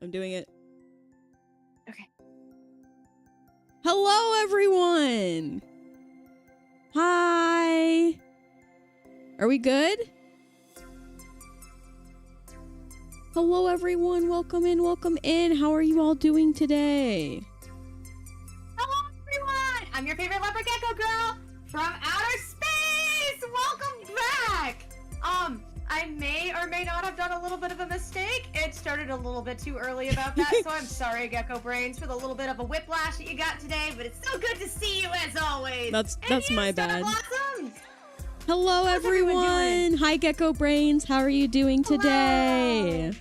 I'm doing it. Okay. Hello, everyone. Hi. Are we good? Hello, everyone. Welcome in. Welcome in. How are you all doing today? Hello, everyone. I'm your favorite leopard gecko girl from outer space. Welcome back. I may or may not have done a little bit of a mistake. It started a little bit too early about that, so I'm sorry, Gecko Brains, for the little bit of a whiplash that you got today, but it's so good to see you as always. That's my bad. Blossoms. Hello, How's everyone everyone. Hi, Gecko Brains. How are you doing today? Hello.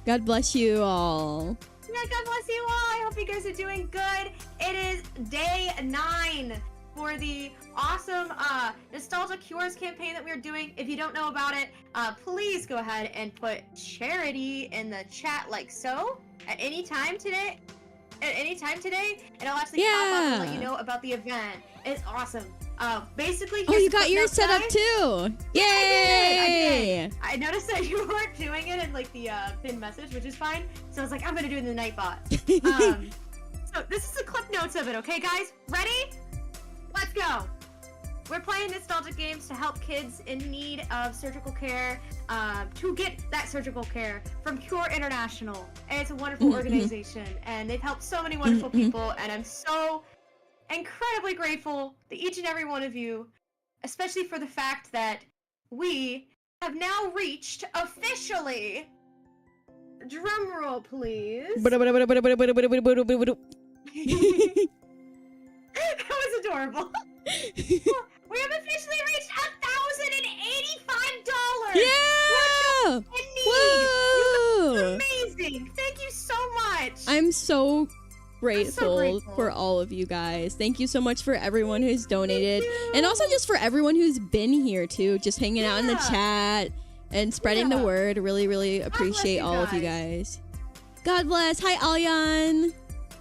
God bless you all. Yeah, God bless you all. I hope you guys are doing good. It is day 9 for the awesome Nostalgia Cures campaign that we're doing. If you don't know about it, please go ahead and put charity in the chat like so at any time today. And it'll actually pop up and let you know about the event. It's awesome. Basically, Oh, you got yours set up too. Yay! I did. I noticed that you weren't doing it in like the pinned message, which is fine. So I was like, I'm gonna do it in the Nightbot. So this is the clip notes of it, okay, guys? Ready? Let's go. We're playing nostalgic games to help kids in need of surgical care, to get that surgical care from Cure International. And it's a wonderful organization, and they've helped so many wonderful people, and I'm so incredibly grateful to each and every one of you, especially for the fact that we have now reached officially, drum roll please. That was adorable. We have officially reached $1,085. Yeah! Whoa! Whoa! Amazing. Thank you so much. I'm so grateful for all of you guys. Thank you so much for everyone who's donated. And also just for everyone who's been here too, just hanging out in the chat and spreading the word. Really, really appreciate all of you guys. God bless. Hi, Alyan.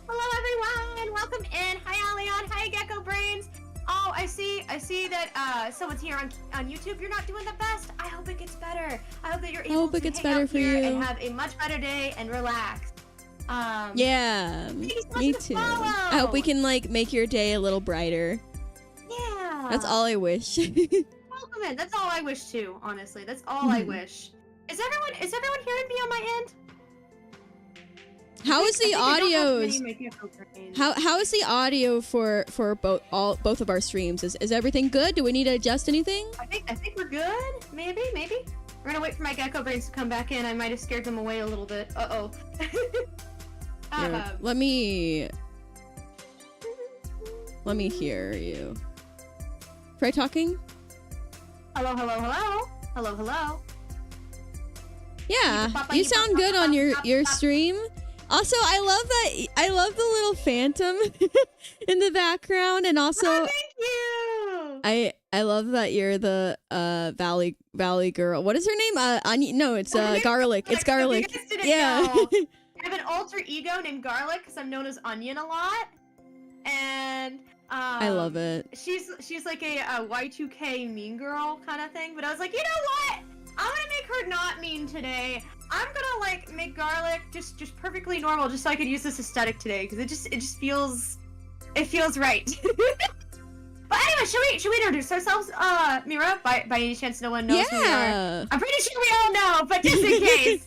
Hello, everyone. Welcome in. Hi, Alyan. Hi, Gecko Brains. Oh, I see that someone's here on YouTube. You're not doing the best. I hope it gets better. I hope that you're able to hang out here and have a much better day and relax. Yeah, me too. I hope we can like make your day a little brighter. Yeah. That's all I wish. Welcome in. That's all I wish too, honestly. That's all I wish. Is everyone hearing me on my end? How is the audio? How is the audio for both of our streams? Is everything good? Do we need to adjust anything? I think we're good. Maybe. We're gonna wait for my Gecko Brains to come back in. I might have scared them away a little bit. Uh-oh. Let me hear you. Try talking. Hello. Yeah, you sound good on your stream. Also, I love the little phantom in the background, and also thank you. I love that you're the Valley girl. What is her name? Onion? No, it's Garlic. It's Garlic. Yeah. I have an alter ego named Garlic because I'm known as Onion a lot, and I love it. She's like a Y2K mean girl kind of thing. But I was like, you know what? I'm gonna make her not mean today. I'm gonna like make Garlic just perfectly normal, just so I could use this aesthetic today because it just feels right. But anyway, should we introduce ourselves, Mira? By any chance, no one knows who we are. I'm pretty sure we all know, but just in case.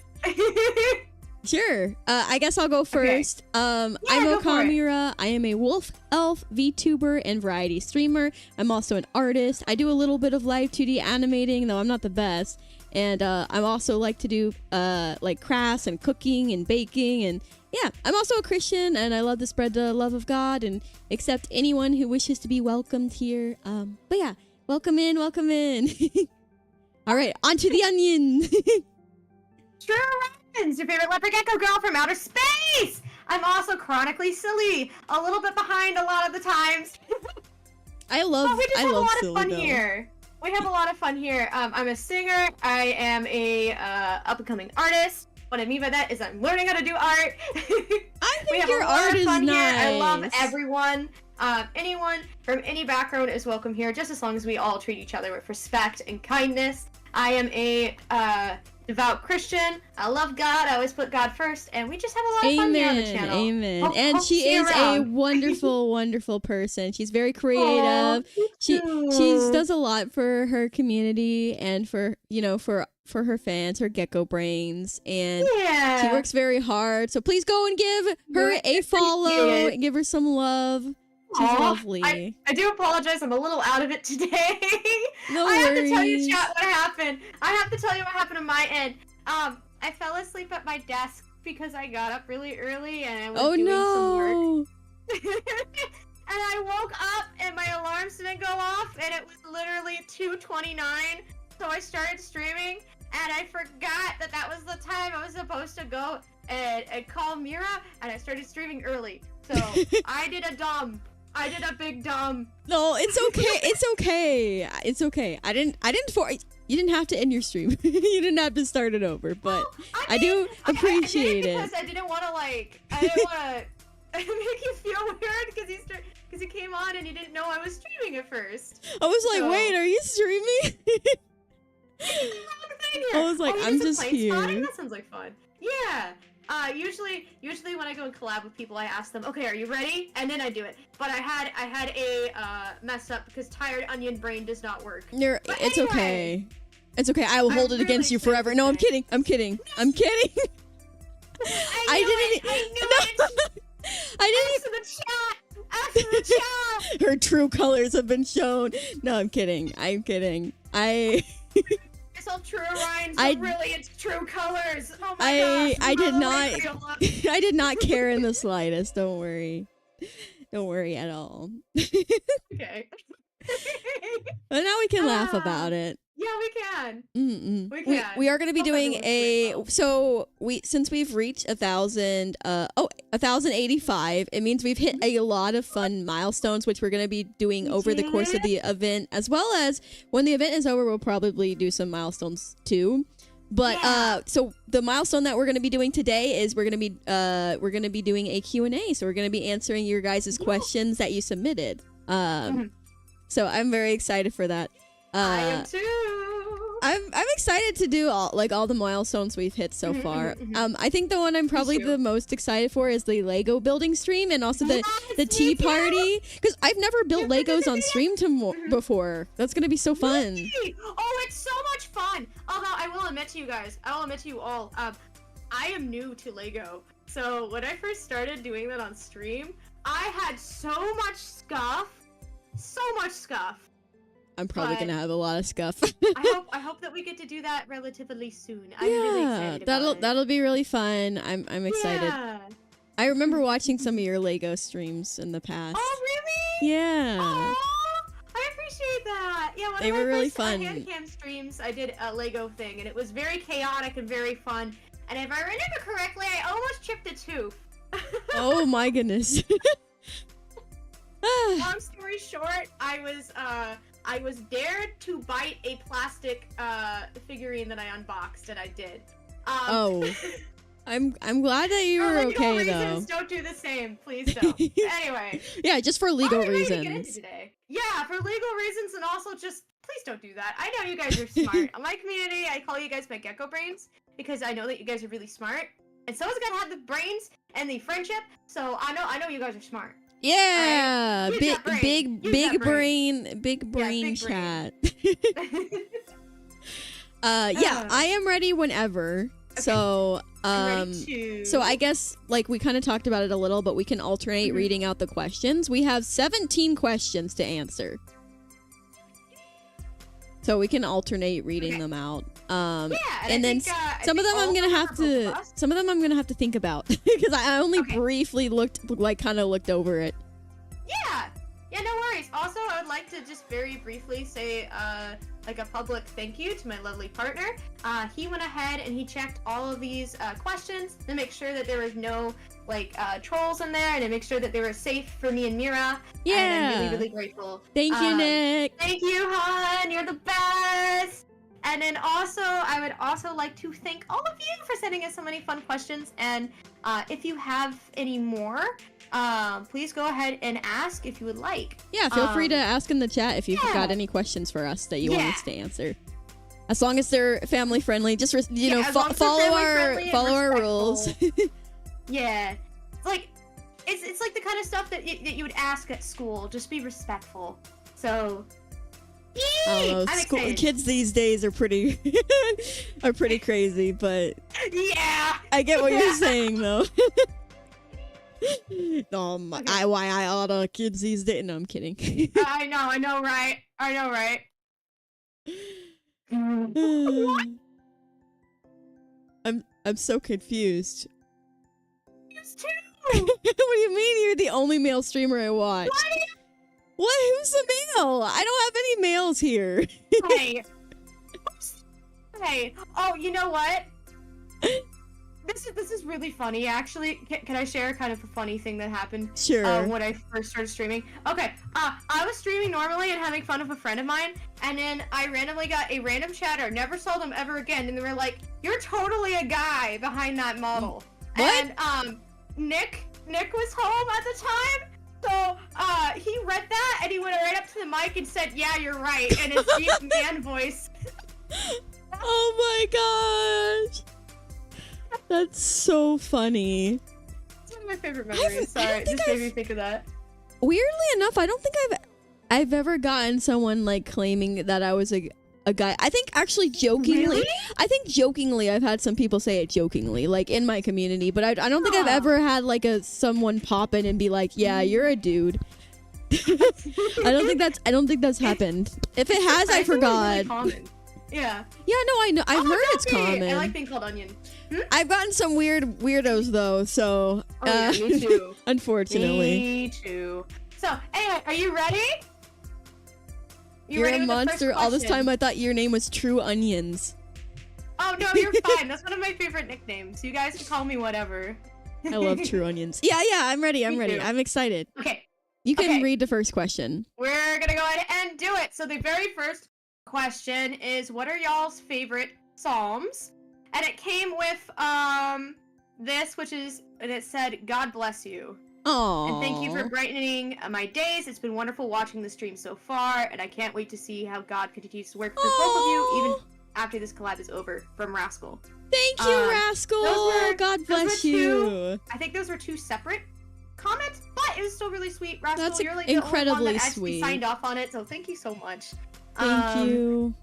Sure. I guess I'll go first. I'm Okamira. I am a wolf elf, VTuber, and variety streamer. I'm also an artist. I do a little bit of live 2D animating, though I'm not the best. And I also like to do like crafts and cooking and baking. And yeah, I'm also a Christian, and I love to spread the love of God and accept anyone who wishes to be welcomed here. But yeah, welcome in. All right, on to the onion. Sure. Your favorite leopard gecko girl from outer space! I'm also chronically silly, a little bit behind a lot of the times. I love but we just have a lot silly, of fun though. here. We have a lot of fun here. I'm a singer. I am a up-and-coming artist. What I mean by that is I'm learning how to do art. I think your art is nice. Here. I love everyone. Anyone from any background is welcome here, just as long as we all treat each other with respect and kindness. I am a devout Christian. I love God. I always put God first, and we just have a lot of fun here on the channel. Amen. And she is a wonderful, wonderful person. She's very creative. She does a lot for her community and for for her fans, her gecko brains, and she works very hard. So please go and give her a follow and give her some love. She's lovely. I do apologize. I'm a little out of it today. No I worries. have to tell you, chat, what happened. I have to tell you what happened on my end. I fell asleep at my desk because I got up really early and I was doing some work. And I woke up and my alarms didn't go off and it was literally 2:29. So I started streaming and I forgot that that was the time I was supposed to go and call Mira, and I started streaming early. So I did a big dumb. No, it's okay. It's okay. It's okay. You didn't have to end your stream. You didn't have to start it over, but well, I do appreciate it. Because I didn't want to make you feel weird because he came on and he didn't know I was streaming at first. I was like, wait, are you streaming? I was like, I'm just here. Spotting? That sounds like fun. Yeah. Usually when I go and collab with people, I ask them, okay, are you ready? And then I do it. But I had a mess up because tired onion brain does not work. It's okay. It's okay. I will hold it against you forever. No, I'm kidding. I'm kidding. I didn't. After the chat. Her true colors have been shown. No, I'm kidding. It's all true, Ryan. So really, it's true colors. Oh my gosh. I did not care in the slightest. Don't worry. Don't worry at all. Okay. But now we can laugh about it. Yeah, we can. We can. We are going to be doing since we've reached 1,085. It means we've hit a lot of fun milestones, which we're going to be doing over the course of the event, as well as when the event is over, we'll probably do some milestones too. But so the milestone that we're going to be doing today is we're going to be doing a Q&A. So we're going to be answering your guys' questions that you submitted. So I'm very excited for that. I am too. I'm excited to do all the milestones we've hit so far. I think the one I'm probably the most excited for is the Lego building stream, and also the tea party, because I've never built Legos on stream before. That's gonna be so fun. Oh, it's so much fun. Although I will admit to you guys, I will admit to you all, I am new to Lego. So when I first started doing that on stream, I had so much stuff. I'm probably gonna have a lot of scuff. I hope that we get to do that relatively soon. I'm really excited about it. That'll be really fun. I'm excited. Yeah. I remember watching some of your Lego streams in the past. Oh really? Yeah. Aww, I appreciate that. Yeah, they were really fun. Handcam streams, I did a Lego thing, and it was very chaotic and very fun. And if I remember correctly, I almost chipped a tooth. Oh my goodness. Long story short, I was dared to bite a plastic figurine that I unboxed, and I did. I'm glad that you were okay though. Don't do the same, please don't. Anyway. Yeah, just for legal reasons. Get into today. Yeah, for legal reasons, and also just please don't do that. I know you guys are smart. On my community, I call you guys my gecko brains because I know that you guys are really smart, and someone's gotta have the brains and the friendship. So I know you guys are smart. Yeah, big brain chat. Yeah, I am ready whenever. Okay. So, so I guess we kind of talked about it a little, but we can alternate reading out the questions. We have 17 questions to answer. So we can alternate reading them out. And then some of them I'm gonna have to think about because I only briefly looked over it. Yeah, no worries. Also, I would like to just very briefly say a public thank you to my lovely partner. He went ahead and he checked all of these questions to make sure that there was no trolls in there, and to make sure that they were safe for me and Mira. Yeah, and I'm really, really grateful. Thank you, Nick. Thank you, hon. You're the best. And then also, I would also like to thank all of you for sending us so many fun questions. And if you have any more, please go ahead and ask if you would like. Yeah, feel free to ask in the chat if you've got any questions for us that you want us to answer. As long as they're family friendly, just follow our rules. Yeah, like it's like the kind of stuff that you would ask at school. Just be respectful. So, I don't know, school kids these days are pretty crazy, but yeah, I get what you're saying though. I all the kids these days. No, I'm kidding. I know, right? I'm so confused. It's too. What do you mean you're the only male streamer I watch? What? Who's the male? I don't have any males here. Hey. Hey. Oh, you know what? This is really funny, actually. Can I share kind of a funny thing that happened? Sure. When I first started streaming. Okay. I was streaming normally and having fun with a friend of mine, and then I randomly got a random chatter. Never saw them ever again, and they were like, "You're totally a guy behind that model." What? And Nick was home at the time. So, he read that, and he went right up to the mic and said, "Yeah, you're right," in his deep man voice. Oh my gosh. That's so funny. It's one of my favorite memories. Sorry, it just made me think of that. Weirdly enough, I don't think I've ever gotten someone like claiming that I was a guy. I think actually jokingly. Really? I think jokingly I've had some people say it jokingly, like in my community, but I don't think I've ever had like someone pop in and be like, "Yeah, you're a dude." I don't think that's happened. If it has, I forgot. Really common. Yeah. Yeah, no, I know. I've heard it's common. I like being called Onion. I've gotten some weirdos though, so yeah, me too. Unfortunately. Me too. So, anyway, are you ready? You're a monster. All this time I thought your name was True Onions. Oh no, you're fine. That's one of my favorite nicknames. You guys can call me whatever. I love True Onions. Yeah, I'm ready. I'm ready. I'm excited. Okay. You can read the first question. We're gonna go ahead and do it. So the very first question is, what are y'all's favorite psalms? And it came with this, and it said, "God bless you." Aww. And thank you for brightening my days. It's been wonderful watching the stream so far, and I can't wait to see how God continues to work through both of you, even after this collab is over. From Rascal. Thank you, Rascal. God bless you. I think those were two separate comments, but it was still really sweet. Rascal, That's you're like incredibly the only one that actually sweet. signed off on it, so thank you so much. Thank you.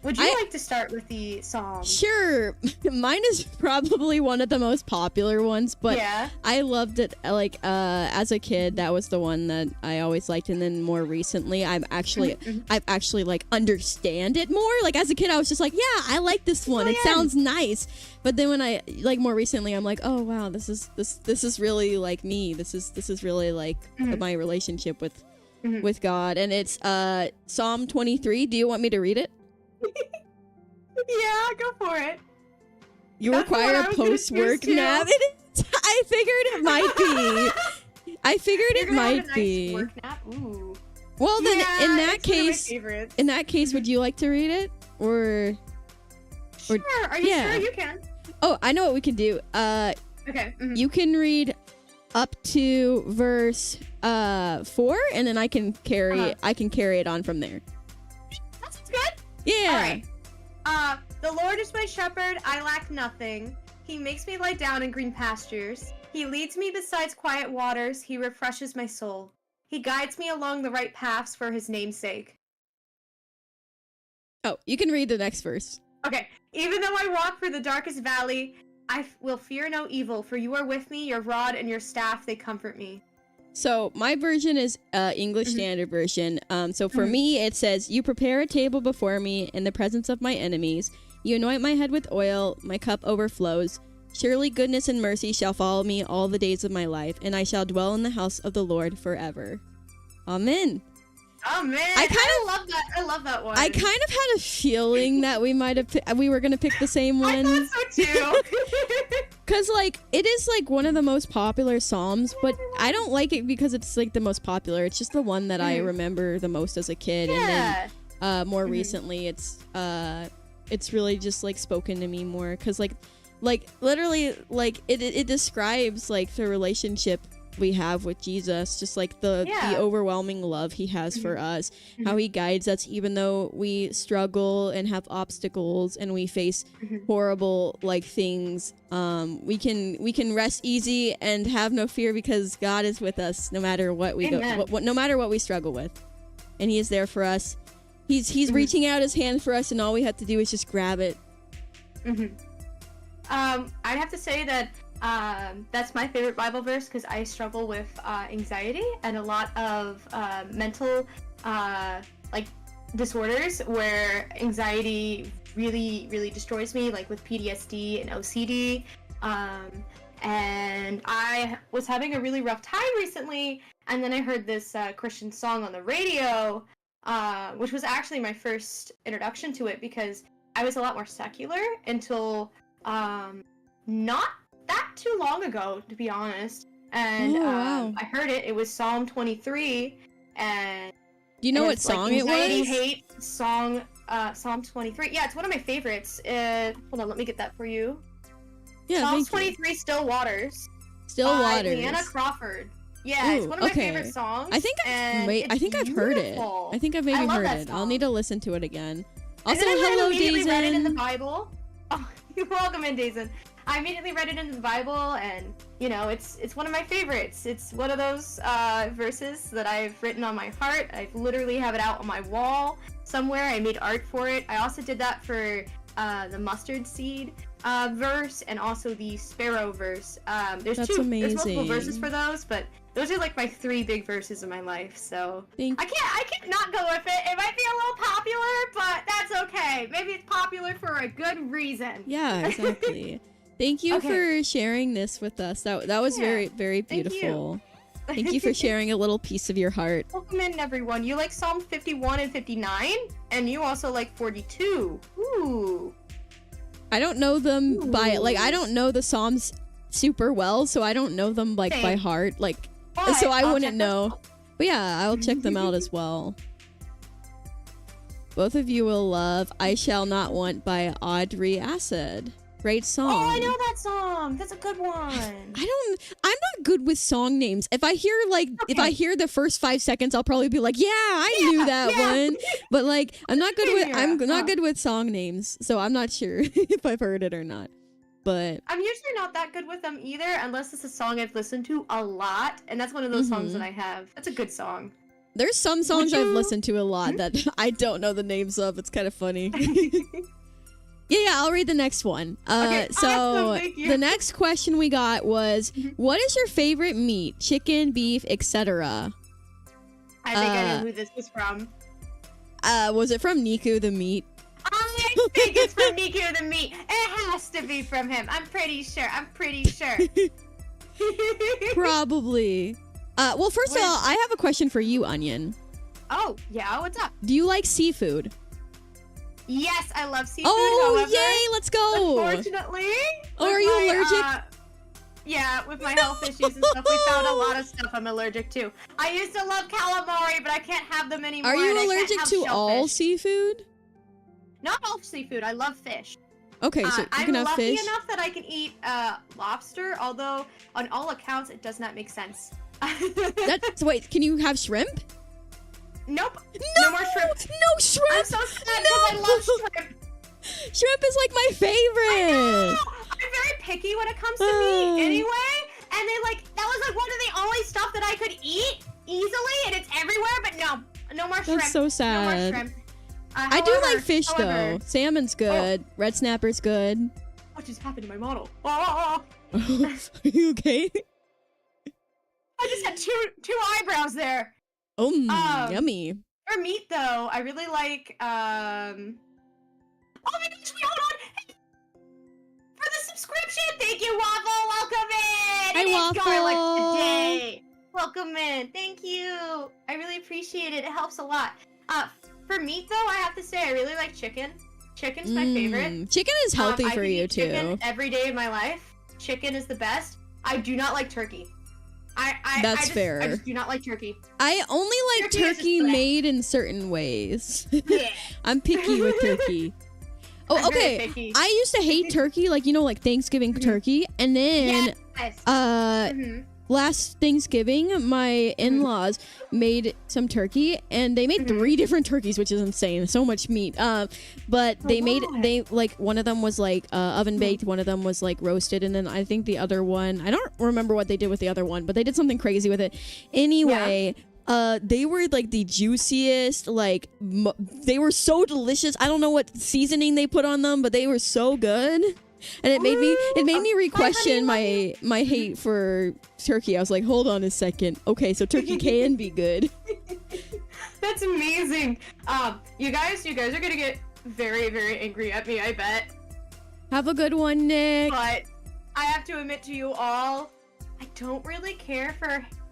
Would you like to start with the song? Sure. Mine is probably one of the most popular ones, but yeah. I loved it. Like as a kid, that was the one that I always liked, and then more recently, I've actually like understand it more. Like as a kid, I was just like, yeah, I like this one. It sounds nice. But then when I like more recently, I'm like, oh wow, this is really like me. This is really like my relationship with God, and it's Psalm 23. Do you want me to read it? Yeah, go for it. You require a post-work nap? I figured it might be. I figured it might be. Work nap? Ooh. Well, then in that case, would you like to read it, or? Sure. Are you sure you can? Oh, I know what we can do. Okay. You can read up to verse 4, and then I can carry it on from there. That sounds good. Yeah. All right. The Lord is my shepherd, I lack nothing. He makes me lie down in green pastures. He leads me beside quiet waters. He refreshes my soul. He guides me along the right paths for his name's sake. Oh, you can read the next verse. Okay. Even though I walk through the darkest valley, I will fear no evil, for you are with me, your rod and your staff, they comfort me. So my version is English Standard Version. So for me, it says, "You prepare a table before me in the presence of my enemies. You anoint my head with oil. My cup overflows. Surely goodness and mercy shall follow me all the days of my life, and I shall dwell in the house of the Lord forever." Amen. Oh man, I love that. I love that one. I kind of had a feeling that we were gonna pick the same one. I thought so too. Cause like it is like one of the most popular psalms, but I don't like it because it's like the most popular. It's just the one that I remember the most as a kid, and then more recently, it's really just like spoken to me more. Cause like literally like it describes like the relationship we have with Jesus, just like the overwhelming love he has for us, how he guides us even though we struggle and have obstacles and we face horrible like things. We can rest easy and have no fear because God is with us no matter what we go, no matter what we struggle with, and he is there for us. He's reaching out his hand for us, and all we have to do is just grab it. I'd have to say that that's my favorite Bible verse because I struggle with anxiety and a lot of mental like disorders where anxiety really destroys me, like with PTSD and OCD. And I was having a really rough time recently, and then I heard this Christian song on the radio, which was actually my first introduction to it because I was a lot more secular until not that too long ago, to be honest. And I heard it. It was Psalm 23, and do you know what song it was? Hate song, Psalm 23. Yeah, it's one of my favorites. Hold on, let me get that for you. Yeah, Psalm 23, Still Waters. Still Waters. Leanna Crawford. Yeah, it's one of my favorite songs. I think I've heard it. I think I've maybe heard it. I'll need to listen to it again. Also, hello, Dazen. I read it in the Bible. Oh, you're welcome in, Dazen. I immediately read it in the Bible, and you know, it's one of my favorites. It's one of those verses that I've written on my heart. I literally have it out on my wall somewhere. I made art for it. I also did that for the mustard seed verse and also the sparrow verse. There's multiple verses for those, but those are like my 3 big verses in my life. So I can't not go with it. It might be a little popular, but that's okay. Maybe it's popular for a good reason. Yeah, exactly. Thank you for sharing this with us. That was very, very beautiful. Thank you for sharing a little piece of your heart. Welcome in, everyone. You like Psalm 51 and 59, and you also like 42. Ooh. I don't know them by I don't know the Psalms super well, so I don't know them like by heart. So I wouldn't know. But yeah, I'll check them out as well. Both of you will love "I Shall Not Want" by Audrey Acid. Great song. Oh, I know that song. That's a good one. I'm not good with song names. If I hear if I hear the first 5 seconds, I'll probably be like, yeah, I knew that one. But I'm not good with song names, so I'm not sure if I've heard it or not. But I'm usually not that good with them either, unless it's a song I've listened to a lot, and that's one of those songs that I have. That's a good song. There's some songs I've listened to a lot that I don't know the names of. It's kind of funny. Yeah, I'll read the next one. Okay, so awesome, the next question we got was, what is your favorite meat? Chicken, beef, etc. I think I know who this was from. Was it from Niku the Meat? I think it's from Niku the Meat. It has to be from him. I'm pretty sure. Probably. Well, first of all, I have a question for you, Onion. Oh, yeah, what's up? Do you like seafood? Yes, I love seafood. Oh, however, yay, let's go. Unfortunately. Oh, are you allergic? Yeah, with my health issues and stuff, we found a lot of stuff I'm allergic to. I used to love calamari, but I can't have them anymore. Are you allergic to all seafood? Not all seafood. I love fish. Okay, so you can have fish? I'm lucky enough that I can eat lobster, although on all accounts, it does not make sense. Wait, can you have shrimp? Nope. No more shrimp. No shrimp. I'm so sad because I love shrimp. Shrimp is like my favorite. I know. I'm very picky when it comes to meat anyway. And then that was one of the only stuff that I could eat easily, and it's everywhere, but no more shrimp. That's so sad. No more shrimp. I do like fish though. Salmon's good. Red snapper's good. What just happened to my model? Oh. Are you okay? I just had two eyebrows there. Oh, yummy. For meat, though, I really like, oh my gosh, wait, hold on! Hey, for the subscription, thank you, Waffle! Welcome in! Hi, Waffle! Garlic today. Welcome in, thank you! I really appreciate it, it helps a lot. For meat, though, I have to say, I really like chicken. Chicken's my favorite. Chicken is healthy for you, too. Chicken every day of my life. Chicken is the best. I do not like turkey. That's fair. I just do not like turkey. I only like turkey made in certain ways. Yeah. I'm picky with turkey. Oh, okay. I used to hate turkey, like Thanksgiving turkey, and then last Thanksgiving, my in-laws made some turkey, and they made 3 different turkeys, which is insane. So much meat. But they like one of them was like oven baked, one of them was like roasted, and then I think the other one, I don't remember what they did with the other one, but they did something crazy with it. Anyway. They were like the juiciest, like they were so delicious. I don't know what seasoning they put on them, but they were so good. And it made me re-question my hate for turkey. I was like, hold on a second. Okay, so turkey can be good. That's amazing. You guys are gonna get very, very angry at me, I bet. Have a good one, Nick. But I have to admit to you all, I don't really care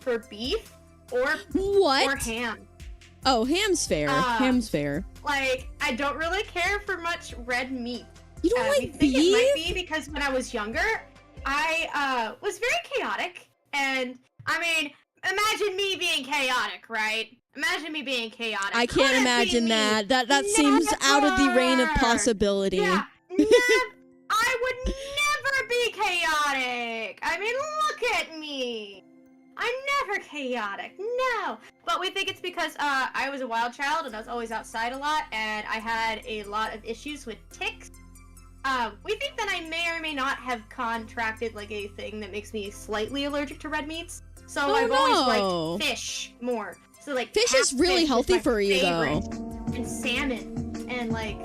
for beef or ham. Oh, ham's fair. Ham's fair. Like, I don't really care for much red meat. You don't like I think beef? it might be because when I was younger, I was very chaotic. And, I mean, imagine me being chaotic, right? Imagine me being chaotic. I can't imagine that. That seems out of the range of possibility. Yeah, I would never be chaotic. I mean, look at me. I'm never chaotic, no. But we think it's because I was a wild child and I was always outside a lot, and I had a lot of issues with ticks. We think that I may or may not have contracted like a thing that makes me slightly allergic to red meats. So I've always liked fish more. So like fish is really healthy for you though. And salmon and like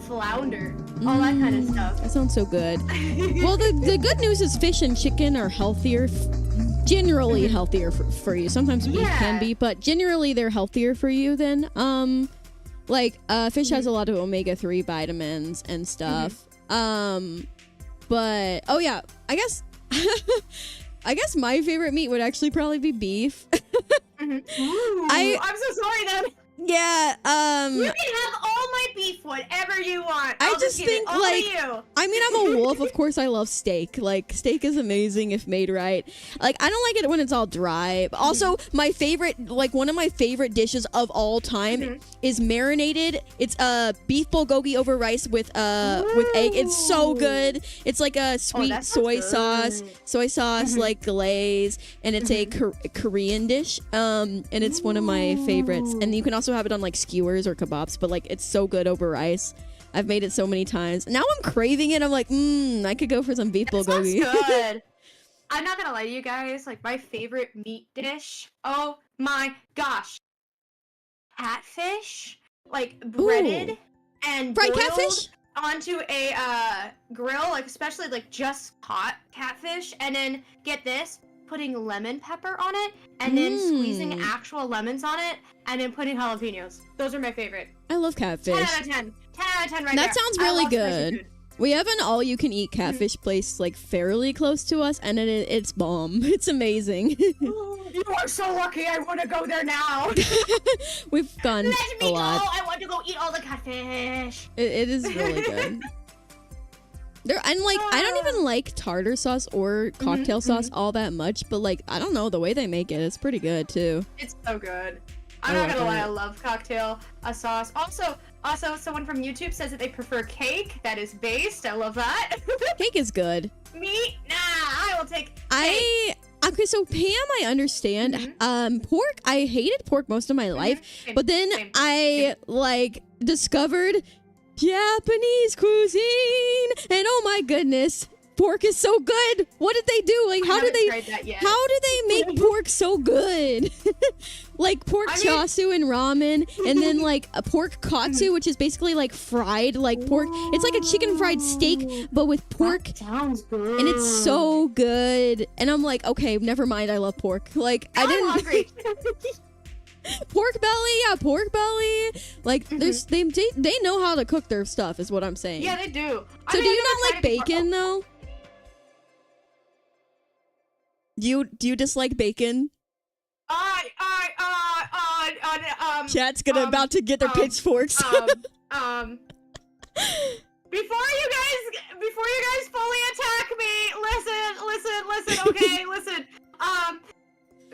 flounder, all that kind of stuff. That sounds so good. Well, the good news is fish and chicken are healthier, generally healthier for you. Sometimes beef can be, but generally they're healthier for you than fish has a lot of omega-3 vitamins and stuff. But oh yeah, I guess my favorite meat would actually probably be beef. Ooh, I'm so sorry then. Yeah, you can have all my beef, whatever you want. I just think, like, I mean, I'm a wolf. Of course, I love steak. Like, steak is amazing if made right. Like, I don't like it when it's all dry. But also, my favorite, like, one of my favorite dishes of all time is marinated. It's beef bulgogi over rice with egg. It's so good. It's like a sweet soy sauce, like glaze, and it's a Korean dish. And it's one of my favorites. And you can also have it on like skewers or kebabs, but like it's so good over rice. I've made it so many times. Now I'm craving it. I'm like, I could go for some beef bulgogi. Sounds good. I'm not gonna lie to you guys. Like my favorite meat dish. Oh my gosh, catfish, like breaded and fried boiled catfish onto a grill, like especially like just hot catfish, and then get this. Putting lemon pepper on it, and then squeezing actual lemons on it, and then putting jalapenos. Those are my favorite. I love catfish. 10 out of 10. 10 out of 10 right there. That sounds really good. We have an all-you-can-eat catfish place like fairly close to us, and it's bomb. It's amazing. You are so lucky. I want to go there now. We've gone Let me a lot. go. I want to go eat all the catfish. It is really good. I don't even like tartar sauce or cocktail sauce all that much, but like I don't know, the way they make it, it's pretty good too. It's so good. I'm not gonna lie, I love cocktail sauce. Also, someone from YouTube says that they prefer cake that is based. I love that. Cake is good. Me? Nah, I will take cake. Okay, so Pam, I understand. Pork, I hated pork most of my life, but then I like discovered Japanese cuisine, and oh my goodness, pork is so good. What did they do? Like, how do they make pork so good? Like pork chasu and ramen, and then like a pork katsu, which is basically like fried like pork. It's like a chicken fried steak, but with pork. That sounds good. And it's so good. And I'm like, okay, never mind. I love pork. Like I'm hungry. Pork belly. Like there's they know how to cook their stuff, is what I'm saying. Yeah, they do. So do you not like bacon though? Do you dislike bacon? Chat's about to get their pitchforks. Before you guys fully attack me, listen, okay, listen.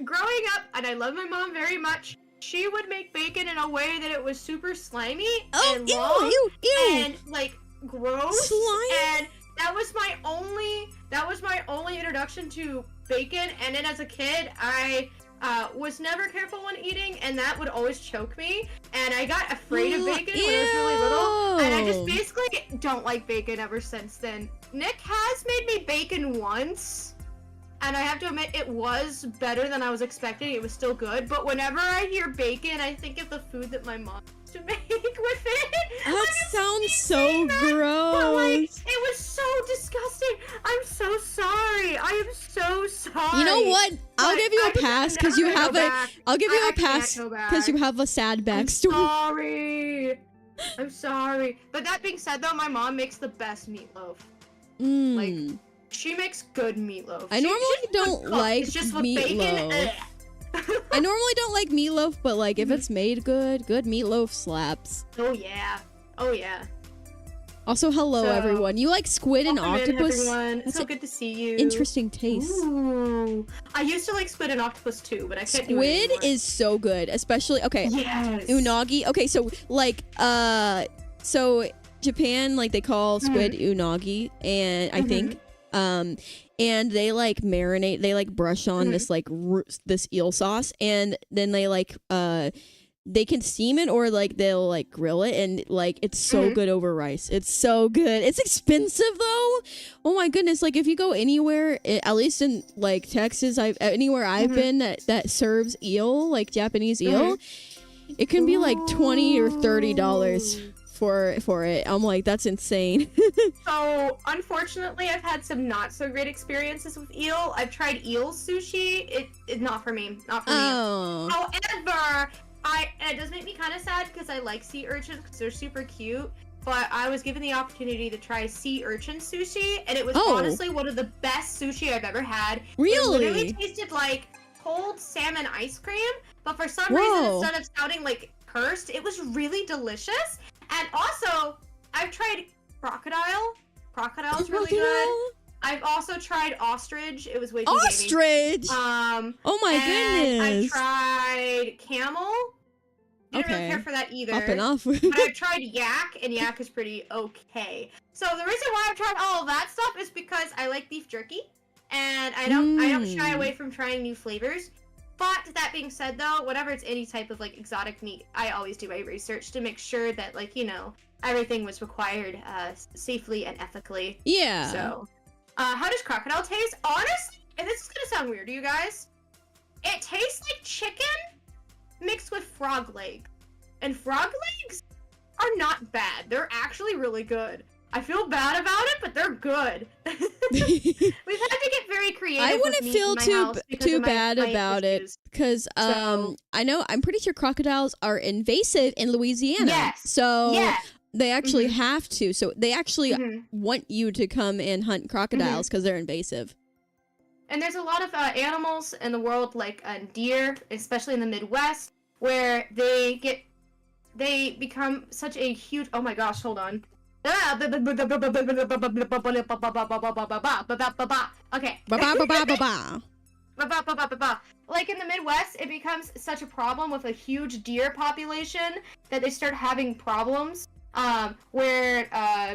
Growing up, and I love my mom very much, she would make bacon in a way that it was super slimy and long ew. and like gross. Slime? And that was my only that was my only introduction to bacon. And then as a kid, I was never careful when eating, and that would always choke me. And I got afraid of bacon when I was really little, and I just basically don't like bacon ever since then. Nick has made me bacon once, and I have to admit it was better than I was expecting. It was still good, but whenever I hear bacon, I think of the food that my mom used to make with it. That sounds so gross. But, like, it was so disgusting. I'm so sorry. I am so sorry. You know what? I'll give you a pass because you have I'll give you a pass because you have a sad backstory. I'm sorry. But that being said, though, my mom makes the best meatloaf. Like, she makes good meatloaf. I normally don't like meatloaf. I normally don't like meatloaf, but like if it's made good meatloaf slaps. Oh yeah. Oh yeah. Also, hello everyone. You like squid and octopus? Everyone. It's so good to see you. Interesting taste. Ooh. I used to like squid and octopus too, but I can't do it anymore. Squid is so good, especially unagi. Okay, so like so Japan, like they call squid unagi, and I think and they like marinate, they like brush on this like this eel sauce, and then they like they can steam it or like they'll like grill it, and like it's so good over rice. It's so good. It's expensive though. Oh my goodness. Like if you go anywhere, at least in like Texas, anywhere I've been that serves eel, like Japanese eel, it can be like $20 or $30 for it. I'm like, that's insane. So unfortunately, I've had some not so great experiences with eel. I've tried eel sushi. It's not for me. Not for me. However, it does make me kind of sad because I like sea urchins because they're super cute. But I was given the opportunity to try sea urchin sushi, and it was honestly one of the best sushi I've ever had. Really? It literally tasted like cold salmon ice cream, but for some reason, instead of sounding like cursed, it was really delicious. And also, I've tried crocodile. Crocodile's really good. I've also tried ostrich. It was way too ostrich. Gamey. Oh my goodness. I've tried camel. Didn't really care for that either. Up and off. But I've tried yak, and yak is pretty okay. So the reason why I've tried all of that stuff is because I like beef jerky, and I don't shy away from trying new flavors. But that being said, though, whenever it's any type of like exotic meat, I always do my research to make sure that, like, you know, everything was required safely and ethically. Yeah. So, how does crocodile taste? Honestly, and this is gonna sound weird to you guys, it tastes like chicken mixed with frog leg, and frog legs are not bad. They're actually really good. I feel bad about it, but they're good. We've had to get very creative. I wouldn't feel too bad about it because I'm pretty sure crocodiles are invasive in Louisiana. Yes. So they actually have to. So they actually want you to come and hunt crocodiles because they're invasive. And there's a lot of animals in the world, like deer, especially in the Midwest, where they become such a huge. Oh my gosh! Hold on. Okay. Like in the Midwest, it becomes such a problem with a huge deer population that they start having problems where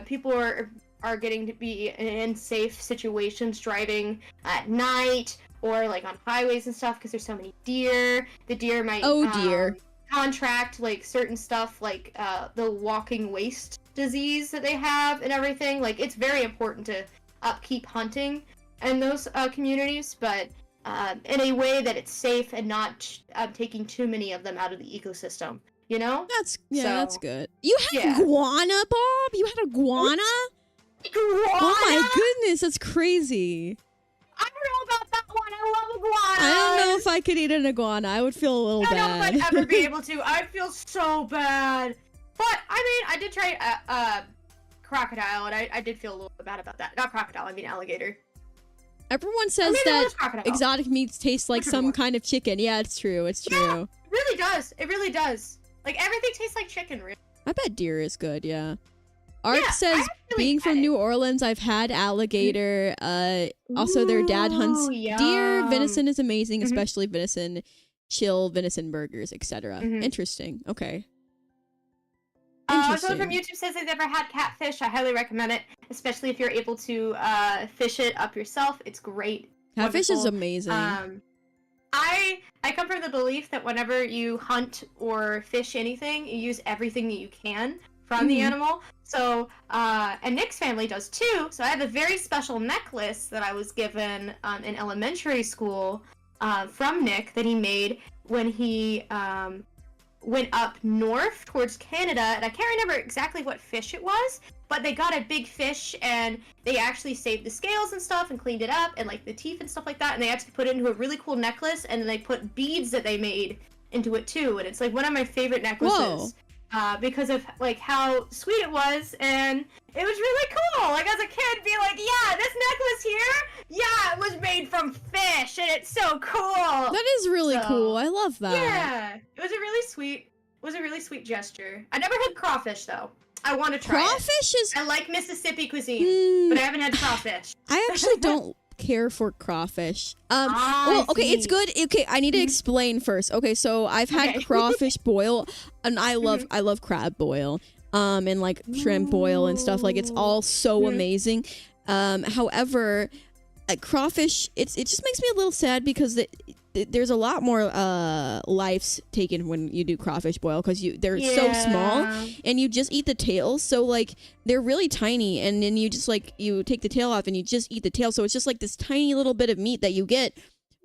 people are getting to be in unsafe situations driving at night or like on highways and stuff because there's so many deer. The deer might contract like certain stuff like the walking waste disease that they have and everything. Like it's very important to upkeep hunting in those communities, but in a way that it's safe and not taking too many of them out of the ecosystem. You know? That's good. You had iguana, Bob? You had iguana? Iguana? Oh my goodness, that's crazy. I don't know about that one. I love iguanas. I don't know if I could eat an iguana. I would feel a little bad. I don't know if I'd ever be able to. I'd feel so bad. But, I mean, I did try crocodile, and I did feel a little bit bad about that. Not crocodile, I mean alligator. Everyone says that exotic meats taste like some kind of chicken. Yeah, it's true. It's true. Yeah, it really does. It really does. Like, everything tastes like chicken, really. I bet deer is good, yeah. Art says, being from New Orleans, I've had alligator. Also, their dad hunts deer. Venison is amazing, especially venison, chill venison burgers, etc. Interesting. Okay. Someone from YouTube says they've never had catfish. I highly recommend it, especially if you're able to fish it up yourself. It's great. Catfish is amazing. I come from the belief that whenever you hunt or fish anything, you use everything that you can from the animal. So, and Nick's family does too. So I have a very special necklace that I was given in elementary school from Nick that he made when he went up north towards Canada. And I can't remember exactly what fish it was, but they got a big fish and they actually saved the scales and stuff and cleaned it up and like the teeth and stuff like that. And they actually put it into a really cool necklace, and then they put beads that they made into it too. And it's like one of my favorite necklaces. Because of like how sweet it was, and it was really cool. Like as a kid, be like, yeah, this necklace here, yeah, it was made from fish, and it's so cool. That is really cool. I love that. Yeah, it was a really sweet gesture. I never had crawfish though. I want to try crawfish. I like Mississippi cuisine, but I haven't had crawfish. I actually don't care for crawfish. Well, okay, it's good. Okay, I need to explain first. Okay, so I've had crawfish boil, and I love crab boil, and like shrimp boil and stuff. Like it's all so amazing. However, crawfish, it just makes me a little sad because there's a lot more lives taken when you do crawfish boil because they're so small and you just eat the tails, so like they're really tiny, and then you just like you take the tail off and you just eat the tail, so it's just like this tiny little bit of meat that you get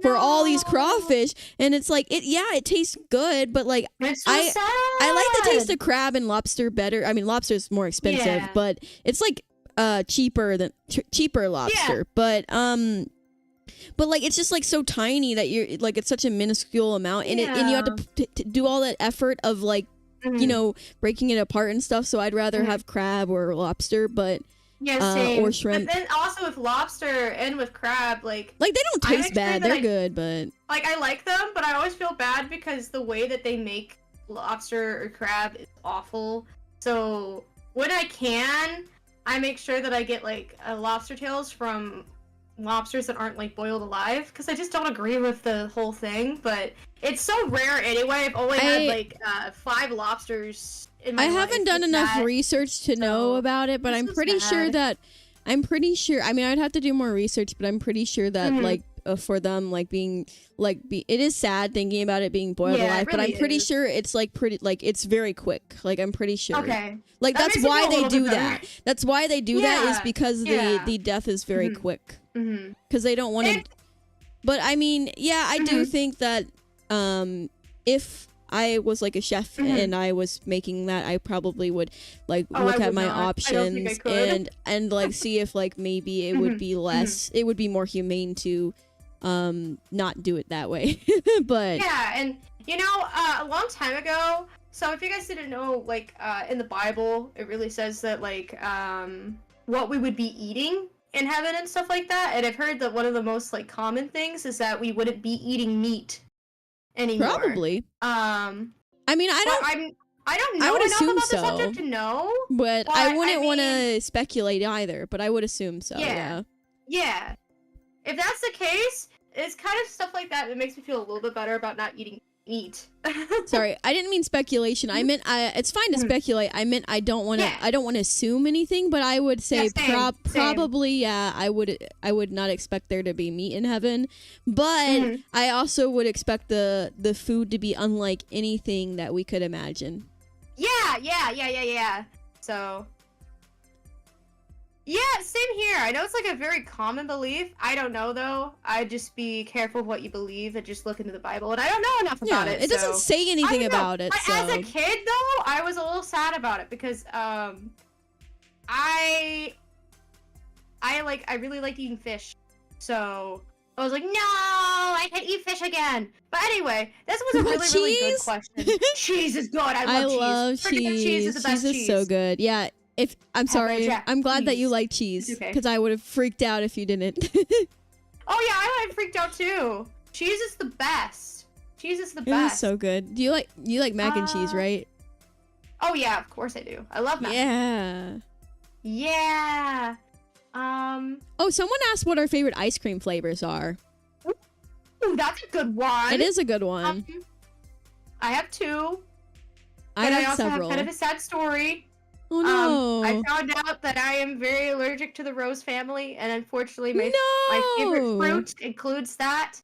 for all these crawfish, and it's like it tastes good, but like it's so sad. I like the taste of crab and lobster better. I mean, lobster's more expensive, but it's like cheaper lobster, but like it's just like so tiny that you're like it's such a minuscule amount, and and you have to do all that effort of like you know, breaking it apart and stuff. So I'd rather have crab or lobster, but same. Or shrimp. But then also with lobster and with crab, like they don't taste bad. They're good, but like I like them, but I always feel bad because the way that they make lobster or crab is awful. So when I can, I make sure that I get like lobster tails from lobsters that aren't like boiled alive, because I just don't agree with the whole thing. But it's so rare anyway. I've only had like 5 lobsters in my life. I haven't done enough research to know about it, but I'm pretty sure that I mean, I'd have to do more research, but I'm pretty sure that like for them like being like it is sad thinking about it being boiled alive, but I'm pretty sure it's like it's very quick. Like I'm pretty sure. Okay. Like that's why they do that. That's why they do that, is because the death is very quick. Because they don't want to. But I mean, I do think that if I was like a chef and I was making that, I probably would like look at my options and like see if like maybe it would be less, it would be more humane to not do it that way. But and you know, a long time ago, so if you guys didn't know, like in the Bible it really says that like what we would be eating in heaven and stuff like that, and I've heard that one of the most like common things is that we wouldn't be eating meat anymore. Probably. I mean, I don't know. I would enough assume about so. The subject to know, but I wouldn't want to speculate either. But I would assume so. Yeah. If that's the case, it's kind of stuff like that that makes me feel a little bit better about not eating meat. Sorry, I didn't mean speculation. I meant it's fine to speculate. I meant I don't want to. I don't want to assume anything, but I would say probably I would not expect there to be meat in heaven, but I also would expect the food to be unlike anything that we could imagine. Yeah. So. Yeah, same here. I know it's like a very common belief. I don't know though. I'd just be careful of what you believe and just look into the Bible. And I don't know enough about it. It doesn't say anything about it. So. As a kid though, I was a little sad about it because I really liked eating fish. So I was like, no, I can't eat fish again. But anyway, this was a really good question. Cheese is good. I love cheese. Cheese is the best cheese. Cheese is so good. Yeah. I'm sorry, I'm glad that you like cheese, because I would have freaked out if you didn't. Oh yeah, I would have freaked out too. Cheese is the best. Cheese is the best. It is so good. Do you like mac and cheese, right? Oh yeah, of course I do. I love mac. Yeah. Oh, someone asked what our favorite ice cream flavors are. Ooh, that's a good one. It is a good one. I have 2. But I have also several. have kind of a sad story. Oh no! I found out that I am very allergic to the rose family, and unfortunately, my favorite fruit includes that.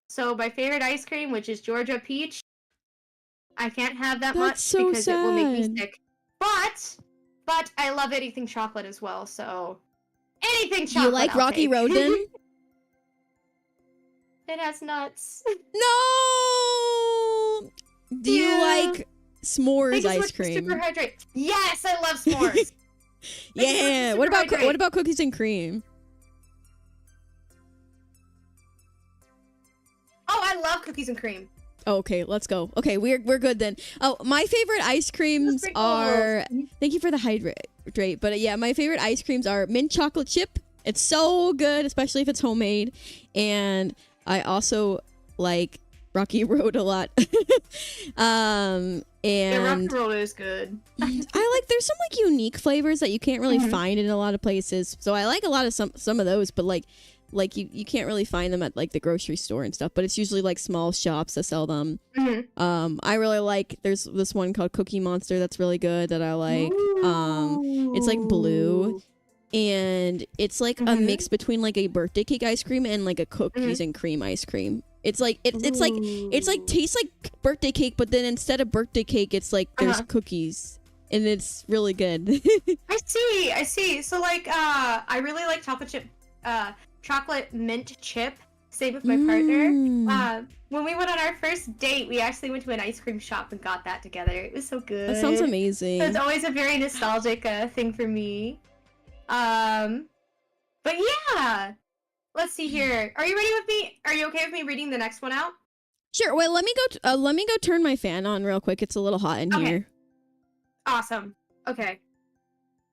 So my favorite ice cream, which is Georgia peach, I can't have that much because it will make me sick. But I love anything chocolate as well. So anything chocolate. You like Rocky Road then? It has nuts. No. Do you like s'mores ice cream? Super hydrate. Yes, I love s'mores. Yeah. What about cookies and cream? Oh, I love cookies and cream. Oh, okay, let's go. Okay, we're good then. Oh, my favorite ice creams are. Thank you for the hydrate, but yeah, my favorite ice creams are mint chocolate chip. It's so good, especially if it's homemade, and I also like Rocky Road a lot. And Rocky Road is good. There's some like unique flavors that you can't really find in a lot of places. So I like a lot of some of those, but like you can't really find them at like the grocery store and stuff, but it's usually like small shops that sell them. I really like, there's this one called Cookie Monster that's really good that I like. It's like blue, and it's like a mix between like a birthday cake ice cream and like a cookies and cream ice cream. It's like it's like tastes like birthday cake, but then instead of birthday cake, it's like there's cookies, and it's really good. I see. So like I really like chocolate mint chip. Same with my partner. When we went on our first date, we actually went to an ice cream shop and got that together. It was so good. That sounds amazing. So it's always a very nostalgic thing for me. But yeah, let's see here. Are you ready with me? Are you okay with me reading the next one out? Sure. Wait, let me go turn my fan on real quick. It's a little hot in here. Awesome. Okay.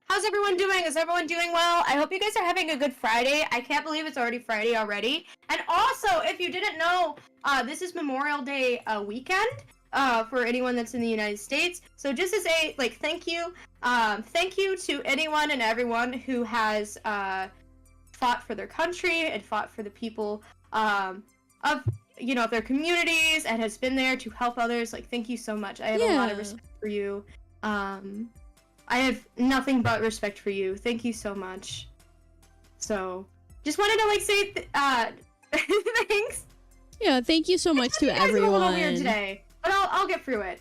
How's everyone doing? Is everyone doing well? I hope you guys are having a good Friday. I can't believe it's already Friday already. And also, if you didn't know, this is Memorial Day weekend for anyone that's in the United States. So just as a thank you to anyone and everyone who has fought for their country and fought for the people of their communities and has been there to help others. Like, thank you so much. I have a lot of respect for you. I have nothing but respect for you. Thank you so much. So, just wanted to say thanks. Yeah, thank you so much to everyone. A little weird today, but I'll get through it.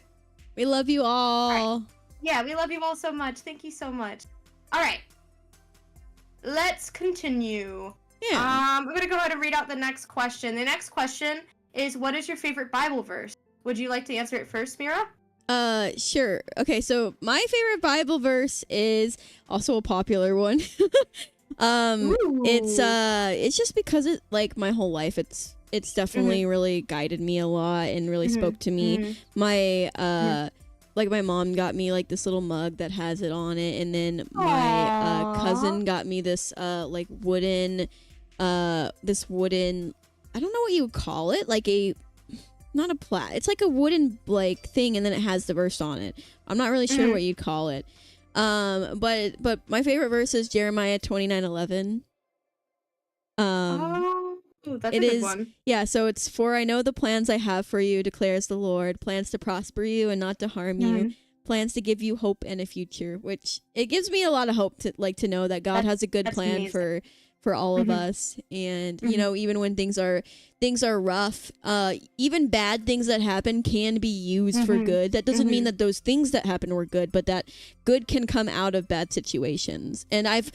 We love you all. Right. Yeah, we love you all so much. Thank you so much. All right, let's continue. Yeah. I'm gonna go ahead and read out the next question. The next question is, what is your favorite Bible verse? Would you like to answer it first, Mira? Sure. Okay, so my favorite Bible verse is also a popular one. It's just because it, like, my whole life, it's definitely really guided me a lot and really spoke to me. My my mom got me like this little mug that has it on it, and then my cousin got me this wooden I don't know what you would call it, like a not a it's like a wooden thing, and then it has the verse on it. I'm not really sure what you'd call it. But my favorite verse is Jeremiah 29:11. That's a good one. Yeah, so it's, for I know the plans I have for you, declares the Lord, plans to prosper you and not to harm you, plans to give you hope and a future, which it gives me a lot of hope to know that God has a good plan amazing. for all of us. And even when things are rough, even bad things that happen can be used for good. That doesn't mean that those things that happen were good, but that good can come out of bad situations. And I've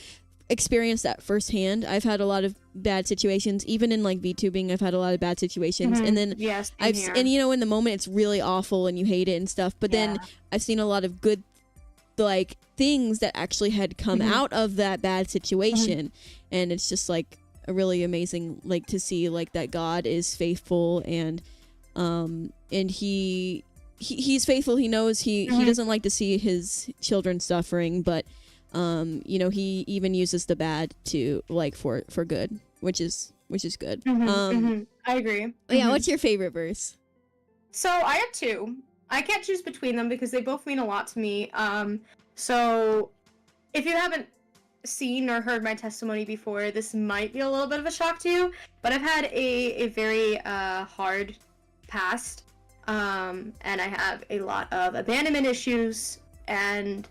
experienced that firsthand. I've had a lot of bad situations, even in VTubing. I've had a lot of bad situations, and then in the moment it's really awful and you hate it and stuff, but then I've seen a lot of good things that actually had come out of that bad situation, and it's just a really amazing to see that God is faithful, and he's faithful. He knows he doesn't like to see his children suffering, but he even uses the bad to for good, which is good. I agree. Yeah, what's your favorite verse? So I have two. I can't choose between them because they both mean a lot to me. So if you haven't seen or heard my testimony before, this might be a little bit of a shock to you, but I've had a very hard past. and I have a lot of abandonment issues and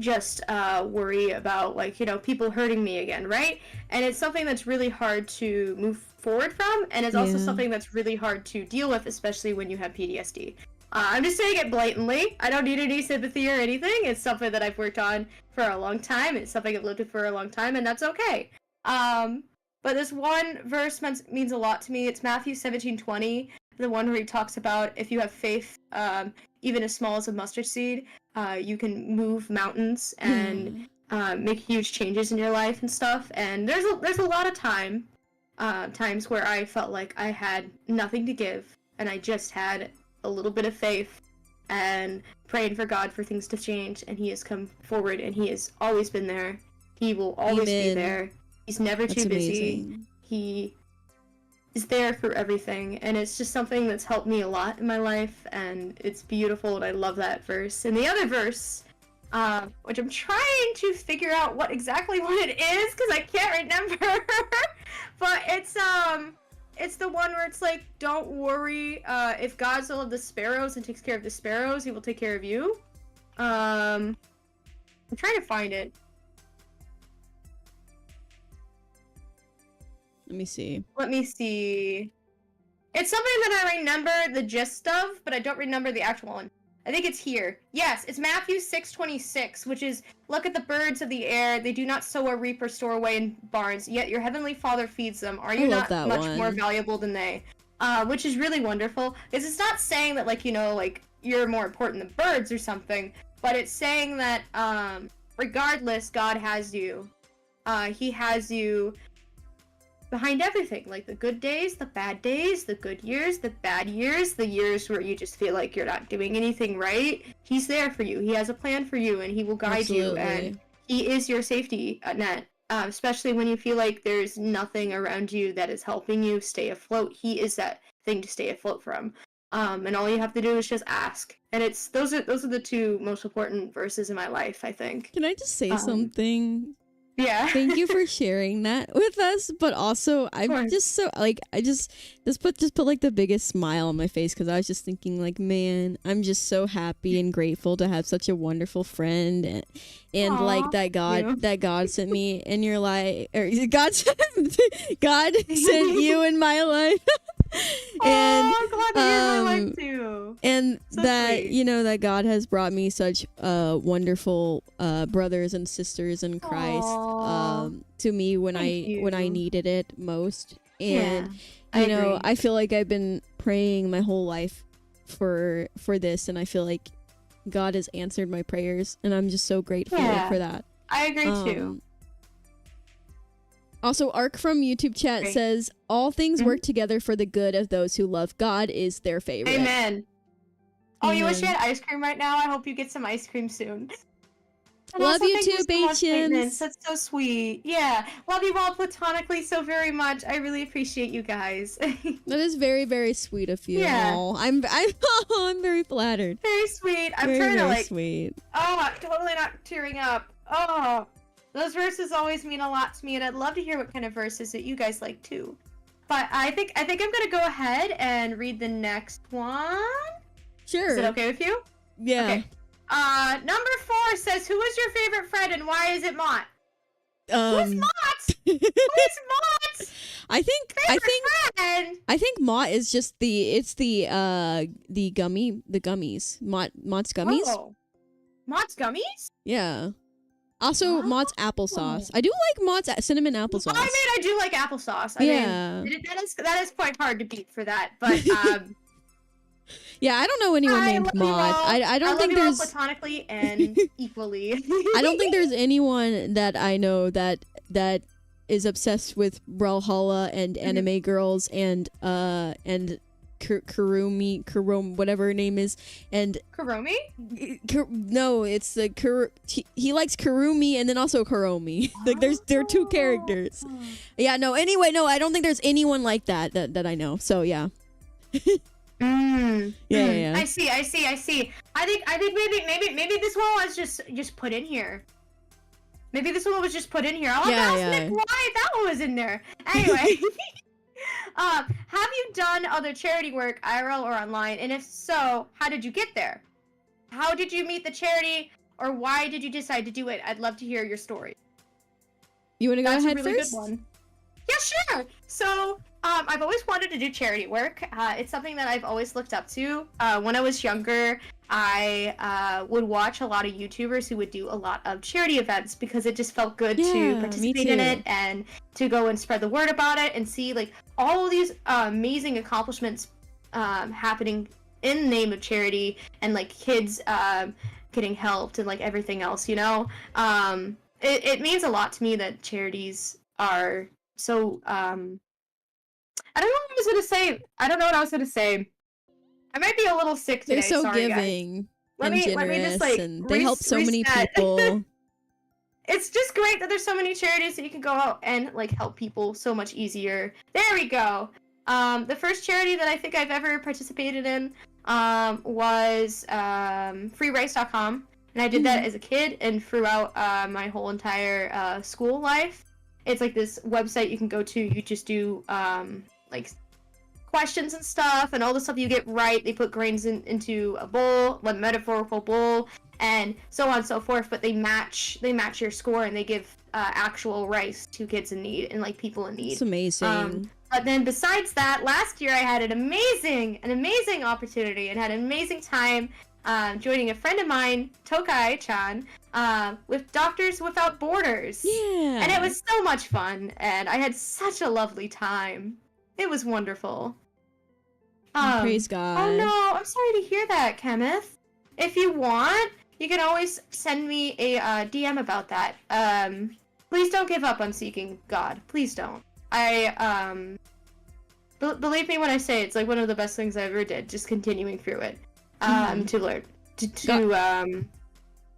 just worry about, like, you know, people hurting me again, right? And it's something that's really hard to move forward from, and it's also something that's really hard to deal with, especially when you have PTSD. I'm just saying it blatantly. I don't need any sympathy or anything. It's something that I've worked on for a long time. It's something I've lived with for a long time, and that's okay. But this one verse means a lot to me. It's Matthew 17:20, the one where he talks about if you have faith, even as small as a mustard seed, you can move mountains and make huge changes in your life and stuff. And there's a lot of times where I felt like I had nothing to give, and I just had a little bit of faith and praying for God for things to change, and he has come forward, and he has always been there. He will always be there. He's never too busy. He is there for everything, and it's just something that's helped me a lot in my life, and it's beautiful, and I love that verse. And the other verse, which I'm trying to figure out what exactly what it is, because I can't remember, but it's the one where it's like, don't worry, if God so loved the sparrows and takes care of the sparrows, he will take care of you. I'm trying to find it. Let me see. It's something that I remember the gist of, but I don't remember the actual one. I think it's here. Yes, it's Matthew 6:26, which is, look at the birds of the air. They do not sow or reap or store away in barns, yet your heavenly Father feeds them. Are you not much more valuable than they? Which is really wonderful. Because it's not saying that, like, you know, like, you're more important than birds or something, but it's saying that, regardless, God has you. He has you behind everything, like the good days, the bad days, the good years, the bad years, the years where you just feel like you're not doing anything right. He's there for you. He has a plan for you, and he will guide you, and he is your safety net, especially when you feel like there's nothing around you that is helping you stay afloat. He is that thing to stay afloat from, and all you have to do is just ask. And it's those are the two most important verses in my life, I think. Can I just say something? Yeah. Thank you for sharing that with us, but also I'm just so, like, I just put like the biggest smile on my face, because I was just thinking, like, man, I'm just so happy and grateful to have such a wonderful friend, and Aww, like that God sent me in your life, or God sent you in my life. And I'm glad that you're in my life too. And so that sweet. You know, that God has brought me such wonderful brothers and sisters in Christ to me when I needed it most. And you know, I feel like I've been praying my whole life for this, and I feel like God has answered my prayers, and I'm just so grateful for that. I agree too. Also, Ark from YouTube chat says, all things work together for the good of those who love God is their favorite. Amen. Oh, you wish you had ice cream right now? I hope you get some ice cream soon. And love also, you too, Patience. That's so sweet. Yeah. Love you all platonically so very much. I really appreciate you guys. That is very, very sweet of you. Yeah. Oh, I'm very flattered. Very sweet. I'm very, trying to, very like, sweet. Oh, I'm totally not tearing up. Oh. Those verses always mean a lot to me, and I'd love to hear what kind of verses that you guys like too. But I think I'm gonna go ahead and read the next one. Sure. Is it okay with you? Yeah. Okay. Number 4 says, "Who is your favorite friend, and why is it Mott?" Who's Mott? Who's Mott? I think Mott is just the gummies. Mott's gummies. Oh. Mott's gummies? Yeah. Also, Mott's applesauce. I do like Mott's cinnamon applesauce. I mean, I do like applesauce. I mean, that is quite hard to beat for that. But yeah, I don't know anyone named Mott. I don't think there's platonically and equally. I don't think there's anyone that I know that is obsessed with Brawlhalla and anime girls and Kurumi, whatever her name is, and Kuromi? No, it's the he likes Kurumi and then also Kuromi. Like there are two characters. Yeah, no. Anyway, no, I don't think there's anyone like that I know. So yeah. Yeah. I see. I think maybe this one was just put in here. Maybe this one was just put in here. I'll have to ask Nick why that one was in there. Anyway. Have you done other charity work, IRL or online? And if so, how did you get there? How did you meet the charity, or why did you decide to do it? I'd love to hear your story. You want to go That's ahead a really first? good one. Yeah, sure. So, I've always wanted to do charity work. It's something that I've always looked up to. When I was younger, I would watch a lot of YouTubers who would do a lot of charity events because it just felt good to participate in it and to go and spread the word about it and see like all of these amazing accomplishments happening in the name of charity and like kids getting helped and like everything else, you know? It means a lot to me that charities are so I don't know what I was gonna say. I don't know what I was gonna say. I might be a little sick today. They're so sorry, giving guys. and generous, let me just, like, and they help so many reset. people. It's just great that there's so many charities that you can go out and like help people so much easier. There we go. The first charity that I think I've ever participated in was freerice.com, and I did that as a kid and throughout my whole entire school life. It's like this website you can go to. You just do like questions and stuff, and all the stuff you get right, they put grains into a bowl, a metaphorical bowl, and so on and so forth. But they match your score, and they give actual rice to kids in need and like people in need. It's amazing. But then besides that, last year I had an amazing opportunity and had an amazing time joining a friend of mine, Tokai-chan, with Doctors Without Borders. Yeah. And it was so much fun, and I had such a lovely time. It was wonderful. Praise God. Oh no, I'm sorry to hear that, Kenneth. If you want, you can always send me a DM about that. Please don't give up on seeking God. Please don't. Believe me when I say it's like one of the best things I ever did, just continuing through it. To learn, to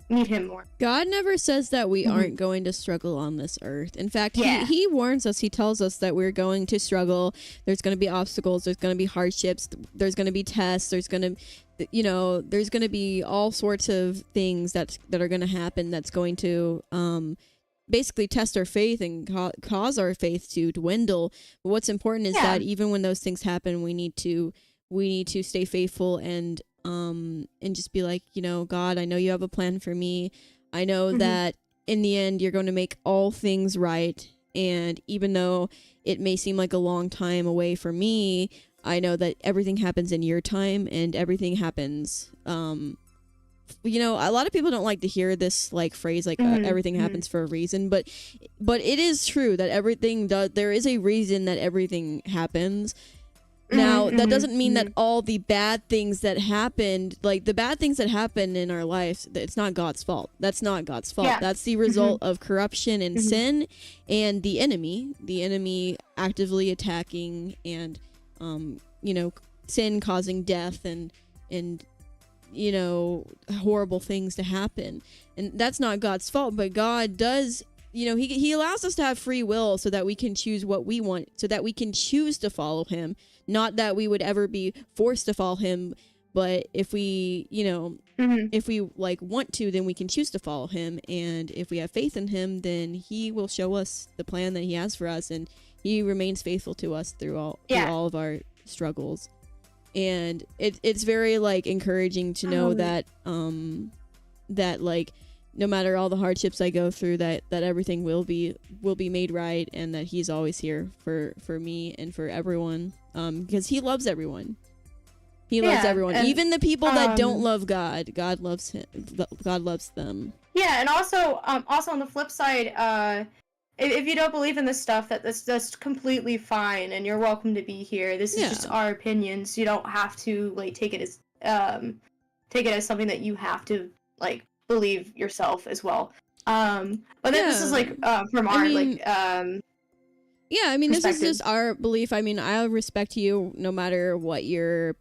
meet him more. God never says that we aren't going to struggle on this earth. In fact, he warns us, he tells us that we're going to struggle. There's going to be obstacles, there's going to be hardships, there's going to be tests, there's going to, there's going to be all sorts of things that are going to happen that's going to basically test our faith and cause our faith to dwindle. But what's important is that even when those things happen, we need to stay faithful and just be like, God, I know you have a plan for me. I know that in the end, you're going to make all things right. And even though it may seem like a long time away for me, I know that everything happens in your time and everything happens. A lot of people don't like to hear this like phrase, like everything happens for a reason, but it is true that everything does. There is a reason that everything happens. Now, that doesn't mean that all the bad things that happened, like the bad things that happen in our lives, it's not God's fault. That's not God's fault. Yeah. That's the result of corruption and sin and the enemy actively attacking and, sin causing death and horrible things to happen. And that's not God's fault, but God does, he allows us to have free will so that we can choose what we want, so that we can choose to follow him. Not that we would ever be forced to follow him, but if we, if we like want to, then we can choose to follow him. And if we have faith in him, then he will show us the plan that he has for us. And he remains faithful to us through all of our struggles. And it's very like encouraging to know that, that like, no matter all the hardships I go through, that everything will be made right, and that he's always here for me and for everyone, because he loves everyone. He loves everyone, and, even the people that don't love God. God loves him. God loves them. Yeah, and also on the flip side, if you don't believe in this stuff, that's completely fine, and you're welcome to be here. This is just our opinions. You don't have to like take it as something that you have to like believe yourself as well. But then this is like from our this is just our belief. I mean, I respect you no matter what your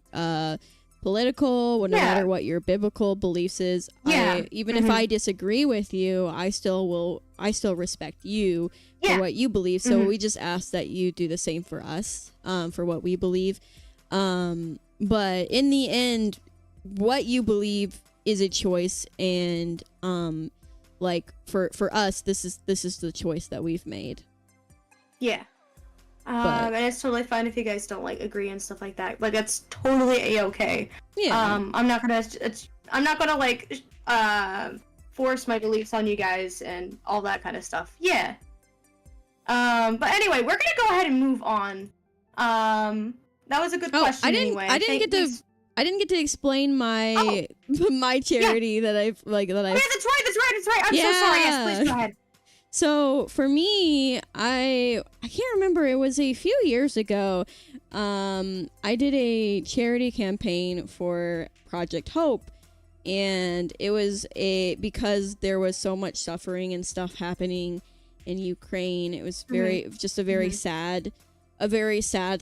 political, no matter what your biblical beliefs is. Even if I disagree with you, I still respect you for what you believe. So we just ask that you do the same for us, for what we believe. But in the end, what you believe is a choice, and like for us, this is the choice that we've made. Yeah. And it's totally fine if you guys don't like agree and stuff like that. Like that's totally a-okay. Yeah. I'm not gonna like force my beliefs on you guys and all that kind of stuff. Yeah. But anyway, we're gonna go ahead and move on. That was a good question. I didn't get to explain my my charity that I've like that I've. Yeah, that's right. I'm so sorry. Yes, please go ahead. So for me, I can't remember. It was a few years ago. I did a charity campaign for Project Hope, and it was because there was so much suffering and stuff happening in Ukraine. It was just a very sad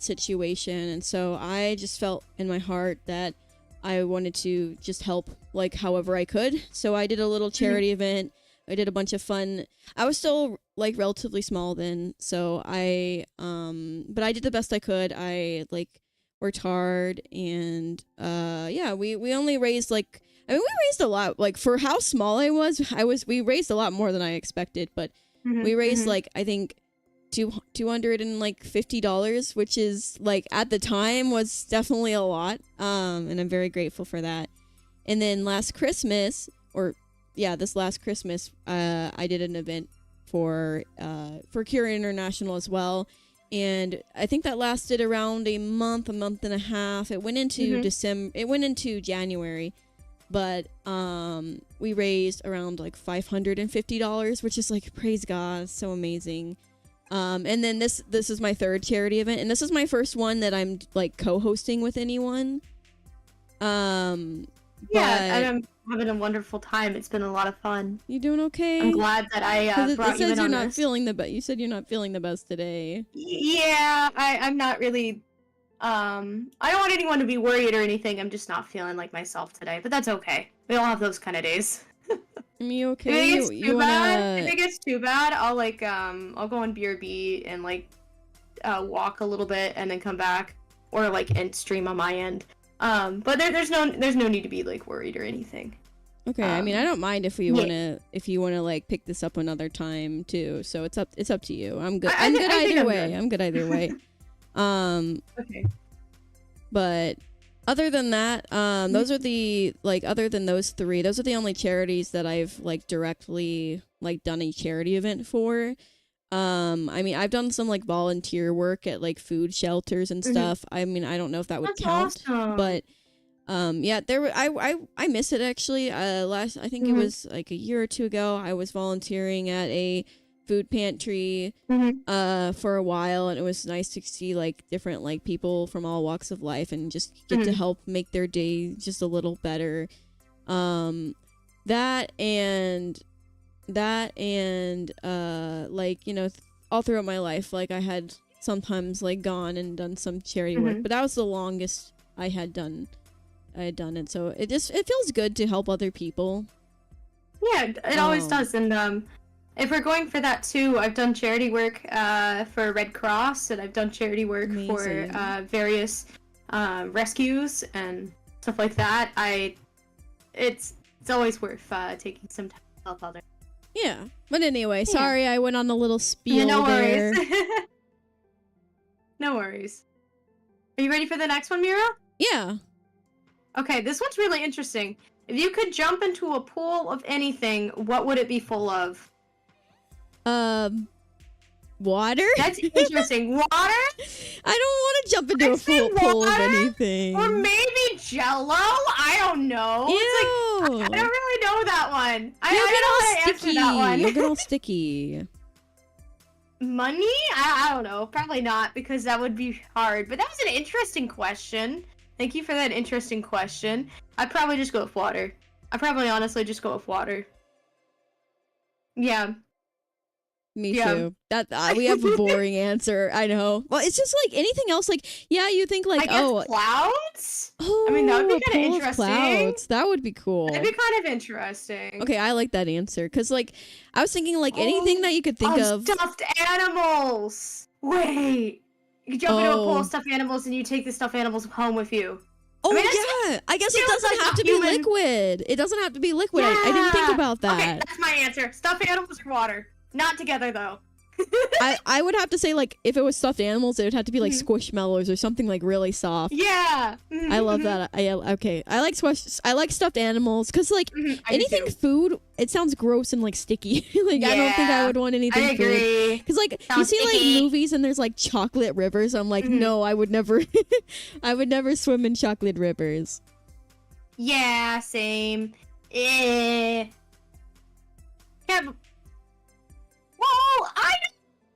situation, and so I just felt in my heart that I wanted to just help like however I could. So I did a little charity event. I did a bunch of fun. I was still like relatively small then, so but I did the best I could. I like worked hard, and we only raised we raised a lot. Like for how small I was, we raised a lot more than I expected, but we raised like I think $250, which is like at the time was definitely a lot. And I'm very grateful for that. And then this last Christmas, I did an event for Cure International as well. And I think that lasted around a month and a half. It went into January, but we raised around like $550, which is like, praise God, so amazing. And then this is my third charity event, and this is my first one that I'm like co-hosting with anyone. And I'm having a wonderful time. It's been a lot of fun. You doing okay? I'm glad that I brought you in on this. You said you're not feeling the best today. Yeah, I'm not really. I don't want anyone to be worried or anything. I'm just not feeling like myself today, but that's okay. We all have those kind of days. Are you okay? If it gets too bad, I'll I'll go on BRB and walk a little bit and then come back, or end stream on my end. But there's no need to be worried or anything. Okay, I mean I don't mind if you wanna pick this up another time too. So it's up to you. I'm good. I'm good either way. Okay. But other than that, those are the other than those three, those are the only charities that I've directly done a charity event for. I mean, I've done some volunteer work at food shelters and stuff. I mean, I don't know if that would count, awesome. but I miss it actually. I think it was a year or two ago. I was volunteering at a food pantry for a while, and it was nice to see different people from all walks of life and just get to help make their day just a little better. That and all throughout my life, I had sometimes gone and done some charity work, but that was the longest I had done it. So it feels good to help other people. Yeah, it always does. And if we're going for that too, I've done charity work for Red Cross, and I've done charity work for various rescues and stuff like that. It's always worth taking some time to help others. Yeah, but anyway, sorry I went on a little spiel there. No worries. No worries. Are you ready for the next one, Mira? Yeah. Okay, this one's really interesting. If you could jump into a pool of anything, what would it be full of? Water? That's interesting. Water? I don't want to jump into a full pool of anything. Or maybe Jello? I don't know. Ew. It's I don't really know that one. I don't know how to answer that one. You'll get all sticky. Money? I don't know. Probably not, because that would be hard. But that was an interesting question. Thank you for that interesting question. I'd probably just go with water. I'd probably honestly just go with water. Yeah. Me too. That we have a boring answer. I know. Well, it's just anything else. You think I guess clouds. Oh, I mean, that would be kind of interesting. Clouds. That would be cool. That'd be kind of interesting. Okay, I like that answer because I was thinking anything that you could think of. Stuffed animals. Wait, you jump into a pool of stuffed animals and you take the stuffed animals home with you. Oh, I guess it doesn't have to be liquid. It doesn't have to be liquid. Yeah. I didn't think about that. Okay, that's my answer. Stuffed animals or water. Not together, though. I would have to say, like, if it was stuffed animals, it would have to be like Squishmallows or something like really soft. Yeah. I love that. Okay. I like stuffed animals because like anything food, it sounds gross and like sticky. Like I don't think I would want anything food. Because like you see like movies and there's like chocolate rivers. I'm like, no, I would never. I would never swim in chocolate rivers. Yeah, same. Yeah. Whoa!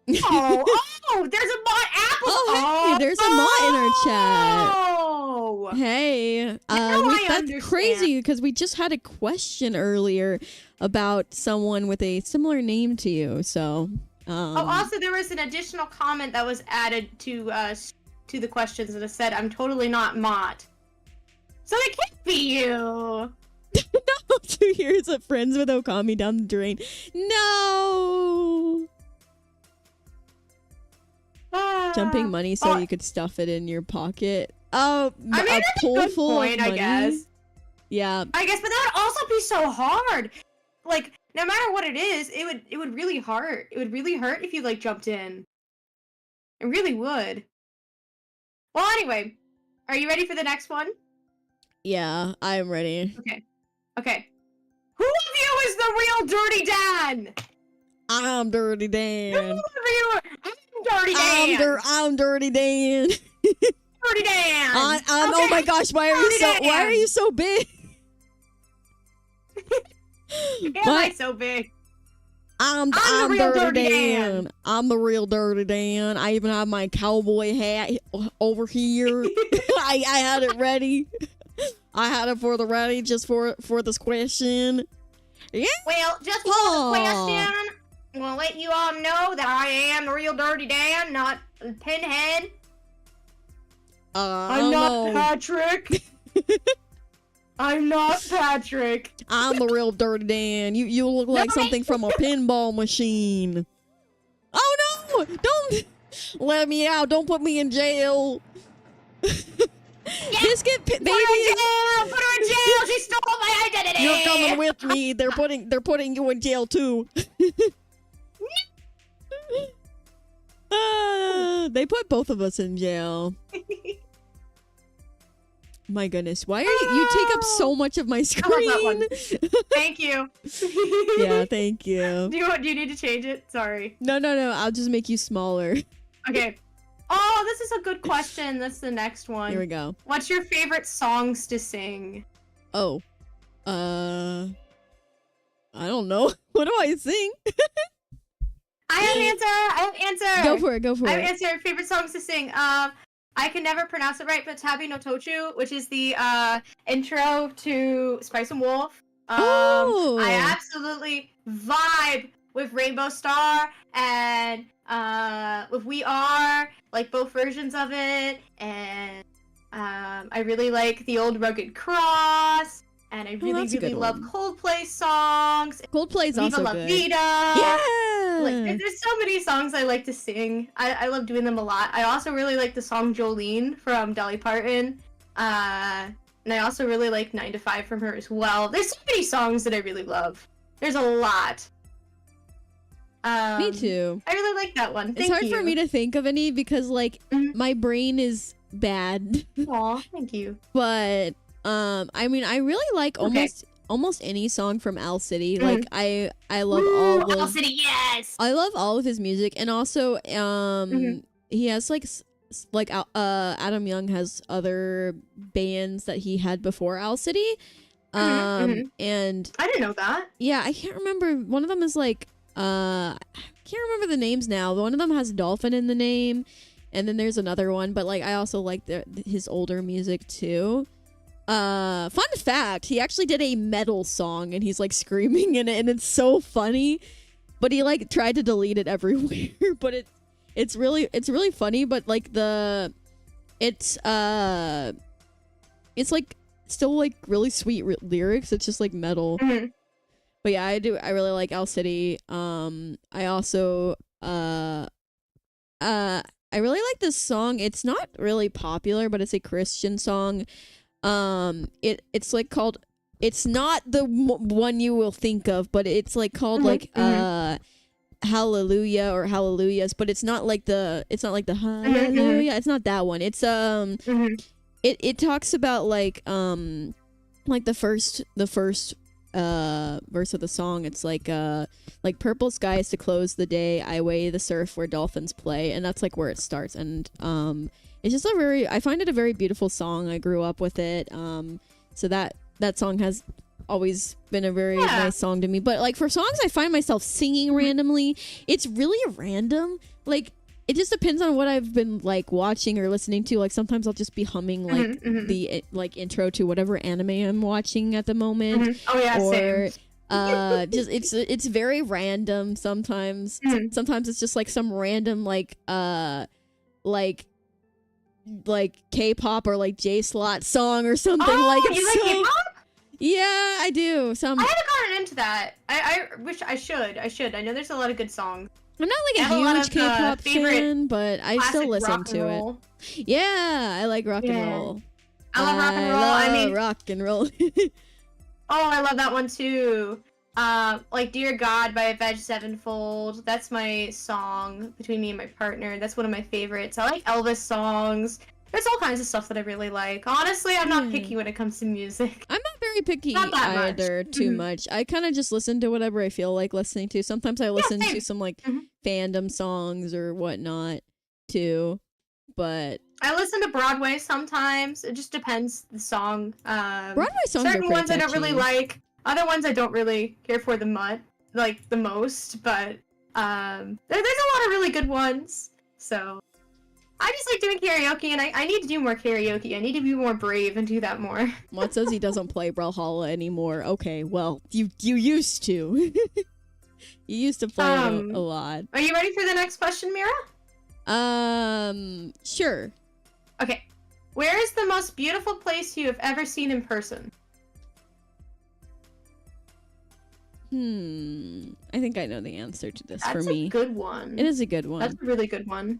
Oh, there's a mod apple. Oh, hey, there's a mod in our chat. Oh, hey, that's crazy because we just had a question earlier about someone with a similar name to you. So, also there was an additional comment that was added to the questions that said, "I'm totally not Mott." So it can't be you. No, 2 years of friends with Okami down the drain. No. Jumping money so you could stuff it in your pocket. Oh, I mean, a pool full of money. I guess. Yeah. I guess, but that would also be so hard. Like, no matter what it is, it would really hurt. It would really hurt if you like jumped in. It really would. Well, anyway, are you ready for the next one? Yeah, I'm ready. Okay. Who of you is the real Dirty Dan? I'm Dirty Dan. Who of you? I'm Dirty Dan. I'm Dirty Dan. Dirty Dan. Oh my gosh, why are you so big? Am I so big? I'm the real Dirty Dan. I'm the real Dirty Dan. I even have my cowboy hat over here. I had it ready. I had it for the ready just for this question. Yeah. Well, just for the question, I'm gonna let you all know that I am the real Dirty Dan, not Pinhead. I'm not Patrick. I'm not Patrick. I'm the real Dirty Dan. You look like something from a pinball machine. Oh no! Don't let me out. Don't put me in jail. Yeah. Biscuit baby. Put her in jail. Put her in jail. She stole my identity. You're coming with me. They're putting you in jail too. They put both of us in jail. My goodness, why are you take up so much of my screen? I love that one. Thank you. Yeah, thank you. Do you need to change it? Sorry. No, I'll just make you smaller. Okay. Oh, this is a good question. That's the next one. Here we go. What's your favorite songs to sing? Oh. I don't know. What do I sing? I have an answer. Go for it. I have an answer. Favorite songs to sing. I can never pronounce it right, but Tabi no Tochu, which is the intro to Spice and Wolf. I absolutely vibe with Rainbow Star and with We Are, like both versions of it, and I really like the old Rugged Cross, and I really love Coldplay songs. Coldplay's also Viva La good. Vida. Yeah. Like, there's so many songs I like to sing. I love doing them a lot. I also really like the song Jolene from Dolly Parton. And I also really like 9 to 5 from her as well. There's so many songs that I really love. There's a lot. Me too. I really like that one. It's hard for me to think of any because like my brain is bad. Aw, thank you. But I mean I really like almost any song from Owl City. Like I love all of Owl City, yes. I love all of his music, and also he has like Adam Young has other bands that he had before Owl City. And I didn't know that. Yeah, I can't remember. One of them is like I can't remember the names now. One of them has Dolphin in the name, and then there's another one, but like I also like his older music too. Fun fact, he actually did a metal song and he's like screaming in it and it's so funny, but he like tried to delete it everywhere. But it's really funny, but like it's like still like really sweet lyrics. It's just like metal. But yeah, I really like Owl City. I also I really like this song. It's not really popular, but it's a Christian song. It's like called, it's not the one you will think of, but it's like called like Hallelujah or Hallelujahs, but it's not like the Hallelujah. It's not that one. It's it talks about like the first verse of the song. It's like purple skies to close the day, I weigh the surf where dolphins play, and that's like where it starts. And it's just I find it a very beautiful song. I grew up with it. So that song has always been a very nice song to me. But like for songs I find myself singing randomly, it's really random. Like it just depends on what I've been like watching or listening to. Like sometimes I'll just be humming like the like intro to whatever anime I'm watching at the moment. Oh yeah, or same. just it's very random sometimes. Sometimes it's just like some random like K-pop or like J-Slot song or something. Oh, like you like K-pop? Yeah, I do. I haven't gotten into that. I wish I should. I know there's a lot of good songs. I'm not like a huge K-pop fan, but I still listen to it. Yeah, I like rock and roll. I love rock and roll. I mean, rock and roll. Oh, I love that one too. Like Dear God by Avenged Sevenfold. That's my song between me and my partner. That's one of my favorites. I like Elvis songs. There's all kinds of stuff that I really like. Honestly, I'm not picky when it comes to music. I'm not very picky either too much. I kind of just listen to whatever I feel like listening to. Sometimes I listen to some like fandom songs or whatnot too. But I listen to Broadway sometimes. It just depends the song. Broadway songs certain are ones catchy. I don't really like. Other ones I don't really care for the most. But there's a lot of really good ones. So I just like doing karaoke, and I need to do more karaoke. I need to be more brave and do that more. What says he doesn't play Brawlhalla anymore? Okay, well, you used to. You used to play it a lot. Are you ready for the next question, Mira? Sure. Okay. Where is the most beautiful place you have ever seen in person? I think I know the answer to this. For me. That's a good one. It is a good one. That's a really good one.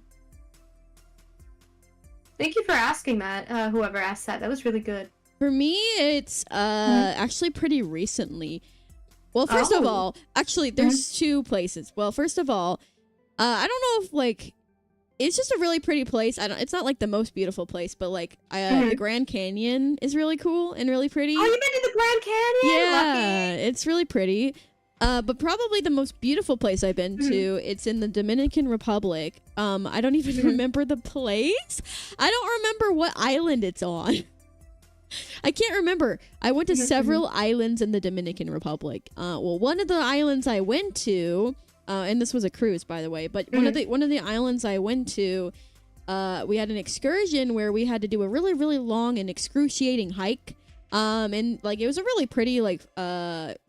Thank you for asking that, whoever asked that. That was really good. For me, it's actually pretty recently. Well, first of all, actually, there's two places. Well, first of all, I don't know if, like, it's just a really pretty place. It's not, like, the most beautiful place, but, like, the Grand Canyon is really cool and really pretty. Oh, you've been to the Grand Canyon? Yeah, Lucky. it's really pretty. But probably the most beautiful place I've been to, it's in the Dominican Republic. I don't even remember the place. I don't remember what island it's on. I can't remember. I went to several islands in the Dominican Republic. Well, one of the islands I went to, and this was a cruise, by the way, but one of the islands I went to, we had an excursion where we had to do a really, really long and excruciating hike. And like it was a really pretty like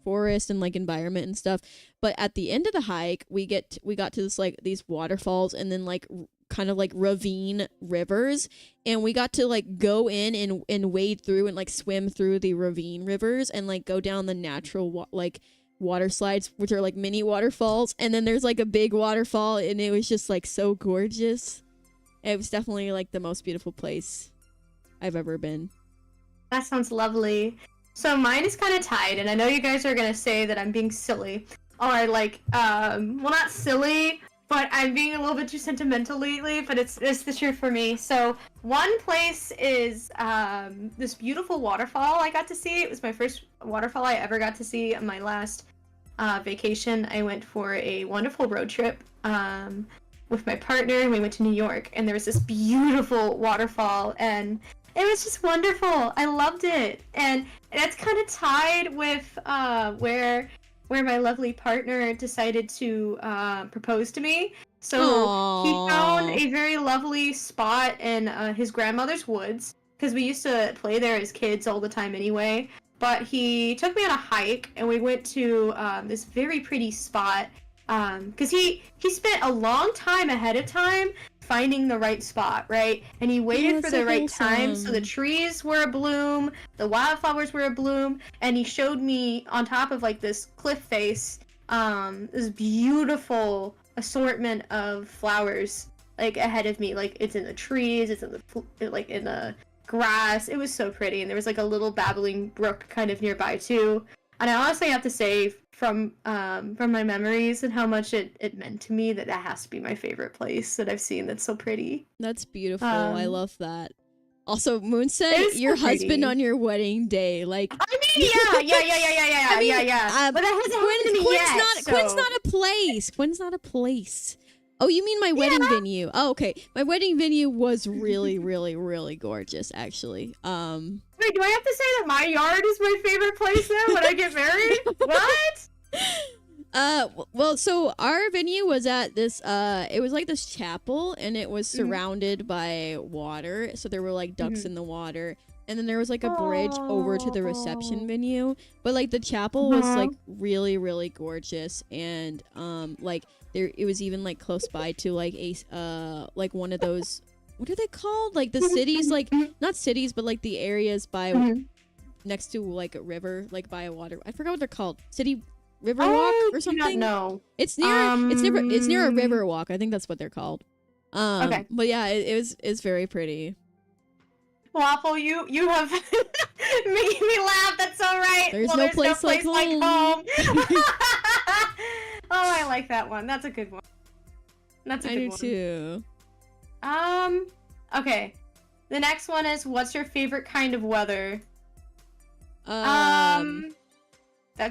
forest and like environment and stuff, but at the end of the hike we got to this like these waterfalls and then like kind of like ravine rivers, and we got to like go in and wade through and like swim through the ravine rivers and like go down the natural like water slides, which are like mini waterfalls, and then there's like a big waterfall, and it was just like so gorgeous. It was definitely like the most beautiful place I've ever been. That sounds lovely. So mine is kind of tied, and I know you guys are gonna say that I'm being silly, or like, well, not silly, but I'm being a little bit too sentimental lately. But it's the truth for me. So one place is this beautiful waterfall I got to see. It was my first waterfall I ever got to see on my last vacation. I went for a wonderful road trip with my partner, and we went to New York, and there was this beautiful waterfall, and it was just wonderful. I loved it. And that's kind of tied with where my lovely partner decided to propose to me. So he found a very lovely spot in his grandmother's woods, because we used to play there as kids all the time anyway. But he took me on a hike, and we went to this very pretty spot, because he spent a long time ahead of time finding the right spot, right? And he waited for the right time, so the trees were abloom, the wildflowers were abloom, and he showed me on top of like this cliff face, this beautiful assortment of flowers like ahead of me. Like it's in the trees, it's in the grass. It was so pretty, and there was like a little babbling brook kind of nearby too. And I honestly have to say, from my memories and how much it meant to me, that has to be my favorite place that I've seen that's so pretty. That's beautiful. I love that. Also, Moon said your so husband pretty. on your wedding day. Like, I mean, yeah. But that hasn't happened to me yet. Quinn's not a place. Quinn's not a place. Oh, you mean my wedding venue? Oh, okay. My wedding venue was really, really, really gorgeous, actually. Wait, do I have to say that my yard is my favorite place then when I get married? What? Well, so our venue was at this, it was like this chapel, and it was surrounded by water, so there were like ducks in the water, and then there was like a bridge over to the reception venue, but like the chapel was like really, really gorgeous, and like there, it was even like close by to like a like one of those, what are they called, like the cities, like not cities, but like the areas by next to like a river, like by a water, I forgot what they're called, city Riverwalk or something. No, it's near it's near a river walk. I think that's what they're called. Okay, but yeah, it's very pretty. Waffle, you have made me laugh. That's so right. There's no place like home. Oh, I like that one. That's a good one. That's a good one. I do too. Okay. The next one is, what's your favorite kind of weather? That's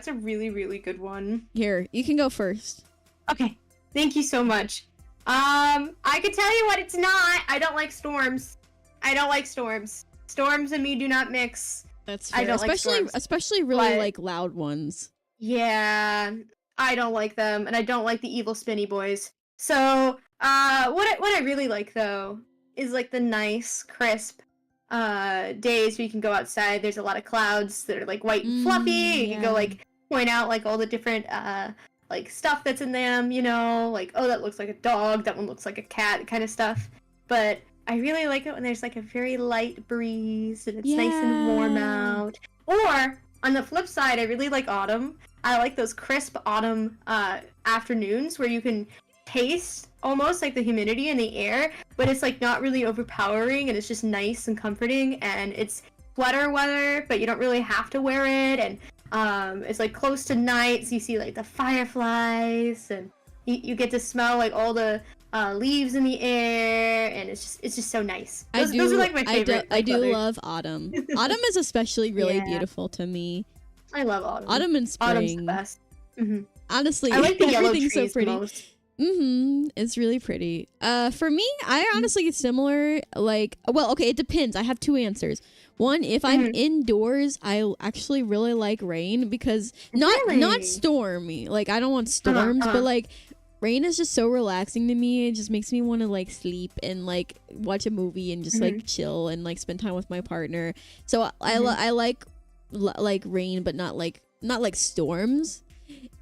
a really, really good one. Here, you can go first. Okay. Thank you so much. I can tell you what it's not. I don't like storms. I don't like storms. Storms and me do not mix. That's fair. I don't like storms. Especially really like loud ones. Yeah, I don't like them, and I don't like the evil spinny boys. So, what I really like though is like the nice, crisp days where you can go outside. There's a lot of clouds that are like white and fluffy. You can go like point out like all the different like stuff that's in them, you know, like, oh, that looks like a dog, that one looks like a cat, kind of stuff. But I really like it when there's like a very light breeze and it's nice and warm out. Or on the flip side, I really like autumn. I like those crisp autumn afternoons where you can taste almost like the humidity in the air, but it's like not really overpowering, and it's just nice and comforting, and it's sweater weather, but you don't really have to wear it, and it's like close to night, so you see like the fireflies, and you get to smell like all the leaves in the air, and it's just so nice. Those are like my favorite. I do love autumn. Autumn is especially really beautiful to me. I love autumn. Autumn and spring. Autumn's the best. Honestly, I like the yellow trees so pretty. most. It's really pretty. For me, I honestly similar, like, well, okay, it depends. I have two answers. One, if I'm indoors, I actually really like rain, because not stormy. Like, I don't want storms, but like rain is just so relaxing to me. It just makes me want to like sleep and like watch a movie and just like chill and like spend time with my partner. So I like rain, but not like storms.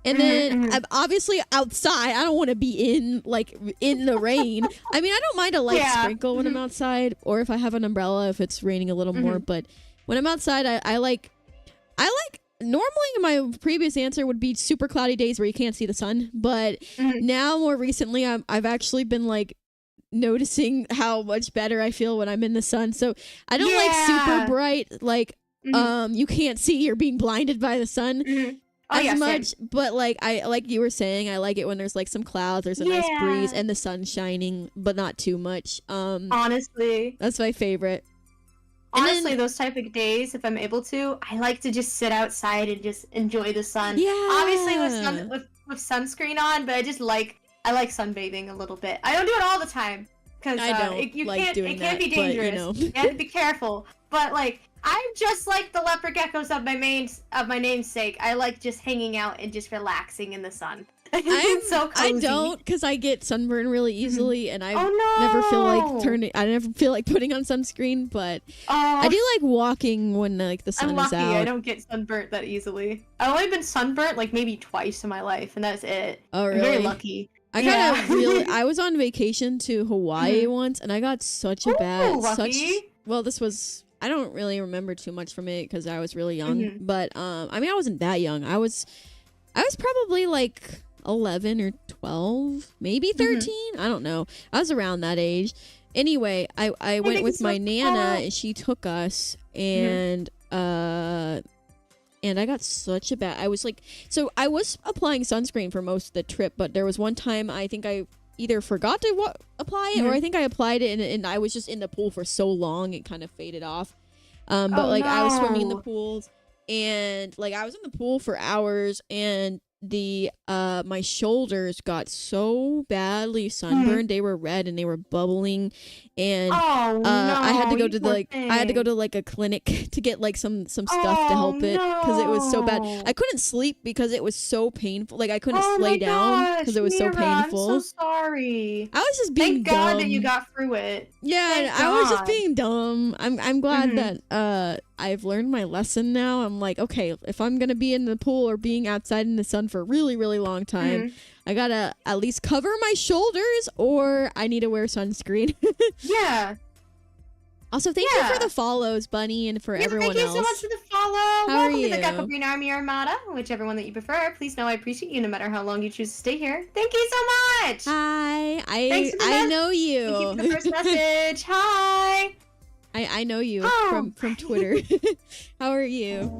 And then I'm obviously outside. I don't want to be in the rain. I mean, I don't mind a light sprinkle when I'm outside, or if I have an umbrella if it's raining a little more. But when I'm outside, I like. Normally, my previous answer would be super cloudy days where you can't see the sun. But now, more recently, I've actually been like noticing how much better I feel when I'm in the sun. So I don't like super bright, like you can't see, you're being blinded by the sun. As much, same. But like you were saying, I like it when there's like some clouds, there's a nice breeze, and the sun's shining, but not too much. Honestly, that's my favorite. Honestly, those type of days, if I'm able to, I like to just sit outside and just enjoy the sun. Yeah. Obviously with sunscreen on, but I like sunbathing a little bit. I don't do it all the time because it can be dangerous. But, you have to be careful. But like, I'm just like the leopard geckos of my namesake. I like just hanging out and just relaxing in the sun. It's so cozy. I don't, because I get sunburned really easily, and I never feel like putting on sunscreen. But I do like walking when like the sun is out. I don't get sunburnt that easily. I've only been sunburnt like maybe twice in my life, and that's it. Oh, really? I'm very lucky. I was on vacation to Hawaii once, and I got such a bad this was. I don't really remember too much from it because I was really young, but I mean, I wasn't that young. I was probably like 11 or 12, maybe 13. I don't know. I was around that age. Anyway, I went with my Nana, and she took us, and and I got such a bad. I was like, so I was applying sunscreen for most of the trip, but there was one time I think I either forgot to apply it, or I think I applied it, and I was just in the pool for so long it kind of faded off. But like I was swimming in the pools, and like I was in the pool for hours, and the my shoulders got so badly sunburned. They were red and they were bubbling, and I had to go to like a clinic to get like some stuff to help it, because it was so bad. I couldn't sleep because it was so painful. Like I couldn't lay down because it was so painful. I'm so sorry. I was just being Thank God dumb. that you got through it. Yeah, I was just being dumb. I'm glad that I've learned my lesson now. I'm like, okay, if I'm gonna be in the pool or being outside in the sun for a really, really long time, I gotta at least cover my shoulders, or I need to wear sunscreen. Yeah. Also, thank you for the follows, Bunny, and for everyone else. Thank you so much for the follow. How Welcome are you? to the Gecko Green Army Armada, whichever one that you prefer. Please know I appreciate you no matter how long you choose to stay here. Thank you so much. Hi, I know you. Thank you for the first message. Hi. I know you from Twitter. How are you?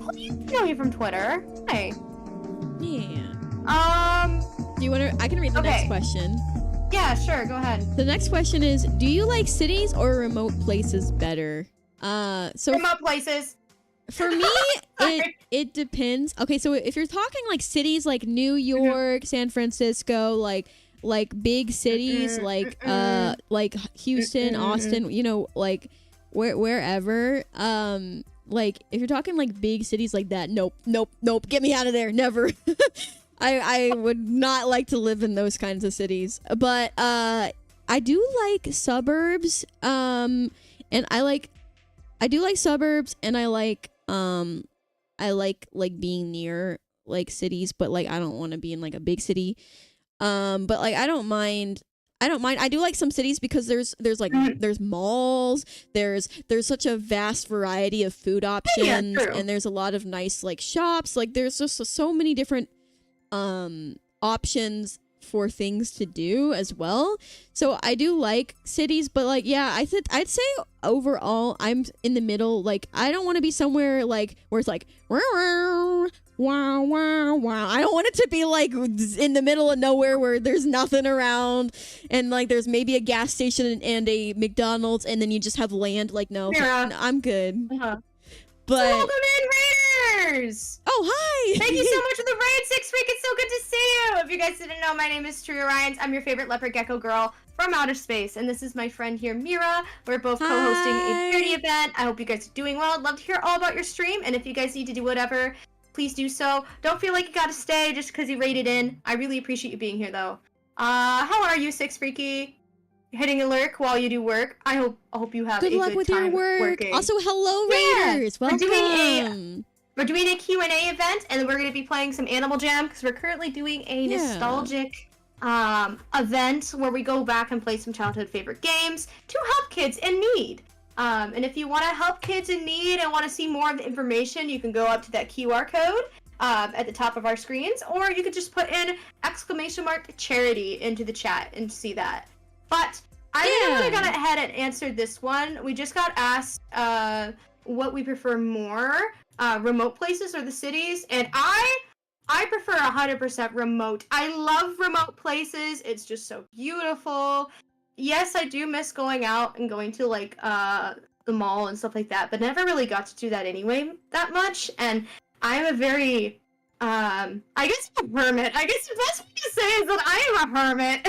Oh, you know me from Twitter. Hi. Yeah. Do you want to? I can read the next question. Yeah, sure. Go ahead. The next question is: do you like cities or remote places better? So remote places. For me, it depends. Okay, so if you're talking like cities like New York, San Francisco, like big cities like Houston, Austin, you know, like wherever, like if you're talking like big cities like that, nope, get me out of there, never. I would not like to live in those kinds of cities. But I do like suburbs, and I do like suburbs, and I like being near like cities, but like I don't want to be in like a big city. But like I don't mind. I do like some cities because there's malls, there's such a vast variety of food options, and there's a lot of nice like shops. Like there's just so many different options for things to do as well. So I do like cities, but like yeah, I'd say overall I'm in the middle. Like I don't want to be somewhere like where it's like wow. I don't want it to be like in the middle of nowhere where there's nothing around, and like there's maybe a gas station and a McDonald's, and then you just have land. Like no, I'm good. But welcome in, Raiders! Oh, hi! Thank you so much for the raid, Six Freak. It's so good to see you. If you guys didn't know, my name is True Orions. I'm your favorite leopard gecko girl from outer space, and this is my friend here, Mira. We're both co-hosting a charity event. I hope you guys are doing well. I'd love to hear all about your stream, and if you guys need to do whatever, please do so. Don't feel like you gotta stay just because you raided in. I really appreciate you being here, though. How are you, Six Freaky? Hitting a lurk while you do work. I hope you have good luck with your work. Working. Also, hello, Raiders. Welcome. We're doing a Q&A event, and we're going to be playing some Animal Jam because we're currently doing a nostalgic event where we go back and play some childhood favorite games to help kids in need. And if you want to help kids in need and want to see more of the information, you can go up to that QR code at the top of our screens, or you could just put in !charity into the chat and see that. But I really would have gone ahead and answered this one. We just got asked what we prefer more, remote places or the cities, and I prefer 100% remote. I love remote places. It's just so beautiful. Yes, I do miss going out and going to like the mall and stuff like that, but never really got to do that anyway that much. And I'm a very I guess I'm a hermit. I guess the best way to say is that I am a hermit.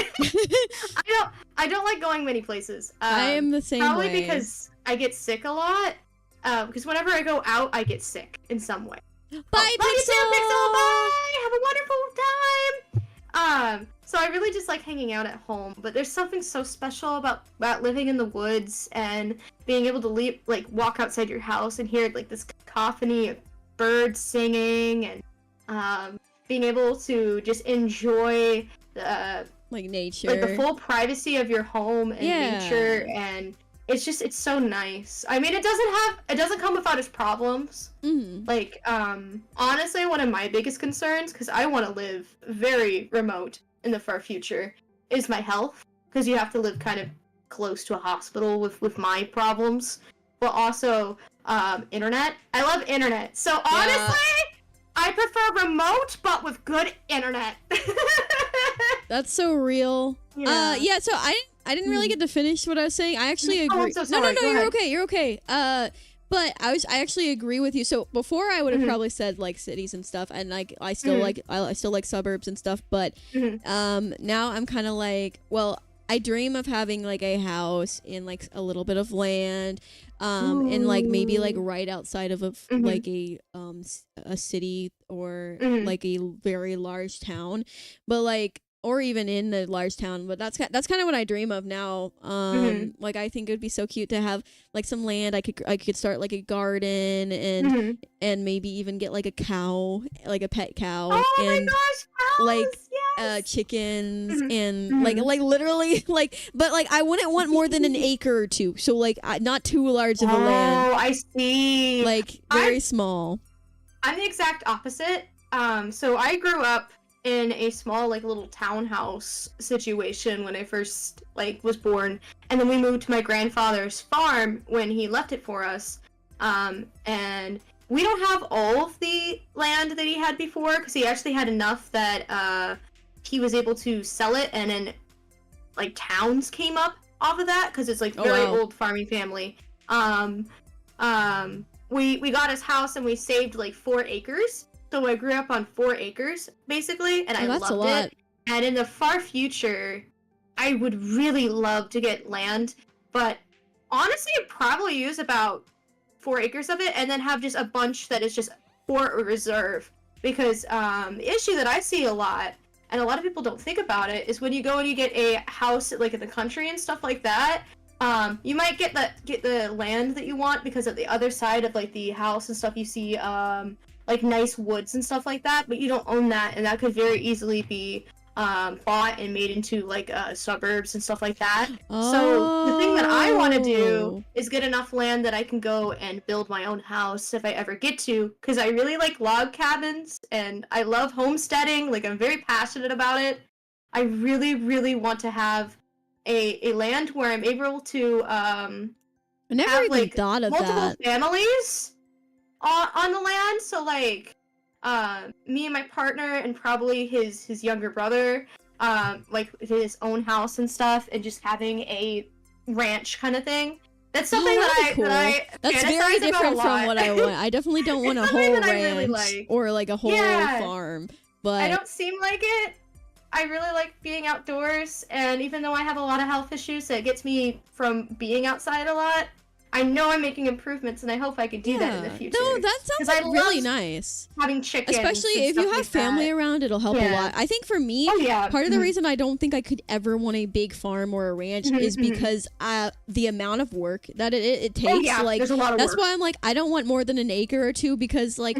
I don't like going many places. I am the same probably way. Because I get sick a lot. Because whenever I go out, I get sick in some way. Bye, Pixel! Bye! Have a wonderful time! So I really just like hanging out at home, but there's something so special about living in the woods and being able to walk outside your house and hear like this cacophony of birds singing, and being able to just enjoy the like nature, like the full privacy of your home and nature, and it's so nice. I mean, it doesn't come without its problems. Like honestly, one of my biggest concerns, because I want to live very remote in the far future, is my health, because you have to live kind of close to a hospital with my problems. but also internet. I love internet. So honestly, I prefer remote, but with good internet. That's so real. Yeah. So I didn't really get to finish what I was saying. I actually agree. Oh, I'm so sorry. No, you're okay. You're okay. But I actually agree with you. So before I would have probably said like cities and stuff, and like I still like suburbs and stuff. But now I'm kind of like, well, I dream of having like a house in like a little bit of land, and like maybe like right outside of like a city or like a very large town, but like. Or even in the large town, but that's kind of what I dream of now. Like I think it would be so cute to have like some land. I could start like a garden and maybe even get like a cow, like a pet cow, oh and my gosh, cows, like yes. Chickens and like literally like. But like I wouldn't want more than an acre or two, so like not too large of a land. Oh, I see. Like very small. I'm the exact opposite. So I grew up in a small like little townhouse situation when I first like was born, and then we moved to my grandfather's farm when he left it for us, and we don't have all of the land that he had before because he actually had enough that he was able to sell it, and then like towns came up off of that because it's like very old farming family. We got his house and we saved like 4 acres. So I grew up on 4 acres, basically, and I loved it. And in the far future, I would really love to get land, but honestly, I'd probably use about 4 acres of it and then have just a bunch that is just for a reserve. Because the issue that I see a lot, and a lot of people don't think about it, is when you go and you get a house like in the country and stuff like that, you might get the land that you want because at the other side of like the house and stuff you see like nice woods and stuff like that, but you don't own that, and that could very easily be bought and made into like suburbs and stuff like that. So the thing that I want to do is get enough land that I can go and build my own house if I ever get to, because I really like log cabins and I love homesteading. Like I'm very passionate about it. I really, really want to have a land where I'm able to I never have even like thought of multiple that. families on the land. So like me and my partner and probably his younger brother, like his own house and stuff, and just having a ranch kind of thing. That's something That's very different from what I want. I definitely don't want a whole ranch or like a whole farm. But I don't seem like it. I really like being outdoors, and even though I have a lot of health issues that gets me from being outside a lot, I know I'm making improvements, and I hope I can do that in the future. No, that sounds like really nice. Having chickens, especially if you have family around, it'll help a lot. I think for me, part of the reason I don't think I could ever want a big farm or a ranch is because the amount of work that it takes. Like there's a lot of that's work. why I'm like I don't want more than an acre or two because like.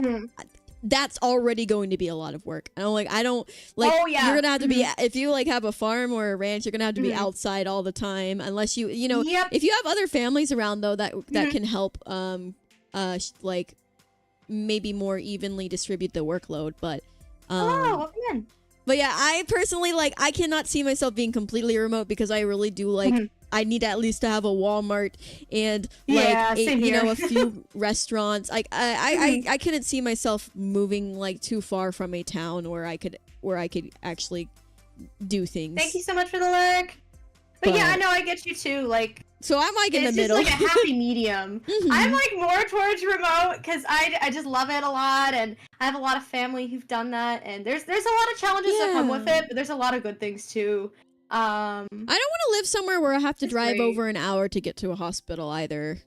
That's already going to be a lot of work. And I'm like, I don't like. You're gonna have to be if you like have a farm or a ranch. You're gonna have to be outside all the time, unless you know. If you have other families around though, that can help. Like maybe more evenly distribute the workload. But but yeah, I personally like. I cannot see myself being completely remote because I really do like. I need at least to have a Walmart and like a few restaurants. Like I couldn't see myself moving like too far from a town where I could actually do things. Thank you so much for the lurk. But yeah, I know I get you too. Like so, I'm like in the middle. It's just like a happy medium. I'm like more towards remote because I just love it a lot, and I have a lot of family who've done that, and there's a lot of challenges that come with it, but there's a lot of good things too. I don't want to live somewhere where I have to drive over an hour to get to a hospital either.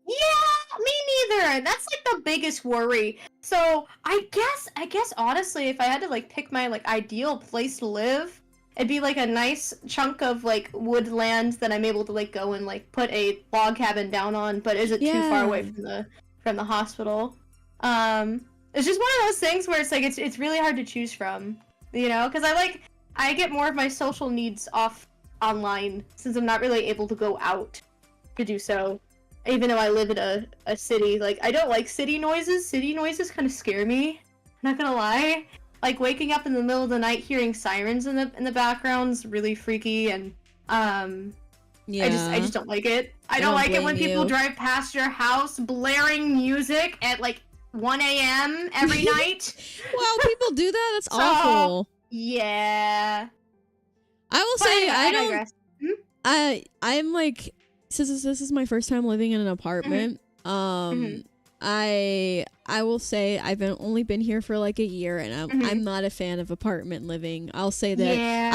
Yeah, me neither. That's like the biggest worry. So I guess honestly, if I had to like pick my like ideal place to live, it'd be like a nice chunk of like woodland that I'm able to like go and like put a log cabin down on, but isn't too far away from the hospital. It's just one of those things where it's like it's really hard to choose from, you know, because I get more of my social needs off online since I'm not really able to go out to do so. Even though I live in a city, like I don't like city noises. City noises kind of scare me. I'm not gonna lie. Like waking up in the middle of the night hearing sirens in the background's really freaky, and Yeah. I just don't like it. I don't like it when people drive past your house blaring music at like 1 a.m. every night. Wow, people do that? That's awful. Yeah. I will say I don't. I'm like, since this is my first time living in an apartment. I will say I've only been here for like a year, and I'm not a fan of apartment living. I'll say that. Yeah,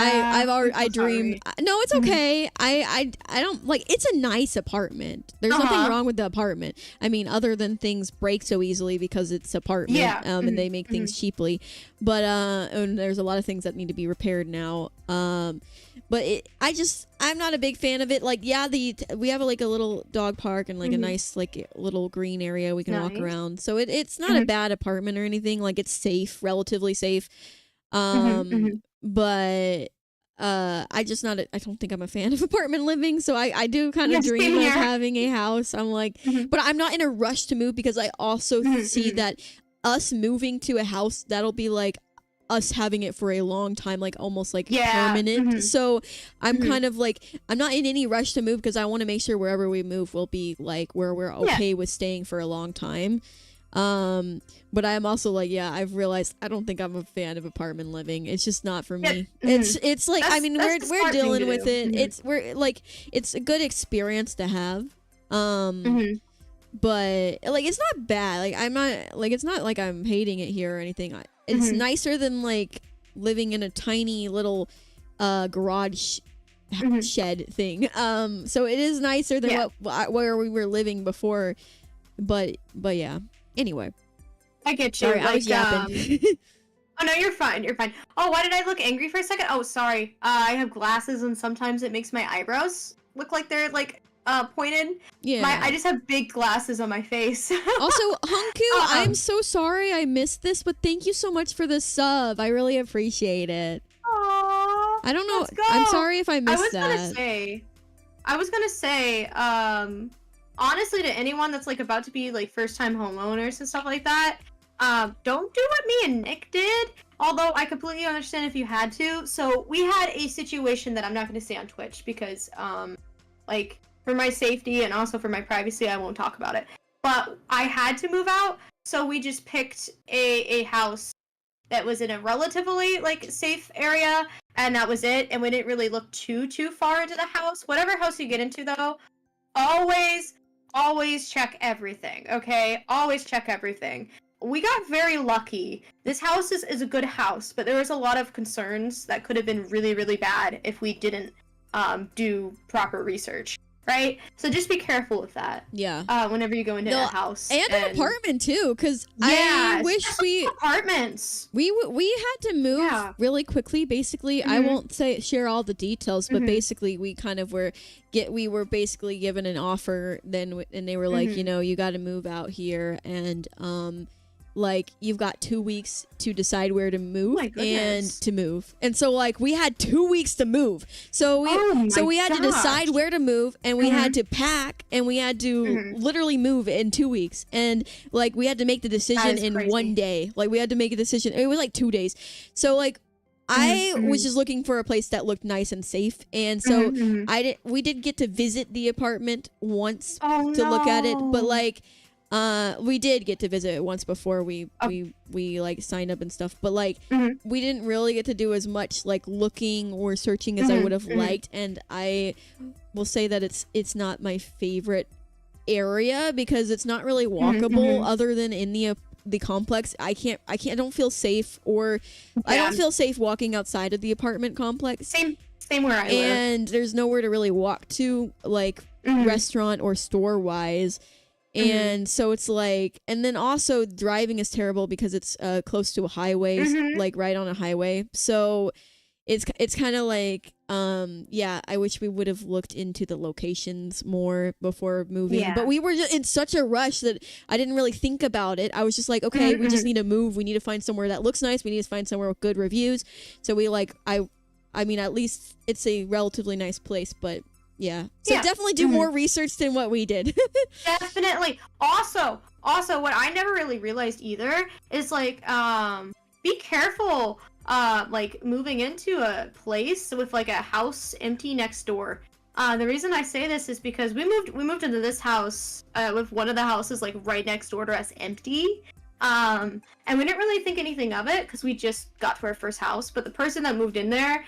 I dream. No, it's okay. I don't like. It's a nice apartment. There's nothing wrong with the apartment. I mean, other tthan things break so easily because it's apartment. Yeah. And they make things cheaply. But and there's a lot of things that need to be repaired now. But I'm not a big fan of it. Like, yeah, we have like a little dog park and like a nice like little green area we can walk around. So it's not a bad apartment or anything. Like, it's safe, relatively safe. But I don't think I'm a fan of apartment living. So I do kind of dream of having a house. I'm like, but I'm not in a rush to move because I also see that us moving to a house, that'll be like us having it for a long time, like almost like permanent. So I'm kind of like, I'm not in any rush to move because I want to make sure wherever we move will be like where we're okay with staying for a long time. But I'm also like, I've realized I don't think I'm a fan of apartment living. It's just not for me. It's like, I mean, we're dealing with it. It's a good experience to have. But like, it's not bad. Like, I'm not like, it's not like I'm hating it here or anything. It's nicer than like living in a tiny little garage shed thing. So it is nicer than where we were living before. But yeah. Anyway, I get you. Sorry, I was yapping. Oh no, you're fine. You're fine. Oh, why did I look angry for a second? Oh, sorry. I have glasses, and sometimes it makes my eyebrows look like they're like pointed. Yeah. I just have big glasses on my face. Also, Hunku, I'm so sorry I missed this, but thank you so much for the sub. I really appreciate it. Aww. I don't know. I'm sorry if I missed that. I was gonna say, honestly, to anyone that's like about to be like first-time homeowners and stuff like that, don't do what me and Nick did. Although I completely understand if you had to. So we had a situation that I'm not going to say on Twitch because, like, for my safety and also for my privacy, I won't talk about it. But I had to move out, so we just picked a house that was in a relatively like safe area, and that was it. And we didn't really look too far into the house. Whatever house you get into, though, always check everything, okay? Always check everything. We got very lucky. This house is a good house, but there was a lot of concerns that could have been really, really bad if we didn't do proper research, right? So just be careful with that. Yeah. Whenever you go into a house. And an apartment, too, because I wish apartments. We had to move really quickly, basically. I won't share all the details, but basically we kind of we were basically given an offer then, and they were like, you know, you got to move out here, and like, you've got 2 weeks to decide where to move and to move. And so like, we had 2 weeks to move. So we had to decide where to move, and we had to pack, and we had to literally move in 2 weeks. And like, we had to make the decision in 1 day. Like, we had to make a decision. It was like 2 days. So like, I was just looking for a place that looked nice and safe, and so we did get to visit the apartment once to look at it, but like, we did get to visit it once before we like signed up and stuff, but like, we didn't really get to do as much like looking or searching as I would have liked. And I will say that it's not my favorite area because it's not really walkable other than in the complex. I don't feel safe, or I don't feel safe walking outside of the apartment complex. Same where I live. And there's nowhere to really walk to, like restaurant or store wise. And so it's like, and then also driving is terrible because it's close to a highway, like right on a highway. So it's kind of like, I wish we would have looked into the locations more before moving. But we were just in such a rush that I didn't really think about it. I was just like, okay, we just need to move. We need to find somewhere that looks nice. We need to find somewhere with good reviews. So we like, I mean, at least it's a relatively nice place, but yeah. So definitely do more research than what we did. Definitely. Also, what I never really realized either is like, be careful, like moving into a place with like a house empty next door. The reason I say this is because we moved into this house with one of the houses like right next door to us empty. And we didn't really think anything of it because we just got to our first house. But the person that moved in there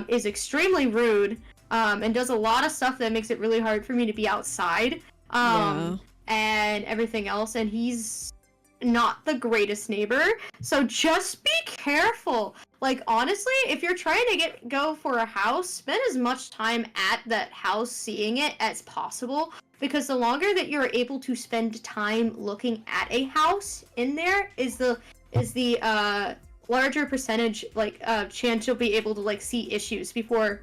is extremely rude and does a lot of stuff that makes it really hard for me to be outside and everything else. And he's not the greatest neighbor, so just be careful. Like, honestly, if you're trying to go for a house, spend as much time at that house seeing it as possible, because the longer that you're able to spend time looking at a house in there is the larger percentage chance you'll be able to like see issues before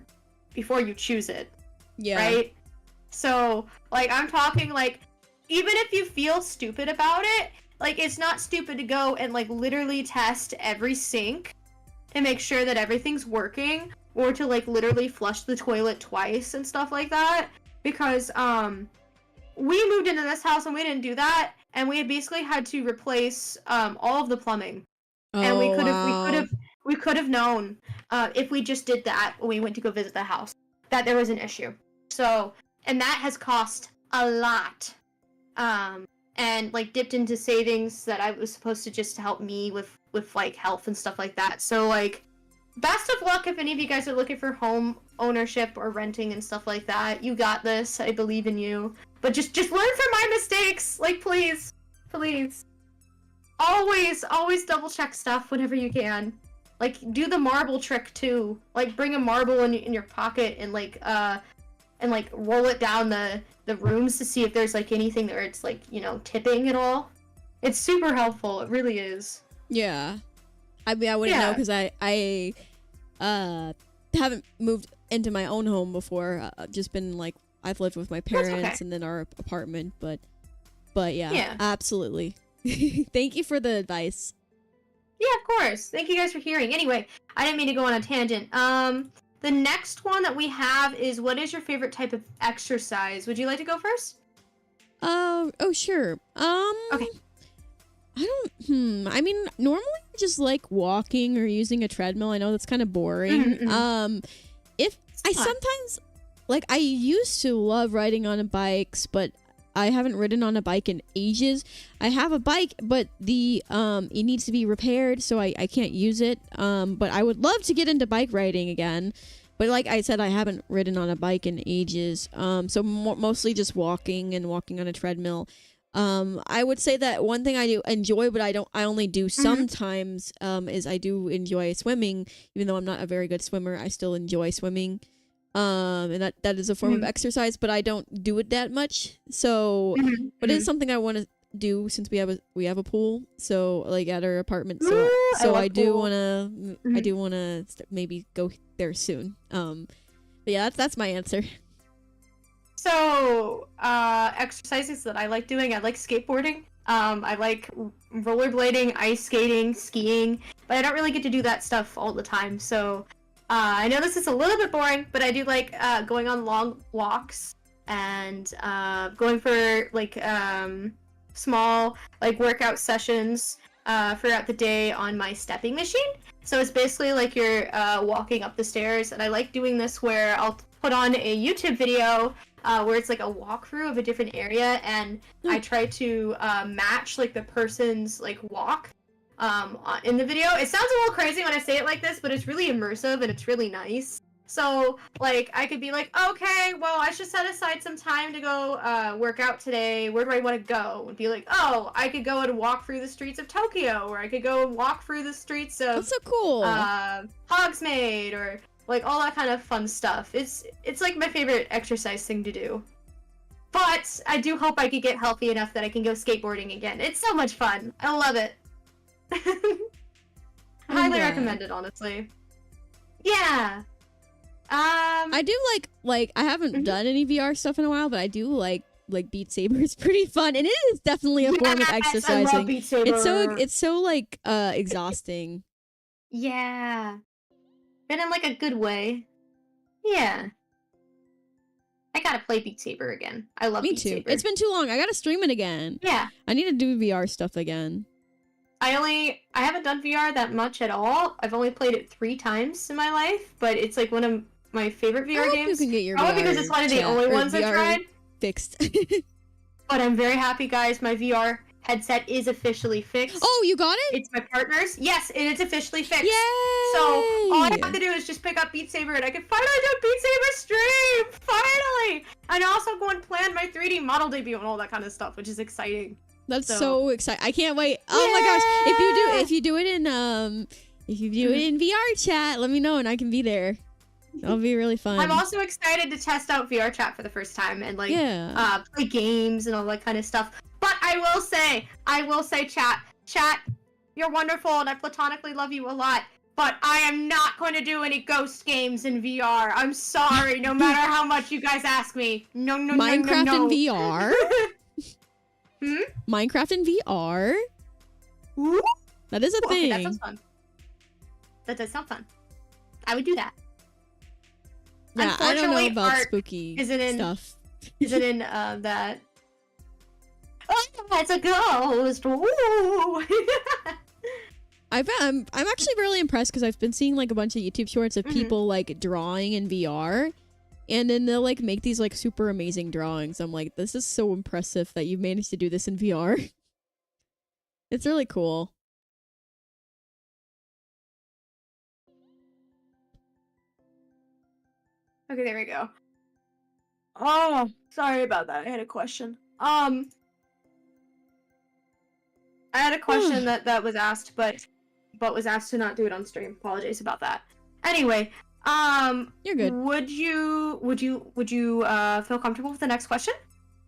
you choose it. Yeah. Right? So, like, I'm talking like, even if you feel stupid about it, like, it's not stupid to go and like literally test every sink to make sure that everything's working, or to like literally flush the toilet twice and stuff like that, because we moved into this house and we didn't do that, and we basically had to replace all of the plumbing. And we could have known if we just did that when we went to go visit the house that there was an issue. So, and that has cost a lot. And like dipped into savings that I was supposed to just help me with like health and stuff like that. So like, best of luck if any of you guys are looking for home ownership or renting and stuff like that. You got this. I believe in you. But just learn from my mistakes. Like, please. Always double check stuff whenever you can. Like, do the marble trick too. Like, bring a marble in your pocket and roll it down the rooms to see if there's like anything where it's like, you know, tipping at all. It's super helpful. It really is. Yeah. I mean, I wouldn't know because I haven't moved into my own home before. I've just been like, I've lived with my parents and then our apartment, but yeah, absolutely. Thank you for the advice. Yeah, of course. Thank you guys for hearing. Anyway, I didn't mean to go on a tangent. The next one that we have is, what is your favorite type of exercise? Would you like to go first? Oh, sure. Okay. I mean, normally I just like walking or using a treadmill. I know that's kind of boring. Sometimes, like, I used to love riding on bikes, but I haven't ridden on a bike in ages. I have a bike, but it needs to be repaired, so I can't use it. But I would love to get into bike riding again. But like I said, I haven't ridden on a bike in ages. So mostly just walking on a treadmill. I would say that one thing I do enjoy, but I only do sometimes, is I do enjoy swimming. Even though I'm not a very good swimmer, I still enjoy swimming. And that is a form of exercise, but I don't do it that much. So, but it's something I want to do since we have a pool. So, like, at our apartment. So I do want to maybe go there soon. But yeah, that's my answer. So, exercises that I like doing, I like skateboarding. I like rollerblading, ice skating, skiing, but I don't really get to do that stuff all the time. So, I know this is a little bit boring, but I do like going on long walks and going for like small like workout sessions throughout the day on my stepping machine. So it's basically like you're walking up the stairs, and I like doing this where I'll put on a YouTube video where it's like a walkthrough of a different area, and I try to match like the person's like walk in the video. It sounds a little crazy when I say it like this, but it's really immersive and it's really nice. So like I could be like, okay, well, I should set aside some time to go work out today. Where do I want to go? And be like, oh, I could go and walk through the streets of Tokyo, or I could go and walk through the streets of that's so cool. Hogsmeade, or like all that kind of fun stuff. It's like my favorite exercise thing to do. But I do hope I could get healthy enough that I can go skateboarding again. It's so much fun. I love it. Highly recommend it, honestly. Yeah. I do like I haven't done any VR stuff in a while, but I do like Beat Saber. It's pretty fun, and it is definitely a form of exercising. I love Beat Saber. It's so like exhausting. Yeah. But in like a good way. Yeah. I gotta play Beat Saber again. I love Beat Saber. It's been too long. I gotta stream it again. Yeah. I need to do VR stuff again. I haven't done VR that much at all. I've only played it 3 times in my life, but it's like one of my favorite VR I hope games. you can get your Probably VR because it's one of the only ones I VR tried. fixed. But I'm very happy, guys. My VR headset is officially fixed. Oh, you got it? It's my partner's. Yes, it is officially fixed. Yay! So all I have to do is just pick up Beat Saber, and I can finally do Beat Saber stream. Finally! And also go and plan my 3D model debut and all that kind of stuff, which is exciting. That's so exciting! I can't wait. Oh my gosh! If you do it in VR chat, let me know and I can be there. That'll be really fun. I'm also excited to test out VR chat for the first time and like play games and all that kind of stuff. But I will say, chat, you're wonderful and I platonically love you a lot. But I am not going to do any ghost games in VR. I'm sorry, no matter how much you guys ask me. No. Minecraft in VR. Minecraft in VR. Ooh. That is a thing. Okay, that sounds fun. That does sound fun. I would do that. Yeah, I don't know about spooky stuff. Is it in that? Oh, it's a ghost. Ooh. I'm actually really impressed because I've been seeing like a bunch of YouTube shorts of people like drawing in VR, and then they'll like make these like super amazing drawings. I'm like, this is so impressive that you've managed to do this in VR. It's really cool. Okay, there we go. Oh, sorry about that. I had a question. I had a question that was asked, but was asked to not do it on stream. Apologies about that. Anyway, you're good. Would you feel comfortable with the next question?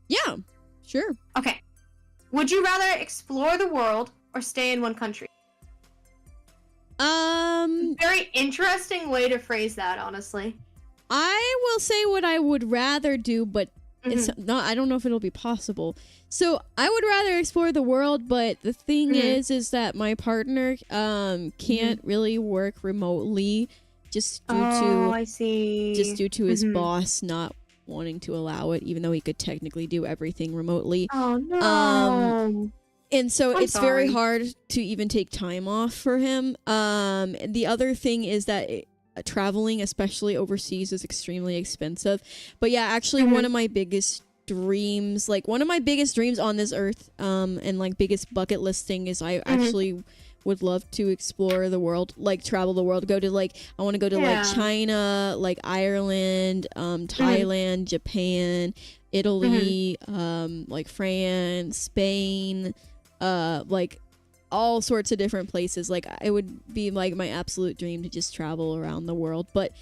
Yeah, sure. Okay. Would you rather explore the world or stay in one country? Very interesting way to phrase that, honestly. I will say what I would rather do, but it's not. I don't know if it'll be possible. So I would rather explore the world, but the thing is that my partner can't really work remotely, just due to his boss not wanting to allow it, even though he could technically do everything remotely. Oh no. And so it's very hard to even take time off for him. The other thing is that traveling, especially overseas, is extremely expensive. But yeah, actually one of my biggest dreams on this earth, and like biggest bucket list thing is I actually would love to explore the world, like travel the world, go to like, I want to go to like China, like Ireland, Thailand, Japan, Italy, like France, Spain, like all sorts of different places. Like it would be like my absolute dream to just travel around the world, but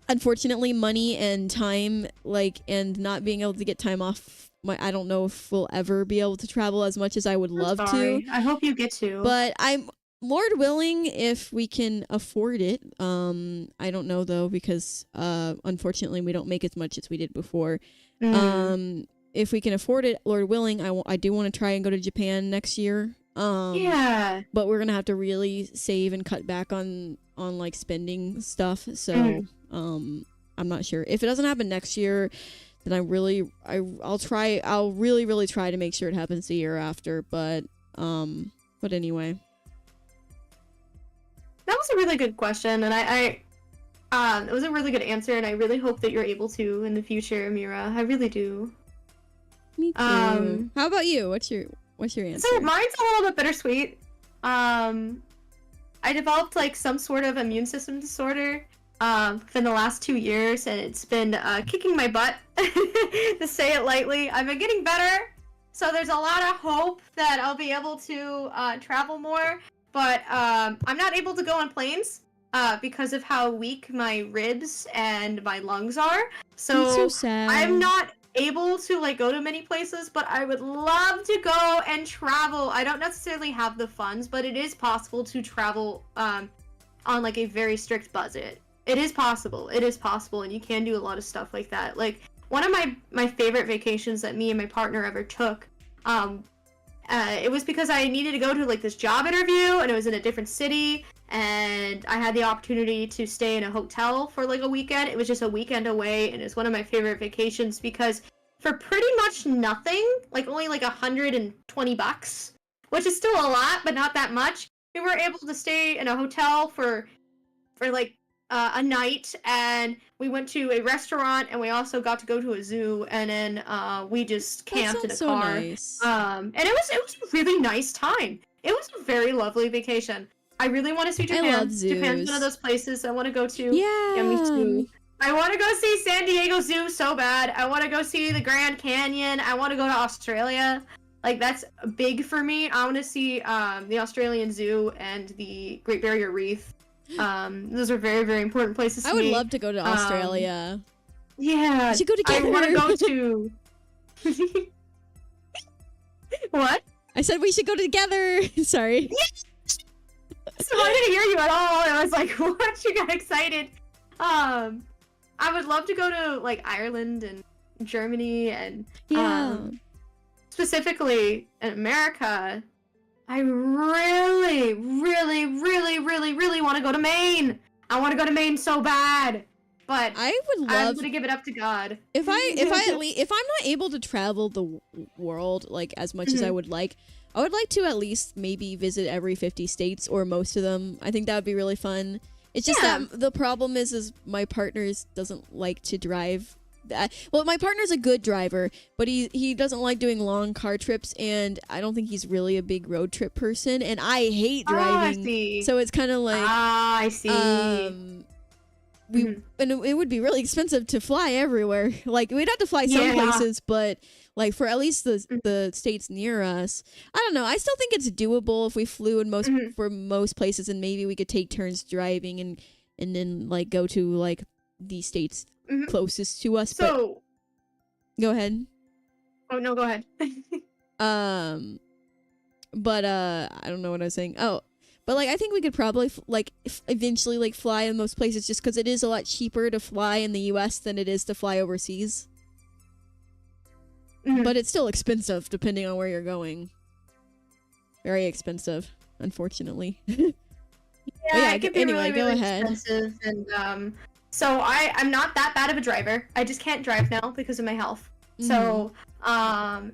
unfortunately money and time, like, and not being able to get time off, I don't know if we'll ever be able to travel as much as I would love to. I hope you get to. But I'm Lord willing if we can afford it. I don't know though, because unfortunately we don't make as much as we did before. If we can afford it, Lord willing, I do want to try and go to Japan next year. But we're gonna have to really save and cut back on like spending stuff. So I'm not sure if it doesn't happen next year. Then I'll really try to make sure it happens the year after. But anyway, that was a really good question, and I it was a really good answer, and I really hope that you're able to in the future, Amira. I really do. Me too. How about you? What's your answer? So mine's a little bit bittersweet. I developed like some sort of immune system disorder within the last 2 years, and it's been kicking my butt, to say it lightly. I've been getting better, so there's a lot of hope that I'll be able to travel more, but I'm not able to go on planes because of how weak my ribs and my lungs are. That's so sad. I'm not able to like go to many places, but I would love to go and travel. I don't necessarily have the funds, but it is possible to travel on like a very strict budget. It is possible, and you can do a lot of stuff like that. Like one of my favorite vacations that me and my partner ever took, it was because I needed to go to like this job interview, and it was in a different city, and I had the opportunity to stay in a hotel for like a weekend. It was just a weekend away, and it's one of my favorite vacations because for pretty much nothing, like only like $120, which is still a lot, but not that much, we were able to stay in a hotel for like a night, and we went to a restaurant, and we also got to go to a zoo, and then we just camped in a so car. Nice. And it was a really nice time. It was a very lovely vacation. I really want to see Japan. I love zoos. Japan's one of those places I want to go to. Yeah, me too. I want to go see San Diego Zoo so bad. I want to go see the Grand Canyon. I want to go to Australia. Like, that's big for me. I want to see the Australian Zoo and the Great Barrier Reef. Those are very, very important places to me. I would love to go to Australia. Yeah. We should go together. I want to go to... What? I said we should go together. Sorry. So I didn't hear you at all. I was like, what? You got excited. I would love to go to, like, Ireland and Germany and... Yeah. Specifically in America, I really, really, really, really, really want to go to Maine. I want to go to Maine so bad, but I would love. I'm gonna give it up to God. If I'm not able to travel the world like as much as I would like to at least maybe visit every 50 states or most of them. I think that would be really fun. It's just that the problem is my partner doesn't like to drive. Well, my partner's a good driver, but he doesn't like doing long car trips, and I don't think he's really a big road trip person, and I hate driving. I see. So it's kind of like I see. And it would be really expensive to fly everywhere. Like, we'd have to fly some places, but like for at least the states near us, I don't know. I still think it's doable if we flew in for most places, and maybe we could take turns driving and then like go to like the states closest to us. So, but go ahead. Oh no, go ahead. But I don't know what I was saying. Oh, but like I think we could probably eventually like fly in most places, just because it is a lot cheaper to fly in the U.S. than it is to fly overseas. But it's still expensive depending on where you're going. Very expensive, unfortunately. Yeah, it can be really, really expensive, and so I'm not that bad of a driver. I just can't drive now because of my health. So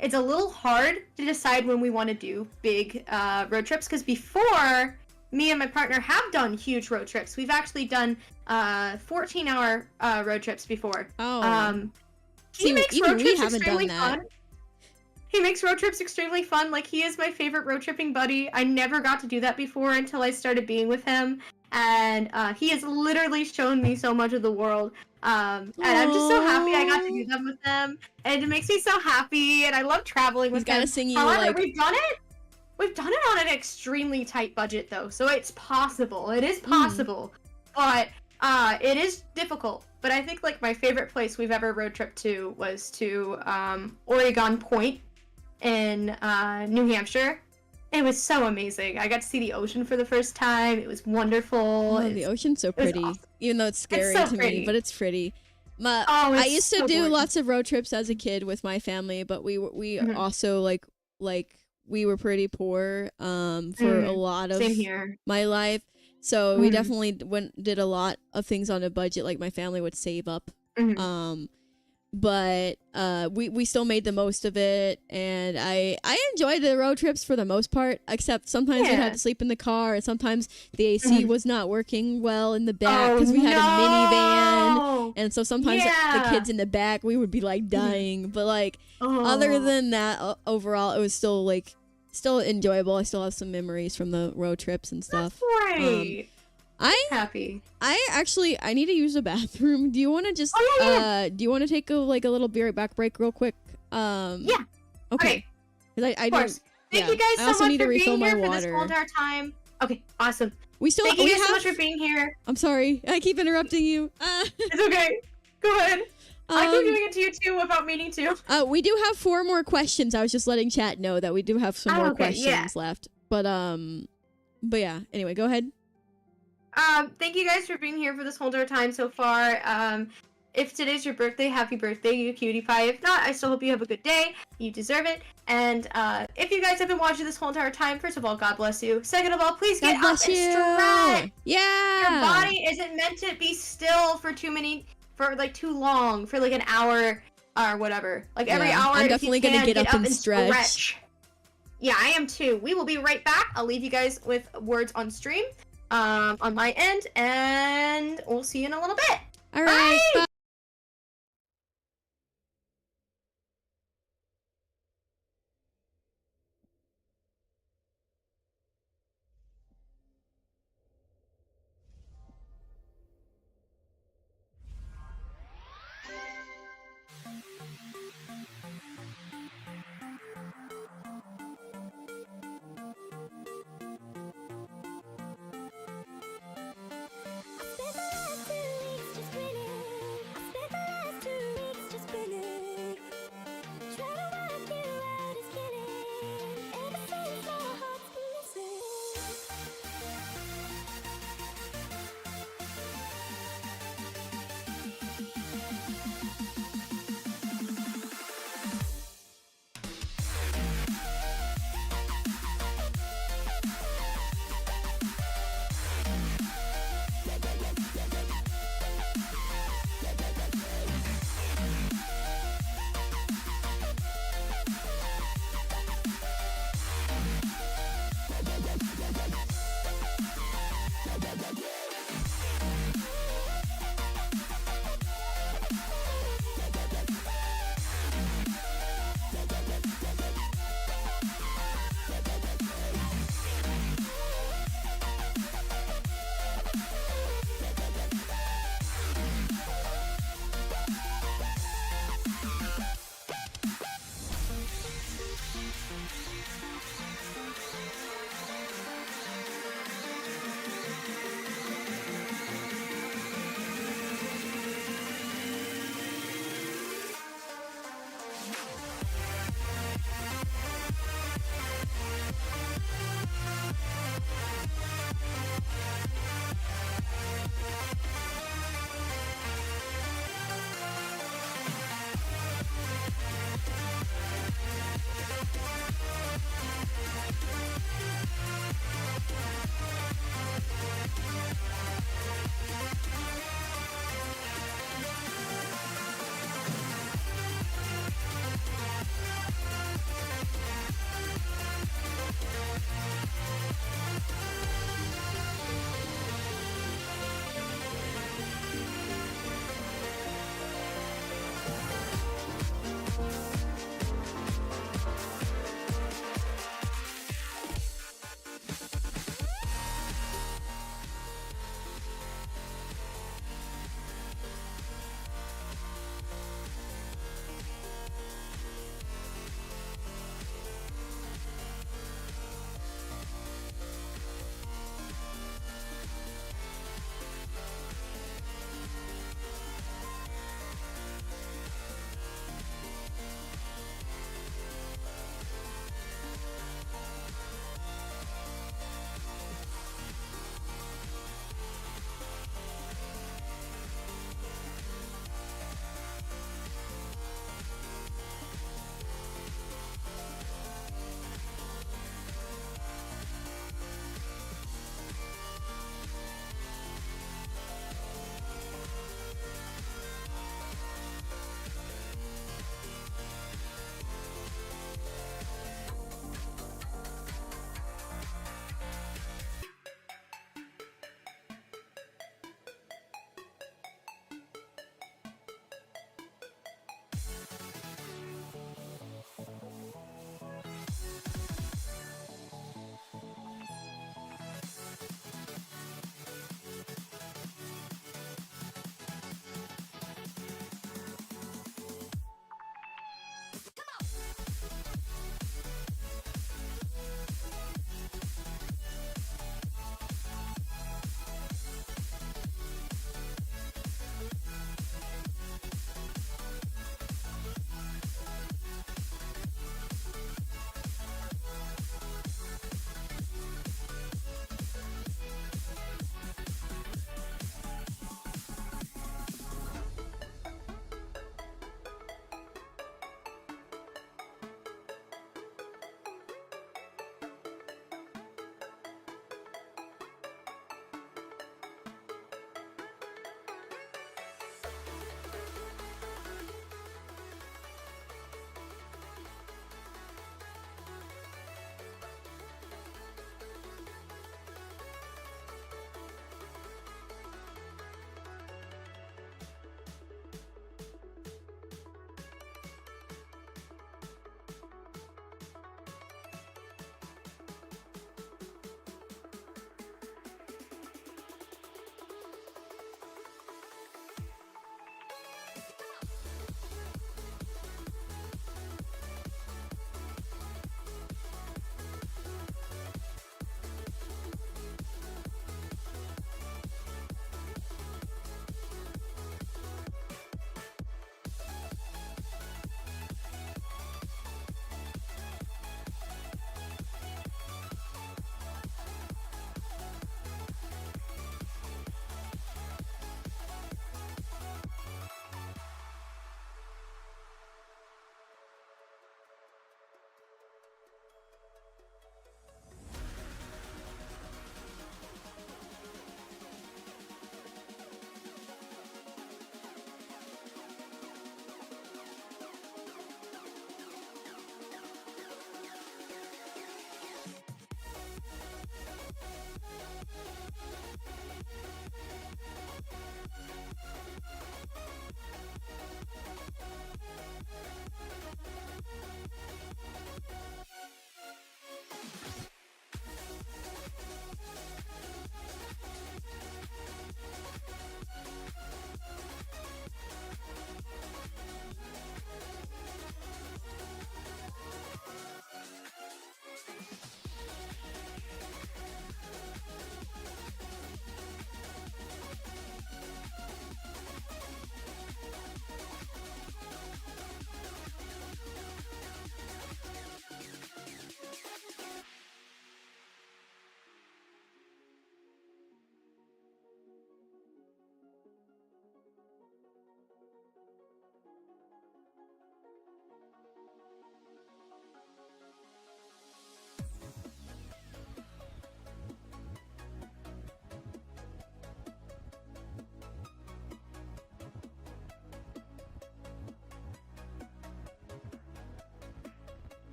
it's a little hard to decide when we want to do big road trips, because before, me and my partner have done huge road trips. We've actually done 14-hour road trips before. Oh. He makes road trips extremely fun. He makes road trips extremely fun. Like, he is my favorite road tripping buddy. I never got to do that before until I started being with him. And he has literally shown me so much of the world. And I'm just so happy I got to do them with him. And it makes me so happy. And I love traveling with him. Gotta sing you. However, we've done it on an extremely tight budget, though. So it's possible. It is possible. But it is difficult. But I think, like, my favorite place we've ever road tripped to was to Oregon Point in New Hampshire. It was so amazing. I got to see the ocean for the first time. It was wonderful. Oh, the ocean's so pretty. Awesome. Even though it's scary to me, but it's pretty. I used to do lots of road trips as a kid with my family, but we also like we were pretty poor for a lot of my life. So we definitely did a lot of things on a budget. Like, my family would save up. But we still made the most of it, and I enjoyed the road trips for the most part, except sometimes we had to sleep in the car, and sometimes the AC was not working well in the back because we had a minivan, and so sometimes the kids in the back, we would be like dying. But like other than that, overall it was still enjoyable. I still have some memories from the road trips and stuff. That's great. I'm happy. I need to use the bathroom. Do you want to just do you want to take a little beer back break real quick? Yeah. Okay. Of course. Thank you guys so much for being here for this whole entire time. Okay, awesome. Thank you guys so much for being here. I'm sorry. I keep interrupting you. It's okay. Go ahead. I keep doing it to you too without meaning to. We do have 4 more questions. I was just letting chat know that we do have some more questions left. But yeah. Anyway, go ahead. Thank you guys for being here for this whole entire time so far. If today's your birthday, happy birthday, you cutie pie. If not, I still hope you have a good day. You deserve it. And if you guys have been watching this whole entire time, first of all, God bless you. Second of all, please get up and stretch. Yeah. Your body isn't meant to be still for too long, for like an hour or whatever. Like every hour, I'm definitely gonna get up and stretch. Yeah, I am too. We will be right back. I'll leave you guys with words on stream. on my end, and we'll see you in a little bit. All right. Bye! Bye. Spent the last 2 weeks just grinning.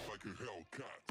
Like a Hellcat.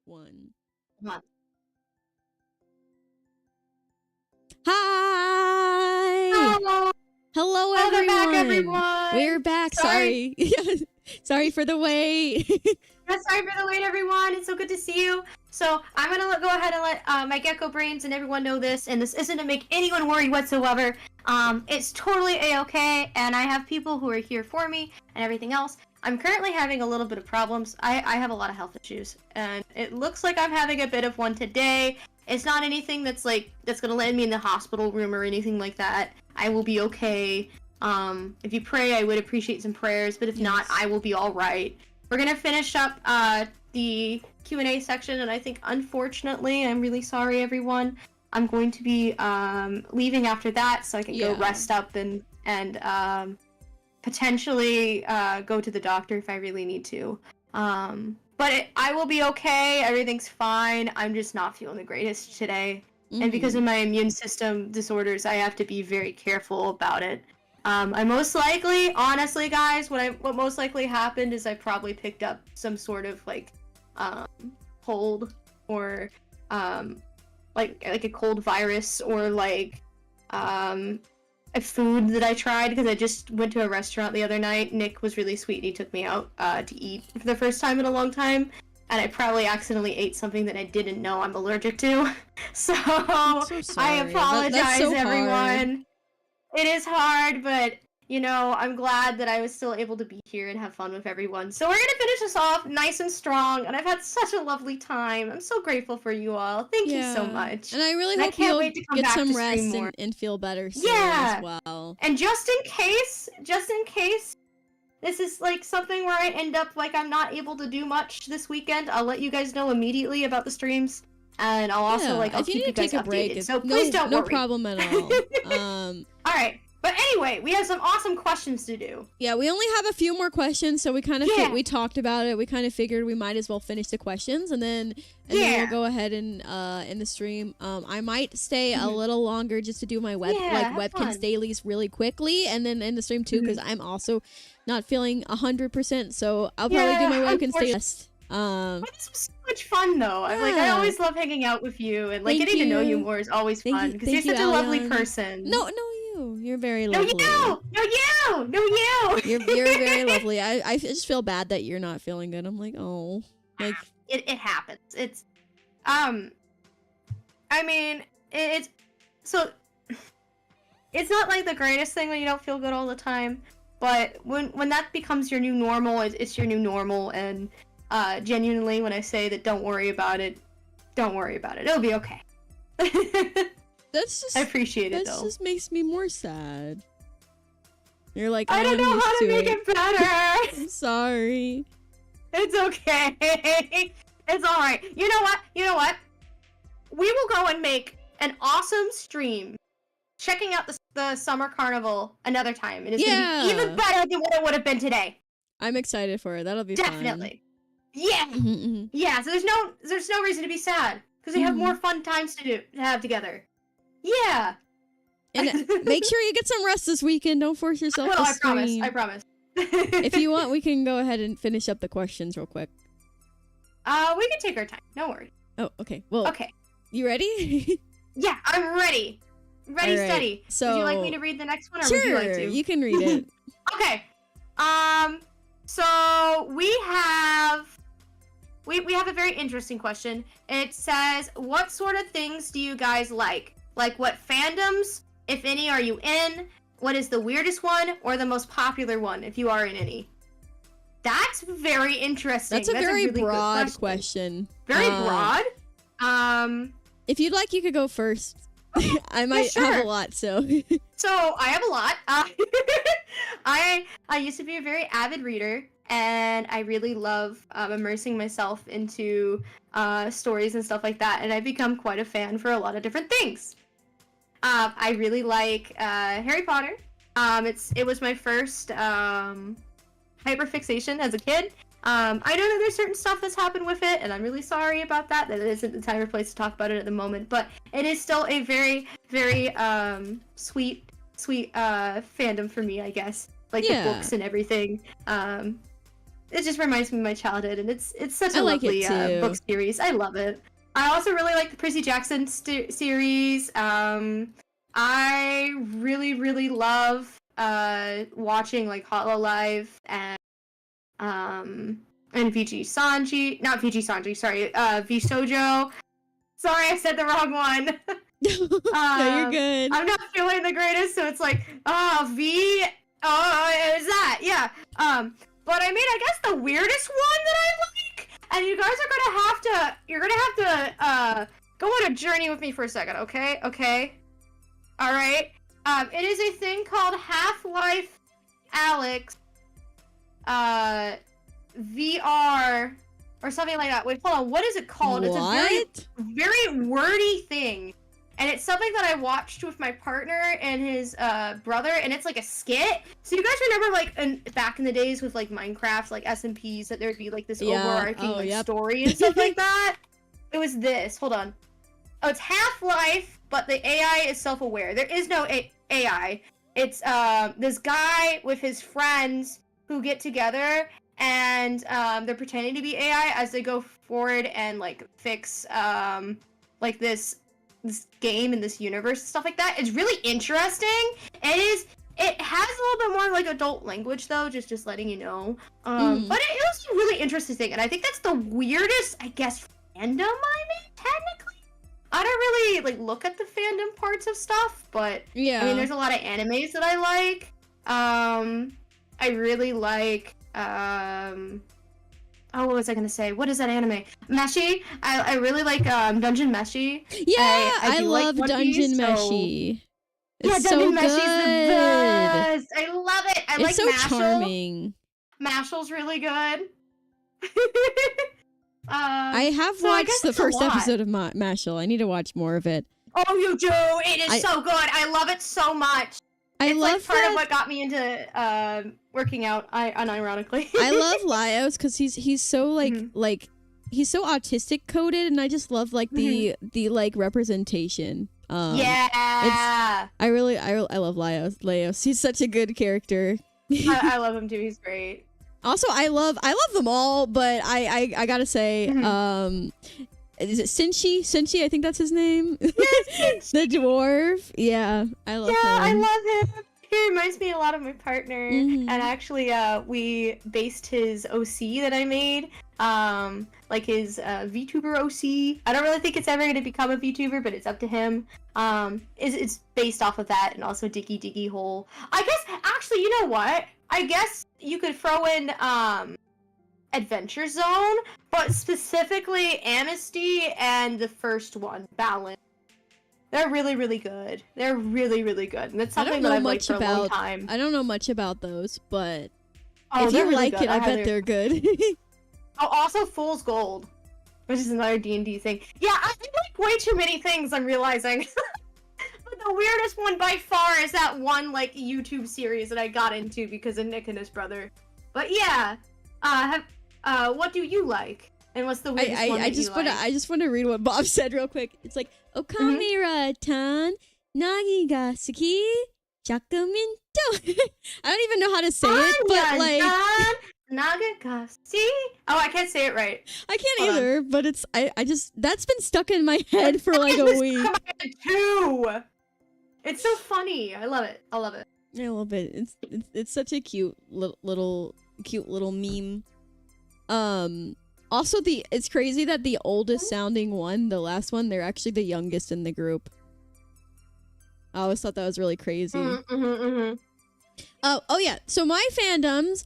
One. Come on. Hi! Hello! Hello, Welcome everyone! back, everyone! We're back. Sorry. Sorry for the wait. Yeah, sorry for the wait, everyone. It's so good to see you. So I'm gonna go ahead and let my gecko brains and everyone know this, and this isn't to make anyone worry whatsoever. It's totally a-okay, and I have people who are here for me and everything else. I'm currently having a little bit of problems. I have a lot of health issues, and it looks like I'm having a bit of one today. It's not anything that's gonna land me in the hospital room or anything like that. I will be okay. If you pray, I would appreciate some prayers, but if not, I will be all right. We're gonna finish up the Q&A section, and I think, unfortunately, I'm really sorry, everyone. I'm going to be leaving after that, so I can go rest up and potentially go to the doctor if I really need to. But I will be okay. Everything's fine. I'm just not feeling the greatest today. And because of my immune system disorders, I have to be very careful about it. I most likely, honestly, guys, what most likely happened is I probably picked up some sort of like cold or like a cold virus or like a food that I tried because I just went to a restaurant the other night. Nick was really sweet and he took me out to eat for the first time in a long time. And I probably accidentally ate something that I didn't know I'm allergic to. So I apologize, that's so everyone. hard. It is hard, but you know, I'm glad that I was still able to be here and have fun with everyone. So we're gonna finish this off nice and strong, and I've had such a lovely time. I'm so grateful for you all. Thank you so much. And I really hope you'll get some rest and feel better soon as well. And just in case, this is like something where I end up like I'm not able to do much this weekend, I'll let you guys know immediately about the streams, and I'll also like I'll keep you guys updated. So please don't worry. No problem at all. All right. But anyway, we have some awesome questions to do. Yeah, we only have a few more questions, so we kind of we talked about it. We kind of figured we might as well finish the questions, and then we'll go ahead and in the stream. I might stay a little longer just to do my webkins dailies really quickly, and then in the stream too, because I'm also not feeling 100%. So I'll probably do my webkins dailies. This was so much fun though. I always love hanging out with you, and like getting to know you more is always fun because you're such a lovely person. No, you're very lovely. No, you. You're very lovely. I just feel bad that you're not feeling good. I'm like, oh, like it happens. It's I mean, it's not like the greatest thing when you don't feel good all the time, but when that becomes your new normal, it's your new normal. And genuinely, when I say that, don't worry about it. It'll be okay. I appreciate it though. That just makes me more sad. You're like, I don't know how to make it better. I'm sorry. It's okay. It's all right. You know what? We will go and make an awesome stream checking out the summer carnival another time. It is gonna be even better than what it would have been today. I'm excited for it. That'll be definitely fun. Yeah. Yeah. So there's no reason to be sad because we have more fun times to have together. Yeah. And make sure you get some rest this weekend. Don't force yourself to stream. I promise. If you want, we can go ahead and finish up the questions real quick. We can take our time. Don't worry. Oh, okay. Well, okay. You ready? Yeah, I'm ready. Ready, steady. So, would you like me to read the next one, or sure, would you like to? You can read it. Okay. So we have a very interesting question. It says, what sort of things do you guys like? Like, what fandoms, if any, are you in? What is the weirdest one or the most popular one, if you are in any? That's very interesting. That's a very really broad question. Very broad? If you'd like, you could go first. I might have a lot, so. So, I have a lot. I used to be a very avid reader, and I really love immersing myself into stories and stuff like that, and I've become quite a fan for a lot of different things. I really like Harry Potter. It was my first hyperfixation as a kid. I know that there's certain stuff that's happened with it, and I'm really sorry about that. That isn't the time or place to talk about it at the moment, but it is still a very, very sweet fandom for me, I guess. Like the books and everything. It just reminds me of my childhood, and it's such a lovely book series. I love it. I also really like the Percy Jackson series. I really, really love watching like Hololive and VG Sanji. Not VG Sanji, sorry. V-Shoujo. Sorry, I said the wrong one. No, you're good. I'm not feeling the greatest, so it's like, is that? Yeah. But I mean, I guess the weirdest one that I like, and you guys are you're gonna have to go on a journey with me for a second, okay? Okay? Alright? It is a thing called Half-Life Alyx, VR, or something like that. Wait, hold on, what is it called? What? It's a very, very wordy thing. and it's something that I watched with my partner and his brother, and it's like a skit. So you guys remember like back in the days with like Minecraft, like SMPs, that there'd be like this overarching story and stuff like that? It was this. Hold on. Oh, it's Half-Life, but the AI is self-aware. There is no AI. It's this guy with his friends who get together, and they're pretending to be AI as they go forward and like fix like this game in this universe and stuff like that. It's really interesting. It has a little bit more like adult language though, just letting you know. But it was a really interesting thing, and I think that's the weirdest, I guess, fandom I'm in, technically. I don't really like look at the fandom parts of stuff, but yeah, I mean, there's a lot of animes that I like. I really like oh, what was I gonna say? What is that anime? Meshi. I really like Dungeon Meshi. Yeah, I love like Dungeon Meshi. Yeah, Dungeon Meshi's the best. I love it. I like so Mashal. Charming. Mashal's really good. I have watched the first episode of Mashal. I need to watch more of it. Oh, you do? It is so good. I love it so much. It's like part of what got me into working out, unironically. I love Laios because he's so like he's so autistic coded, and I just love like the like representation. Yeah. I love Laios. He's such a good character. I love him too. He's great. Also, I love them all, but I gotta say, is it Sinchi? Sinchi, I think that's his name. Yes, the dwarf. Yeah, I love him. Yeah, I love him. He reminds me a lot of my partner, and actually, we based his OC that I made, like his VTuber OC. I don't really think it's ever going to become a VTuber, but it's up to him. It's based off of that, and also Diggy Diggy Hole. I guess, actually, you know what? I guess you could throw in Adventure Zone, but specifically Amnesty and the first one, Balance. They're really, really good. They're really, really good. And that's something that I've liked for a long time. I don't know much about those, but if you like it, I bet they're good. Oh, also Fool's Gold, which is another D&D thing. Yeah, I like way too many things, I'm realizing. But the weirdest one by far is that one like YouTube series that I got into because of Nick and his brother. But yeah, what do you like? And what's the weirdest one that you like? I just want to read what Bob said real quick. It's like, Okamira-tan, nagi ga suki, jakuminto. I don't even know how to say it, but like... Nagakasi? Oh, I can't say it right. I can't either, but it's... I just... That's been stuck in my head for like a week. Too. It's so funny. I love it. I love it. I love it. It's such a cute little meme. Also, it's crazy that the oldest sounding one, the last one, they're actually the youngest in the group. I always thought that was really crazy. Oh yeah. So my fandoms.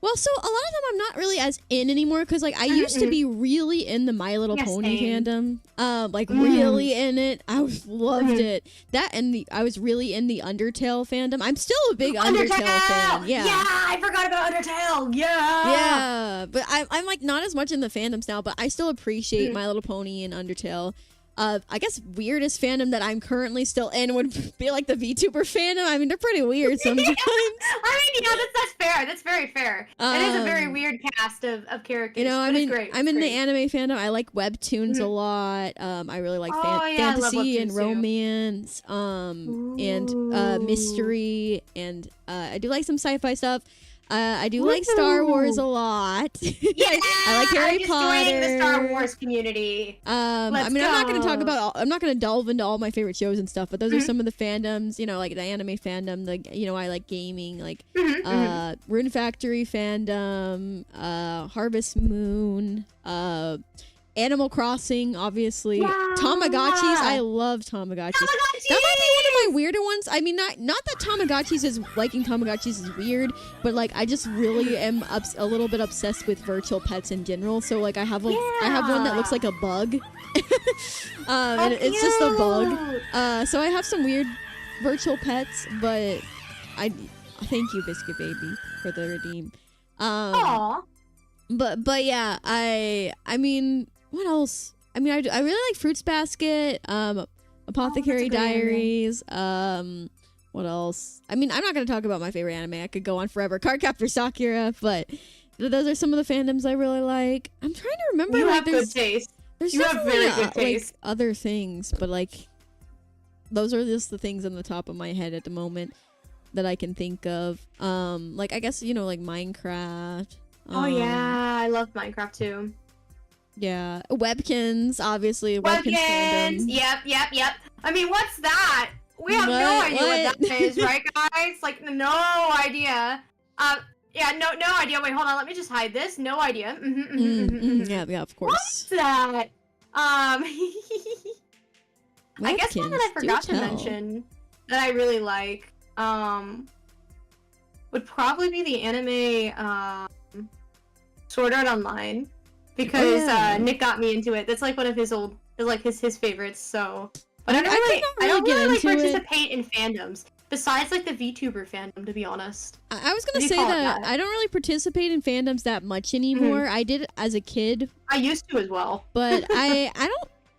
Well, so a lot of them I'm not really as in anymore because like I used to be really in the My Little Pony fandom, like really in it. I loved it. That and I was really in the Undertale fandom. I'm still a big Undertale fan. Yeah, I forgot about Undertale. Yeah, but I'm like not as much in the fandoms now, but I still appreciate My Little Pony and Undertale. I guess weirdest fandom that I'm currently still in would be like the VTuber fandom. I mean, they're pretty weird sometimes. I mean, yeah, that's fair. That's very fair. It is a very weird cast of characters. You know, I mean, great. I'm in the anime fandom. I like webtoons a lot. I really like fantasy and romance, and mystery, and I do like some sci-fi stuff. I do like Star Wars a lot. Yeah, I like Harry Potter. Joining the Star Wars community. I mean, I'm not going to talk about. I'm not going to delve into all my favorite shows and stuff, but those are some of the fandoms. You know, like the anime fandom. Like, you know, I like gaming. Like, Rune Factory fandom. Harvest Moon. Animal Crossing, obviously. Yeah. Tamagotchis. I love Tamagotchis. That might be one of my weirder ones. I mean, not that Tamagotchis is liking Tamagotchis is weird, but like I just really am a little bit obsessed with virtual pets in general. So like I have one that looks like a bug, and it's just a bug. So I have some weird virtual pets, but I thank you, Biscuit Baby, for the redeem. Aww. But yeah, I mean, what else? I mean, I really like Fruits Basket. Apothecary Diaries. What else? I mean, I'm not going to talk about my favorite anime. I could go on forever. Cardcaptor Sakura, but those are some of the fandoms I really like. I'm trying to remember. You have good taste. There's you have very good taste. Like other things, but like those are just the things on the top of my head at the moment that I can think of. Like I guess like Minecraft. Oh yeah, I love Minecraft too. Yeah, Webkins, obviously. Webkins fandom. Yep. I mean, what's that? We have no idea what that is, right, guys? Like, no idea. Yeah, no idea. Wait, hold on. Let me just hide this. No idea. Yeah, of course. What's that? I guess one that I forgot to mention that I really like, would probably be the anime, Sword Art Online. Because, Nick got me into it. That's like one of his his favorites, so... But I don't really participate in fandoms. Besides, like, the VTuber fandom, to be honest. I was gonna say that I don't really participate in fandoms that much anymore. I did as a kid. I used to as well. But I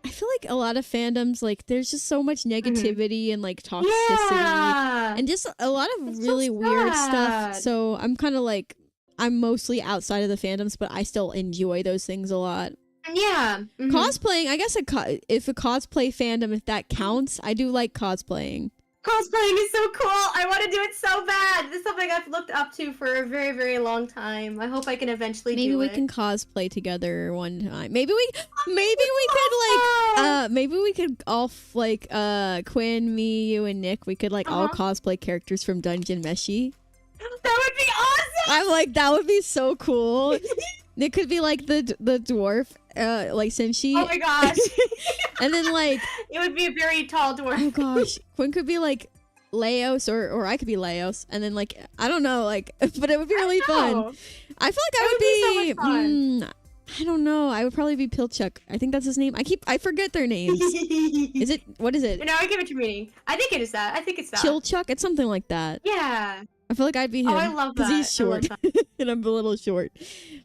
feel like a lot of fandoms, like, there's just so much negativity and, like, toxicity. Yeah. And just a lot of really weird stuff. So I'm kind of like, I'm mostly outside of the fandoms, but I still enjoy those things a lot. Yeah. Cosplaying, I guess if a cosplay fandom, if that counts, I do like cosplaying. Cosplaying is so cool. I want to do it so bad. This is something I've looked up to for a very, very long time. I hope I can eventually do it. Maybe we can cosplay together one time. Maybe we could all like Quinn, me, you, and Nick. We could like all cosplay characters from Dungeon Meshi. That would be awesome. I'm like, that would be so cool. It could be like the dwarf, like Senshi. Oh my gosh. And then like it would be a very tall dwarf. Oh gosh, Quinn could be like Leos, or I could be Leos, and then like I don't know, like, but it would be really fun. I feel like I would be. So much fun. I don't know. I would probably be Pilchuk. I think that's his name. I forget their names. What is it? No, I get what you're meaning. I think it is that. I think it's that. Chilchuck. It's something like that. Yeah. I feel like I'd be him. Oh, I love that. Because he's short, and I'm a little short.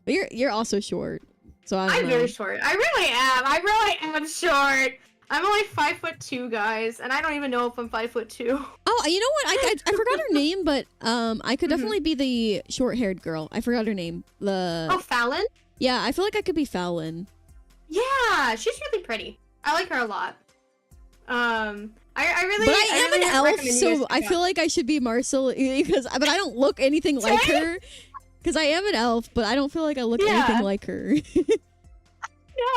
But you're also short, so I'm very short. I really am short. I'm only 5'2", guys, and I don't even know if I'm 5'2". Oh, you know what? I forgot her name, but I could definitely be the short-haired girl. I forgot her name. Fallon? Yeah, I feel like I could be Fallon. Yeah, she's really pretty. I like her a lot. But I am an elf, so I feel like I should be Marcel but I don't look anything like her. Because I am an elf, but I don't feel like I look anything like her.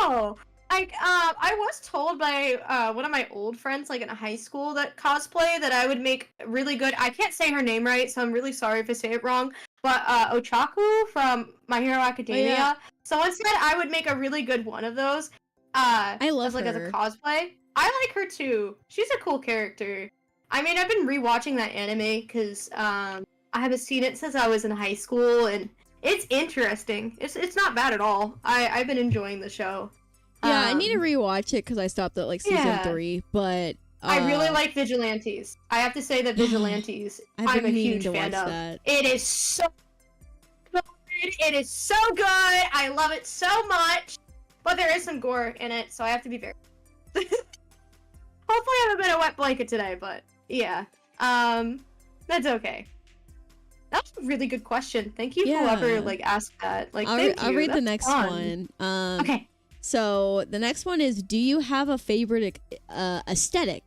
No. I was told by one of my old friends, like in high school, that cosplay that I would make really good. I can't say her name right, so I'm really sorry if I say it wrong. But Ochaku from My Hero Academia. Oh, yeah. Someone said I would make a really good one of those. I love her. As a cosplay. I like her too. She's a cool character. I mean, I've been rewatching that anime because I haven't seen it since I was in high school, and it's interesting. It's not bad at all. I've been enjoying the show. Yeah, I need to rewatch it because I stopped at like season 3, but I really like Vigilantes. I have to say that Vigilantes, I'm a huge fan of. That. It is so good. It is so good. I love it so much. But there is some gore in it, so I have to be very. Hopefully, I haven't been a wet blanket today, but yeah, that's okay. That was a really good question. Thank you, whoever like asked that. Like, I'll read the next one. Okay. So the next one is: do you have a favorite aesthetic?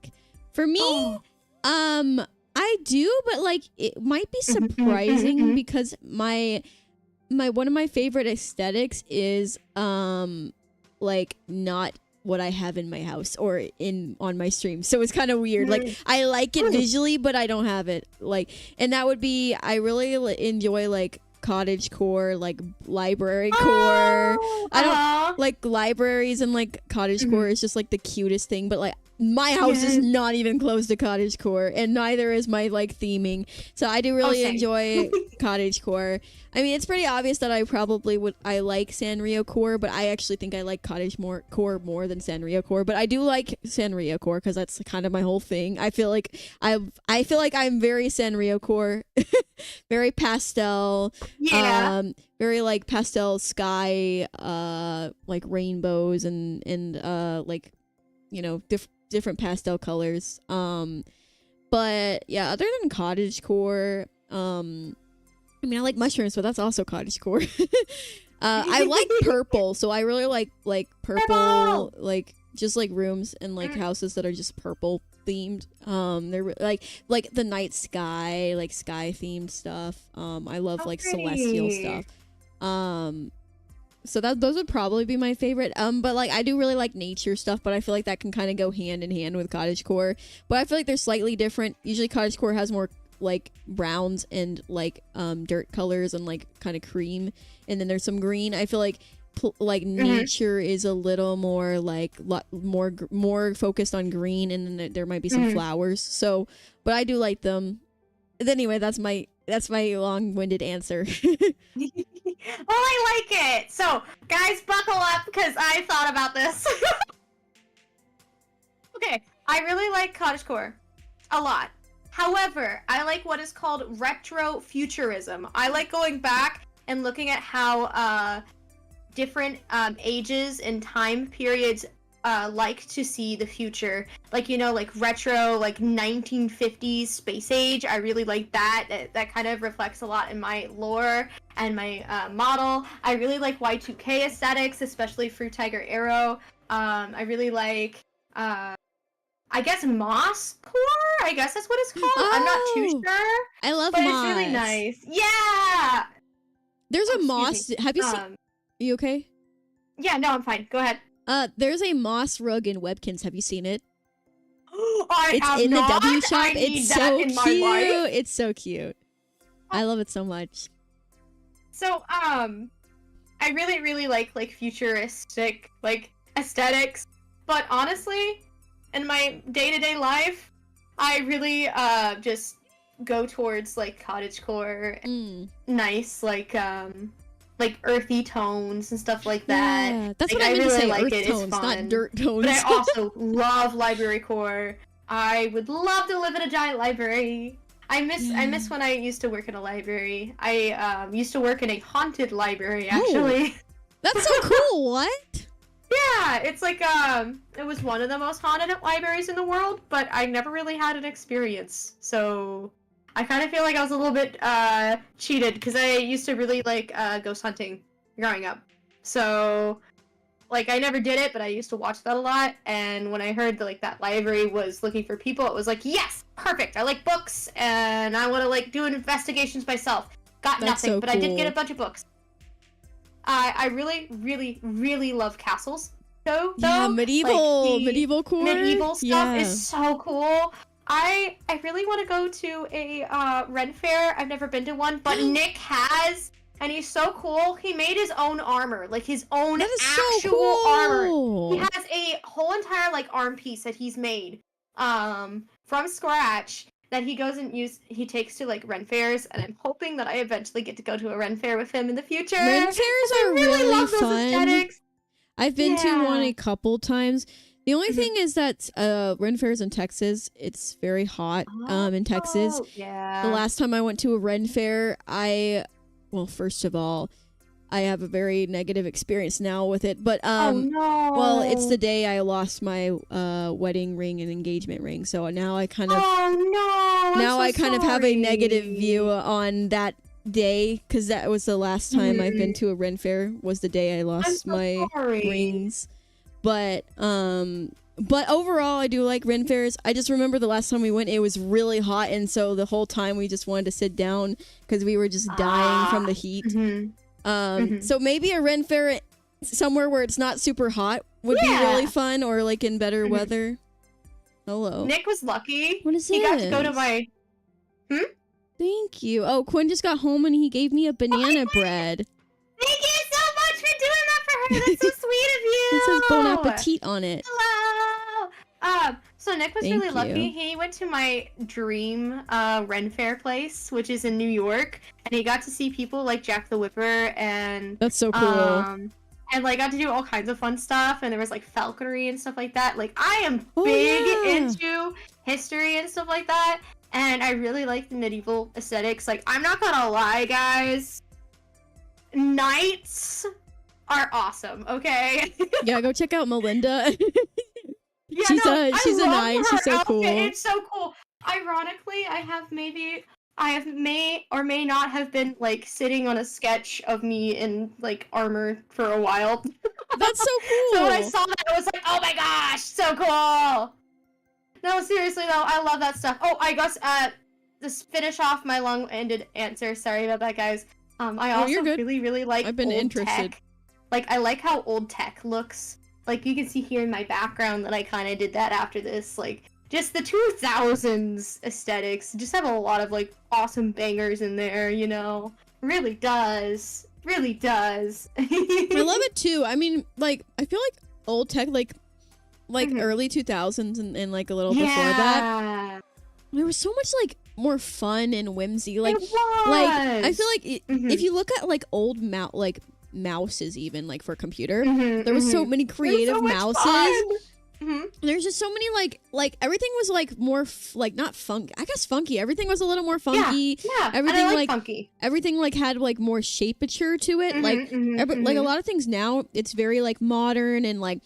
For me, I do, but like it might be surprising because my one of my favorite aesthetics is like not what I have in my house or on my stream. So it's kind of weird. Like I like it visually, but I don't have it. Like, and that would be, I really enjoy like cottagecore, like library core. I don't like libraries, and like cottagecore is just like the cutest thing, but like my house is not even close to cottagecore, and neither is my like theming. So I do really enjoy cottagecore. I mean, it's pretty obvious that I probably I like Sanrio core, but I actually think I like core more than Sanrio core. But I do like Sanrio core because that's kind of my whole thing. I feel like I feel like I'm very Sanrio core, very pastel, very like pastel sky, like rainbows and like, you know, different pastel colors. But yeah, other than cottagecore, I mean, I like mushrooms, but that's also cottagecore. I like purple, so I really like purple, like just like rooms and like houses that are just purple themed. They're like the night sky, like sky themed stuff. I love like celestial stuff. So those would probably be my favorite. But like I do really like nature stuff, but I feel like that can kind of go hand in hand with cottagecore. But I feel like they're slightly different. Usually cottagecore has more like browns and like dirt colors and like kind of cream, and then there's some green. I feel like nature is a little more like more focused on green, and then there might be some flowers. So, but I do like them. Anyway, that's my long-winded answer. Well, I like it. So, guys, buckle up because I thought about this. Okay, I really like cottagecore a lot. However, I like what is called retro futurism. I like going back and looking at how different ages and time periods like to see the future. Like, you know, like retro, like 1950s space age. I really like that. That kind of reflects a lot in my lore and my model. I really like Y2K aesthetics, especially Fruit Tiger Arrow. I really like I guess moss core? I guess that's what it's called. Oh, I'm not too sure. I love but moss. It's really nice. Yeah! There's a moss. Have you seen... Are you okay? Yeah, no, I'm fine. Go ahead. There's a moss rug in Webkins. Have you seen it? It's in the W shop. I need it's that so in cute. my life. It's so cute. I love it so much. So, I really, really like futuristic, like, aesthetics. But honestly, in my day-to-day life, I really, just go towards, like, cottagecore, nice, like earthy tones and stuff like that. Yeah, that's like, what I meant really to say, like earth it. tones, It's fun. not dirt tones. But I also love library core. I would love to live in a giant library. I miss when I used to work in a library. I used to work in a haunted library, actually. Oh, that's so cool. What? Yeah, it's like it was one of the most haunted libraries in the world, but I never really had an experience. So I kind of feel like I was a little bit cheated because I used to really like ghost hunting growing up. So like I never did it, but I used to watch that a lot. And when I heard that like that library was looking for people, it was like, yes, perfect. I like books and I want to like do investigations myself. Got That's nothing, so but I did get cool. a bunch of books. I really, really, really love castles. Though, Yeah, medieval core. Medieval stuff is so cool. I really want to go to a Ren Fair. I've never been to one, but Nick has, and he's so cool. He made his own armor, like his own actual armor. He has a whole entire like arm piece that he's made from scratch that he goes and he takes to like Ren Fairs, and I'm hoping that I eventually get to go to a Ren Fair with him in the future. Ren Fairs are really love those fun. aesthetics. I've been to one a couple times. The only thing is that Ren Fairs in Texas, it's very hot in Texas. Yeah. The last time I went to a Ren Fair, first of all, I have a very negative experience now with it. But oh no. well, it's the day I lost my wedding ring and engagement ring. So now I kind of I kind of have a negative view on that day, because that was the last time I've been to a Ren Fair, was the day I lost my rings. But overall I do like Ren Fairs. I just remember the last time we went, it was really hot, and so the whole time we just wanted to sit down because we were just dying from the heat. So maybe a Ren Fair somewhere where it's not super hot would be really fun, or like in better weather. Hello. Nick was lucky. What is he this? got to go to my Thank you. Oh, Quinn just got home and he gave me a banana bread. Thank you so much for doing that for her. That's so sweet of you. It says Bon Appetit on it. Hello. So Nick was really lucky. you. He went to my dream Ren Fair place, which is in New York, and he got to see people like Jack the Whipper and That's so cool. and like got to do all kinds of fun stuff, and there was like falconry and stuff like that. Like I am big into history and stuff like that, and I really like the medieval aesthetics. Like I'm not gonna lie, guys, knights are awesome. Okay. Yeah, go check out Melinda. Yeah, she's no, she's a I love nice. her She's so outfit. cool. It's so cool. Ironically, I may or may not have been like sitting on a sketch of me in like armor for a while. That's so cool. So when I saw that, I was like, oh my gosh, so cool. No, seriously though, I love that stuff. Oh, I guess just finish off my long-winded answer. Sorry about that, guys. I also really like I've been old interested. tech. Like, I like how old tech looks. Like, you can see here in my background that I kind of did that after this. Like, just the 2000s aesthetics. Just have a lot of, like, awesome bangers in there, you know? Really does. Really does. I love it, too. I mean, like, I feel like old tech, like early 2000s and, like, a little before that. There was so much, like, more fun and whimsy. Like, I feel like if you look at, like, old mouses even, like, for computer, there was so many creative mouses. There's just so many, like, everything was, like, more, not funky. I guess funky. Everything was a little more funky. Yeah, everything, and I like funky. Everything, like, had, like, more shapature to it. Like, like, a lot of things now, it's very, like, modern and, like,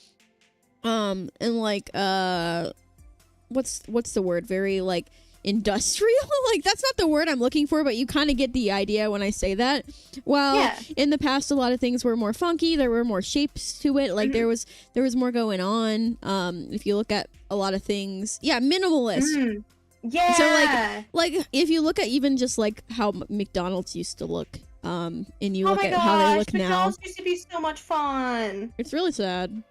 what's the word? Very, like, industrial. Like, that's not the word I'm looking for, but you kind of get the idea when I say that. Well, in the past, a lot of things were more funky. There were more shapes to it. Like, there was more going on. If you look at a lot of things, minimalist. Yeah. So like if you look at even just like how McDonald's used to look, and you look at how they look now. McDonald's used to be so much fun. It's really sad.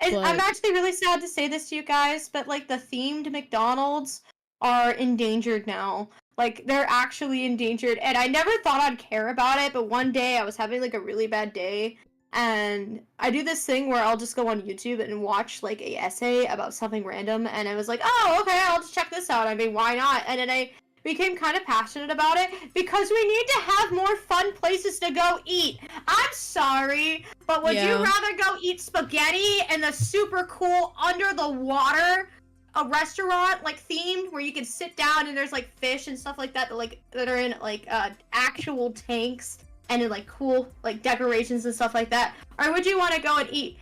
I'm actually really sad to say this to you guys, but like the themed McDonald's are endangered now. Like, they're actually endangered, and I never thought I'd care about it, but one day I was having like a really bad day, and I do this thing where I'll just go on YouTube and watch like a essay about something random, and I was like, oh, okay, I'll just check this out. I mean, why not? And then I became kind of passionate about it because we need to have more fun places to go eat. I'm sorry, but would you rather go eat spaghetti in the super cool under the water a restaurant like themed where you can sit down and there's like fish and stuff like that that are in like actual tanks and in like cool like decorations and stuff like that, or would you want to go and eat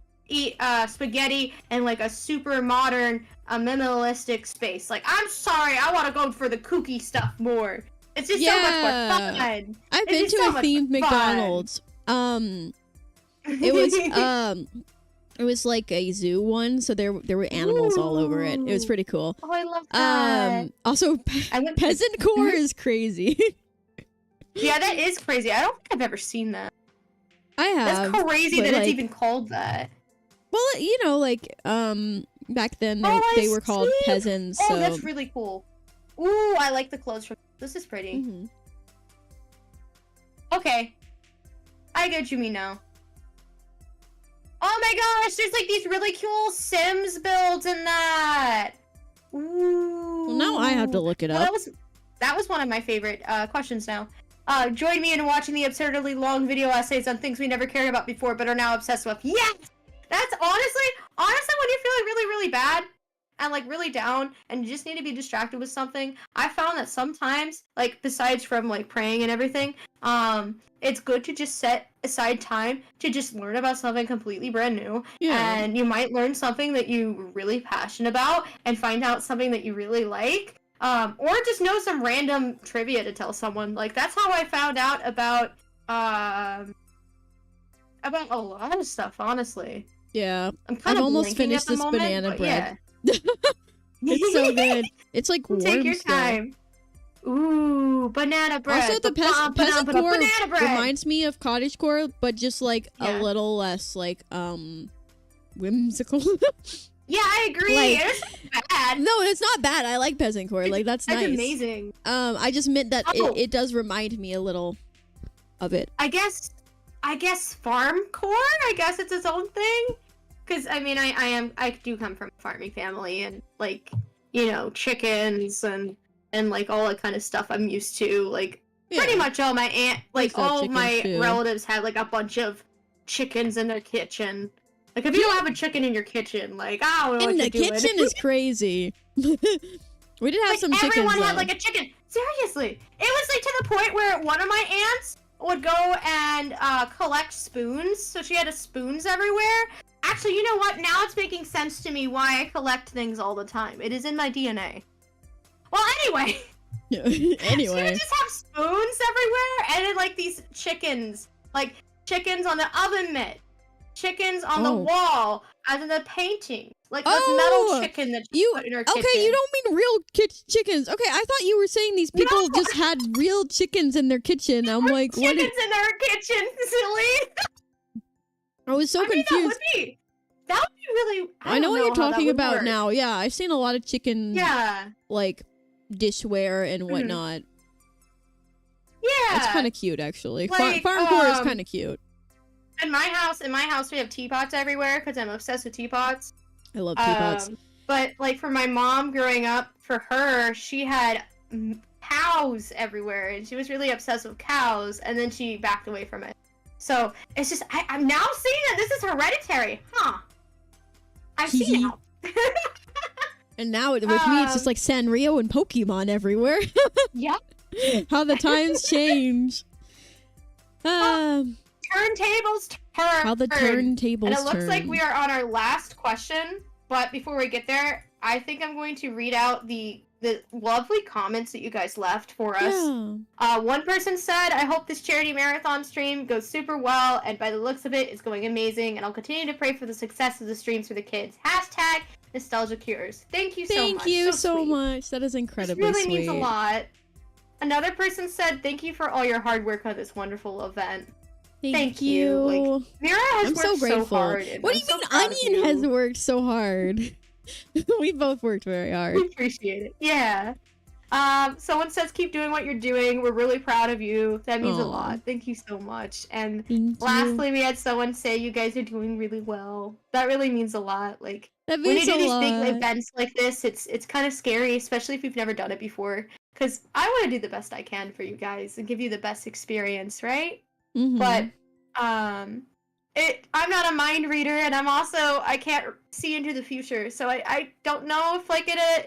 spaghetti in like a super modern minimalistic space? Like, I'm sorry, I want to go for the kooky stuff more. It's just so much more fun. I've been to a themed McDonald's. It was like a zoo one, so there were animals all over it. It was pretty cool. Oh, I love that. Also, peasant core is crazy. Yeah, that is crazy. I don't think I've ever seen that. I have. That's crazy that it's even called that. Well, you know, like, back then they were called peasants. Oh, so. That's really cool. Ooh, I like the clothes from this. Is pretty. Okay. I get what you mean now. Oh my gosh, there's like these really cool Sims builds in that. Ooh. Well, now I have to look it up. That was one of my favorite questions now. Join me in watching the absurdly long video essays on things we never cared about before but are now obsessed with. Yes! That's honestly when you're feeling really, really bad and like really down and you just need to be distracted with something, I found that sometimes, like besides from like praying and everything, it's good to just set aside time to just learn about something completely brand new. Yeah. And you might learn something that you're really passionate about and find out something that you really like. Or just know some random trivia to tell someone. Like, that's how I found out about a lot of stuff, honestly. Yeah. I've almost finished this banana bread. Yeah. It's so good. It's like warm. Take your time. Ooh, banana bread. Also, the peasant core reminds me of cottage core, but just like a little less like whimsical. Yeah, I agree. It's not bad. No, it's not bad. I like peasant core. Like that's nice. That's amazing. I just meant that it does remind me a little of it. I guess farm core. I guess it's its own thing. Because I mean, I do come from a farming family, and like, you know, chickens and like all that kind of stuff I'm used to. Like pretty much all my all my relatives had like a bunch of chickens in their kitchen. Like, if you don't have a chicken in your kitchen, like, I don't know what you're doing. In the kitchen is crazy. We did have some chickens, everyone had, like, a chicken. Seriously. It was, like, to the point where one of my aunts would go and collect spoons. So she had spoons everywhere. Actually, you know what? Now it's making sense to me why I collect things all the time. It is in my DNA. Well, anyway. Anyway. She would just have spoons everywhere, and then like these chickens, like chickens on the oven mitt, chickens on the wall, as in the painting, like this metal chicken that you put in her kitchen. Okay, you don't mean real chickens. Okay, I thought you were saying these people just had real chickens in their kitchen. I'm like, what? Chickens in their kitchen, silly. I was so confused. That would be really. I know what you're talking about now. Yeah, I've seen a lot of chicken. Yeah. Like dishware and whatnot. Yeah. It's kind of cute, actually. Like, Farm core is kind of cute. In my house, we have teapots everywhere because I'm obsessed with teapots. I love teapots. But like for my mom growing up, for her, she had cows everywhere, and she was really obsessed with cows. And then she backed away from it. So it's just I'm now seeing that this is hereditary, huh? I see now. And now with me, it's just like Sanrio and Pokemon everywhere. Yep. How the times change. Turntables turn. How the turntables turn. And it looks like we are on our last question. But before we get there, I think I'm going to read out the lovely comments that you guys left for us. Yeah. One person said, I hope this charity marathon stream goes super well, and by the looks of it, it's going amazing, and I'll continue to pray for the success of the streams for the kids. # Nostalgia Cures. Thank you so much. Thank you so much. That is incredibly sweet. This really means a lot. Another person said, thank you for all your hard work on this wonderful event. Thank you. Like, Mira has worked so grateful. So hard. What do you mean Onion has worked so hard? We both worked very hard. We appreciate it. Yeah. Someone says, keep doing what you're doing. We're really proud of you. That means a lot. Thank you so much. And lastly, we had someone say, you guys are doing really well. That really means a lot. Like, that when means you do these big events like this, it's kind of scary, especially if you've never done it before. Because I want to do the best I can for you guys and give you the best experience, right? But, I'm not a mind reader, and I can't see into the future, so I don't know if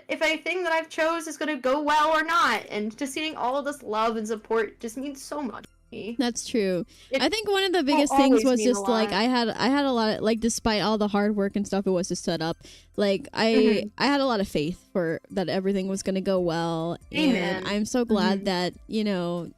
if anything that I've chose is gonna go well or not. And just seeing all of this love and support just means so much to me. That's true. I think one of the biggest things was just like I had a lot of, like, despite all the hard work and stuff it was to set up, like I had a lot of faith for that everything was gonna go well. Amen. And I'm so glad that, you know,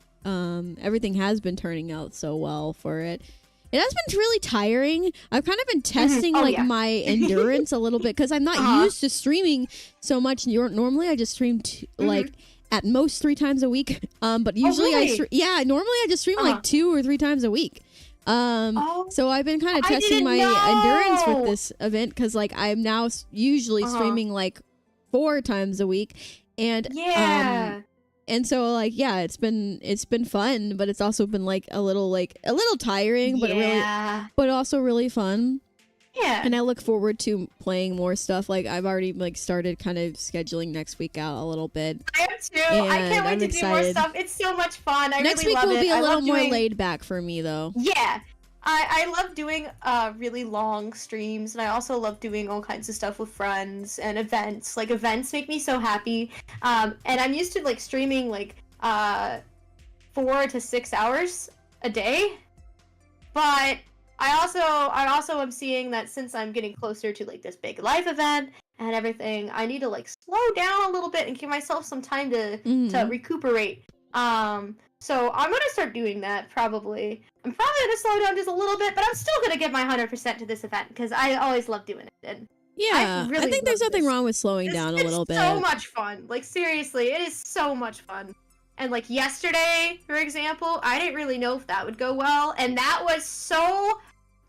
everything has been turning out so well for it. It has been really tiring. I've kind of been testing my endurance a little bit because I'm not used to streaming so much. Normally I just stream like at most 3 times a week. But usually normally I just stream like 2 or 3 times a week. So I've been kind of testing my endurance with this event because like I'm now usually streaming like 4 times a week, and and so like it's been fun, but it's also been like a little tiring, but also really fun. Yeah. And I look forward to playing more stuff. Like I've already like started kind of scheduling next week out a little bit. I am too. I can't wait to do more stuff. It's so much fun. Next really week love will be it. a little more laid back for me though. Yeah. I love doing really long streams, and I also love doing all kinds of stuff with friends and events. Like events make me so happy. And I'm used to like streaming like 4 to 6 hours a day. But I also am seeing that since I'm getting closer to like this big live event and everything, I need to like slow down a little bit and give myself some time to recuperate. So I'm gonna start doing that probably. I'm probably gonna slow down just a little bit, but I'm still gonna give my 100% to this event because I always love doing it. And yeah, I think there's nothing wrong with slowing down a little bit. It's so much fun. Like seriously, it is so much fun. And like yesterday, for example, I didn't really know if that would go well, and that was so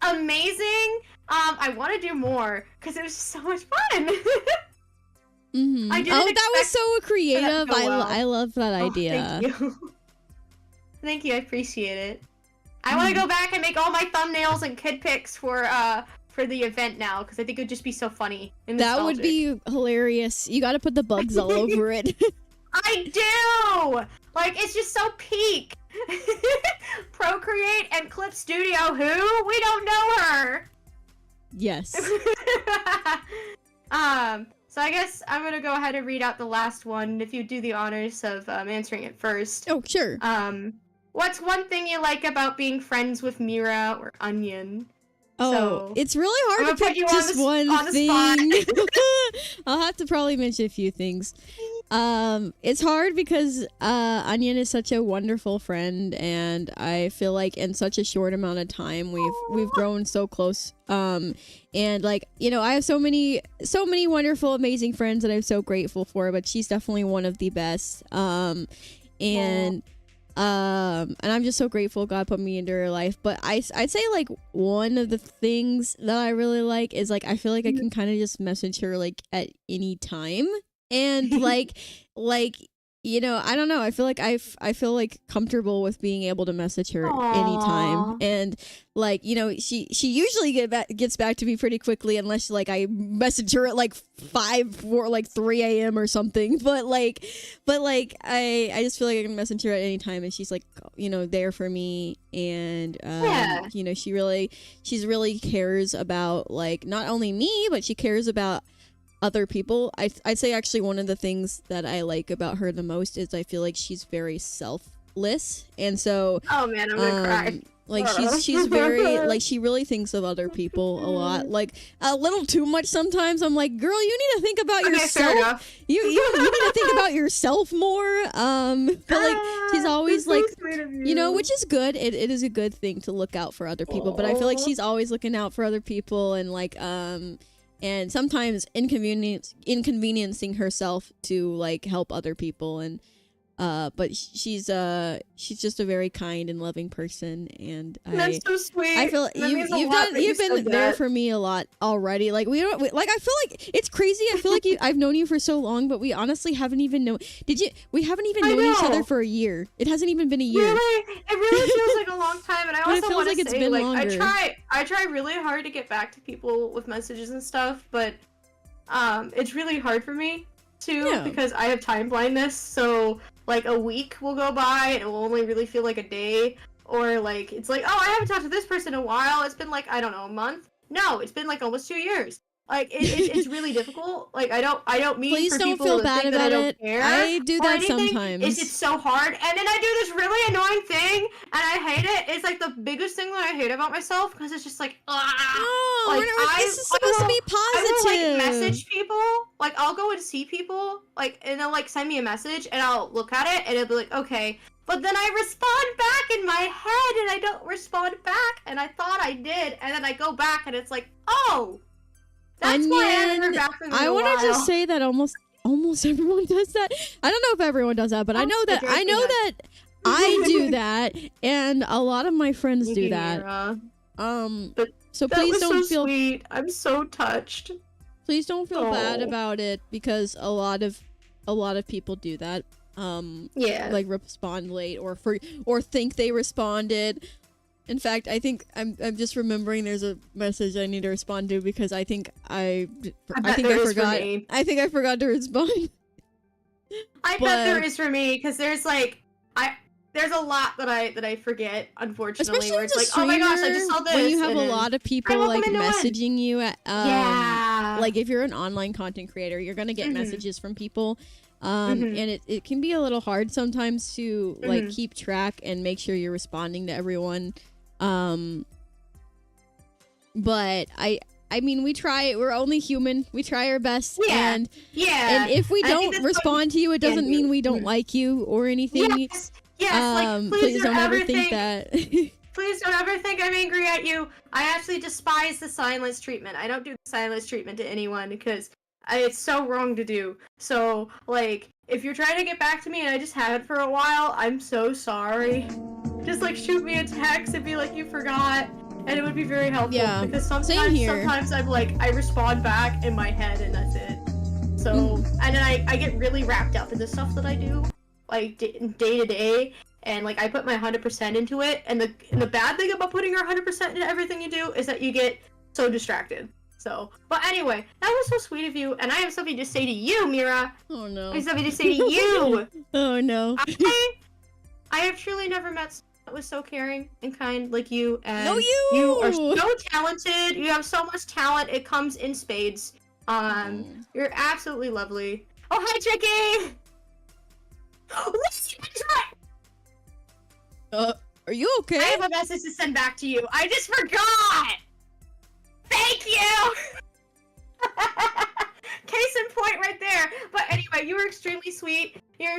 amazing. I want to do more because it was just so much fun. That was so creative. I love that idea. Thank you. Thank you, I appreciate it. I want to go back and make all my thumbnails and kid pics for the event now because I think it would just be so funny and nostalgic. That would be hilarious. You got to put the bugs all over it. I do. Like it's just so peak. Procreate and Clip Studio. Who? We don't know her. Yes. So I guess I'm gonna go ahead and read out the last one. If you do the honors of answering it first. Oh, sure. What's one thing you like about being friends with Mira or Onion? Oh, so it's really hard to pick just one thing. I'll have to probably mention a few things. It's hard because Onion is such a wonderful friend, and I feel like in such a short amount of time we've grown so close. And like, you know, I have so many wonderful, amazing friends that I'm so grateful for, but she's definitely one of the best. And I'm just so grateful God put me into her life. But I'd say like one of the things that I really like is like I feel like I can kind of just message her like at any time, and like you know, I don't know, I feel like I feel like comfortable with being able to message her anytime, and like, you know, she usually gets back to me pretty quickly, unless like I message her at like 3 a.m. or something, but like I just feel like I can message her at any time, and she's like, you know, there for me, and you know, she's really cares about like not only me, but she cares about other people. I'd say actually one of the things that I like about her the most is I feel like she's very selfless, and so oh man, I'm gonna cry. Like she's very like, she really thinks of other people a lot, like a little too much sometimes. I'm like, girl, you need to think about yourself. You need to think about yourself more. But like she's always like, you know, which is good. It is a good thing to look out for other people. But I feel like she's always looking out for other people, and like and sometimes inconveniencing herself to like help other people, and but she's just a very kind and loving person, and that's so sweet. I feel you've been there for me a lot already. Like I feel like it's crazy. I feel like I've known you for so long, but we honestly haven't even known. We haven't even known each other for a year. It hasn't even been a year. Really? It really feels like a long time, and I also want to say, it's been like, longer. I try really hard to get back to people with messages and stuff, but it's really hard for me too, because I have time blindness. So like a week will go by and it will only really feel like a day, or like it's like, oh, I haven't talked to this person in a while. It's been like, I don't know, a month. No, it's been like almost 2 years. Like it's really difficult. Like I don't mean Please for don't people feel to bad think about that I don't it. care. I do that sometimes. It's so hard, and then I do this really annoying thing, and I hate it. It's like the biggest thing that I hate about myself, because it's just like, like this is supposed to be positive. I will like message people. Like I'll go and see people, like, and they'll like send me a message, and I'll look at it, and it'll be like, okay. But then I respond back in my head, and I don't respond back, and I thought I did, and then I go back, and it's like, oh. That's why I haven't heard back from you in a while. I want to just say that almost everyone does that. I don't know if everyone does that, but I know that I do that, and a lot of my friends do that. So please don't feel sweet. I'm so touched. Please don't feel bad about it, because a lot of people do that. Like respond late or think they responded. In fact, I think I'm just remembering there's a message I need to respond to, because I think I forgot. I think I forgot to respond. I bet there is for me, because there's like there's a lot that I forget, unfortunately. Especially where it's as a like, streamer, oh my gosh, I just saw this. When you have a lot of people like messaging you at like if you're an online content creator, you're gonna get messages from people. And it can be a little hard sometimes to like keep track and make sure you're responding to everyone. But I mean, we try. We're only human. We try our best. And if we don't respond to you, it doesn't mean we don't like you or anything. Yes. Like, please don't ever think that. Please don't ever think I'm angry at you. I actually despise the silence treatment. I don't do the silence treatment to anyone, because it's so wrong to do. So, like, if you're trying to get back to me and I just haven't for a while, I'm so sorry. Just, like, shoot me a text and be like, you forgot. And it would be very helpful. Yeah, because sometimes I'm like, I respond back in my head and that's it. So, and then I get really wrapped up in the stuff that I do, like, day to day. And, like, I put my 100% into it. And the bad thing about putting your 100% into everything you do is that you get so distracted. So, but anyway, that was so sweet of you, and I have something to say to you, Mira. Oh no. I have something to say to you. Oh no. I have truly never met someone that was so caring and kind like you, and you are so talented. You have so much talent. It comes in spades. You're absolutely lovely. Oh, hi, Tricky. Are you okay? I have a message to send back to you. I just forgot.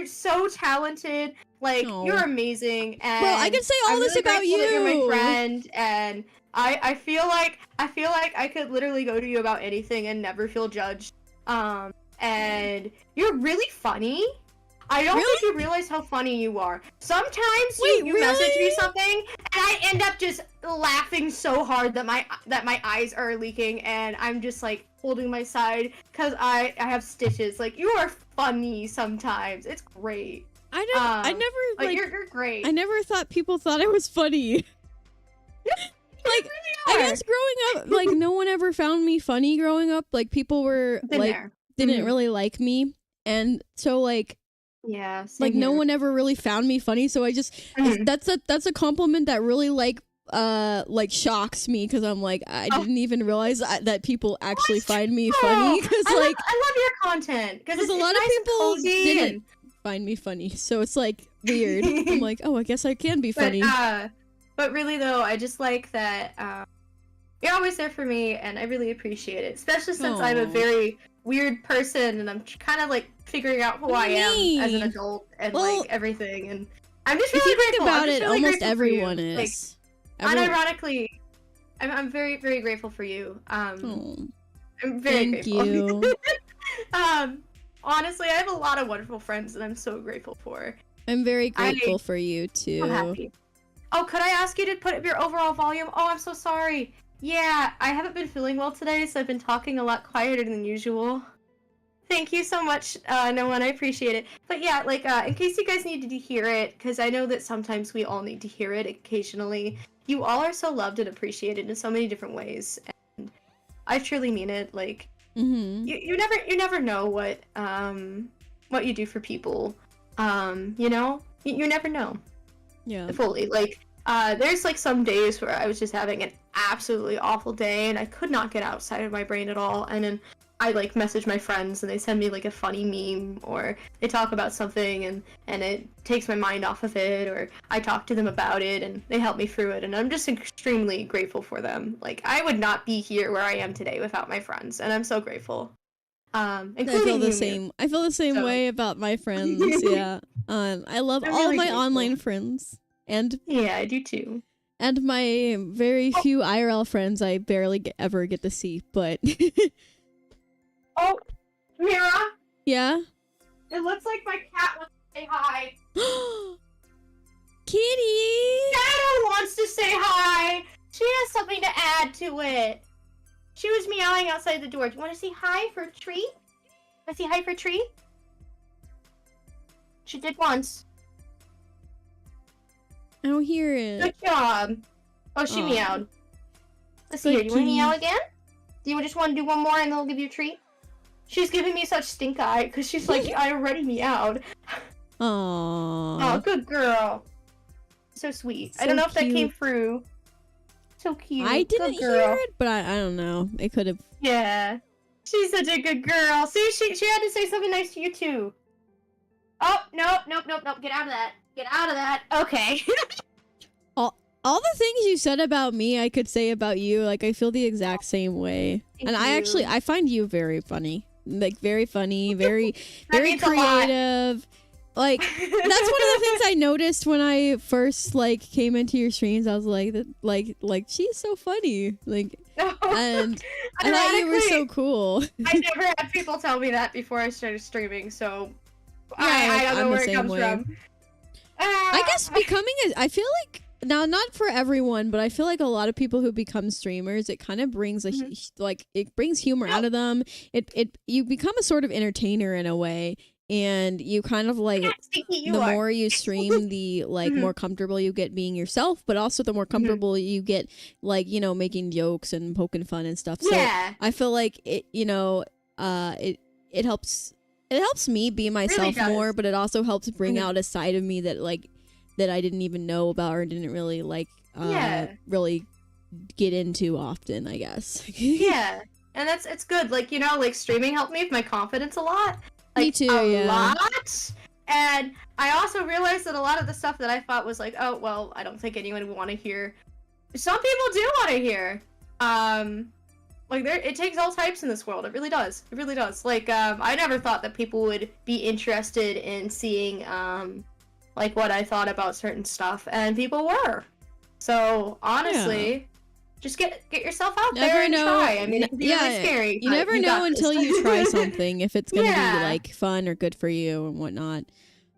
you're so talented. Like, Aw. you're amazing. And Bro, I can say all I'm this really about grateful that you're my you. friend, and I feel like I could literally go to you about anything and never feel judged. And you're really funny. I don't think you realize how funny you are. Sometimes you message me something, and I end up just laughing so hard that my eyes are leaking, and I'm just like holding my side because I have stitches. Like, you are funny sometimes. It's great. I never like you're great. I never thought people thought I was funny. Like, really I guess growing up, like, no one ever found me funny growing up. Like, people were didn't really like me, and so like. Yeah, like no one ever really found me funny, so I just that's a compliment that really like shocks me, because I'm like, I didn't even realize that people actually find me funny, because I love your content, because a lot of nice people didn't find me funny, so it's like weird. I'm like, oh, I guess I can be funny. But really though, I just like that you're always there for me, and I really appreciate it, especially since I'm a very weird person, and I'm kind of like figuring out who I am as an adult, and like everything, and I'm just really grateful. About it, really almost everyone is. Like, unironically, I'm very, very grateful for you. I'm very grateful. Thank you. Honestly, I have a lot of wonderful friends that I'm so grateful for. I'm very grateful for you too. I'm happy. Oh, could I ask you to put up your overall volume? Oh, I'm so sorry. Yeah, I haven't been feeling well today, so I've been talking a lot quieter than usual. Thank you so much, no one. I appreciate it. But yeah, like, in case you guys needed to hear it, because I know that sometimes we all need to hear it occasionally, you all are so loved and appreciated in so many different ways, and I truly mean it. Like, you never know what you do for people. You know, you never know. Yeah. Fully. Like, there's like some days where I was just having an absolutely awful day, and I could not get outside of my brain at all, and then I like message my friends, and they send me like a funny meme, or they talk about something, and it takes my mind off of it, or I talk to them about it, and they help me through it, and I'm just extremely grateful for them. Like, I would not be here where I am today without my friends, and I'm so grateful. Including I feel the you, same. I feel the same way about my friends. Yeah. I love all really my grateful. Online friends, and yeah, I do too. And my very few IRL friends I barely ever get to see, but. Oh, Mira? Yeah? It looks like my cat wants to say hi. Kitty! Shadow wants to say hi! She has something to add to it. She was meowing outside the door. Do you want to say hi for a treat? Want to say hi for a treat? She did once. I don't hear it. Good job. Oh, she meowed. Let's see here. Do you want to meow again? Do you just want to do one more and then I'll give you a treat? She's giving me such stink eye because she's like, I already meowed. Aww. Oh, good girl. So sweet. So I don't know if that cute. came through. So cute. I didn't good girl. hear it, but I don't know. It could have. Yeah. She's such a good girl. See, she had to say something nice to you too. Oh, nope. Get out of that. Get out of that. Okay. All the things you said about me, I could say about you. Like, I feel the exact same way. Thank you. I find you very funny. Like, very funny, very creative. Like, that's one of the things I noticed when I first, like, came into your streams. I was like, she's so funny. Like, and I thought you were so cool. I never had people tell me that before I started streaming, so yeah, I don't know where it comes from. I guess I feel like, now, not for everyone, but I feel like a lot of people who become streamers, it kind of brings it brings humor out of them. You become a sort of entertainer in a way, and you kind of like more you stream, the like more comfortable you get being yourself, but also the more comfortable you get, like, you know, making jokes and poking fun and stuff. So I feel like it, you know, it helps me be myself more, but it also helps bring out a side of me that I didn't even know about or didn't really really get into often, I guess. Yeah, and it's good. Like, you know, like, streaming helped me with my confidence a lot. Like, me too, a lot. And I also realized that a lot of the stuff that I thought was like, oh, well, I don't think anyone would want to hear. Some people do want to hear. Like it takes all types in this world. It really does. It really does. Like I never thought that people would be interested in seeing like what I thought about certain stuff, and people were. So honestly, just get yourself out there and try. I mean, it can be really scary. You never know until you try something if it's gonna be like fun or good for you and whatnot.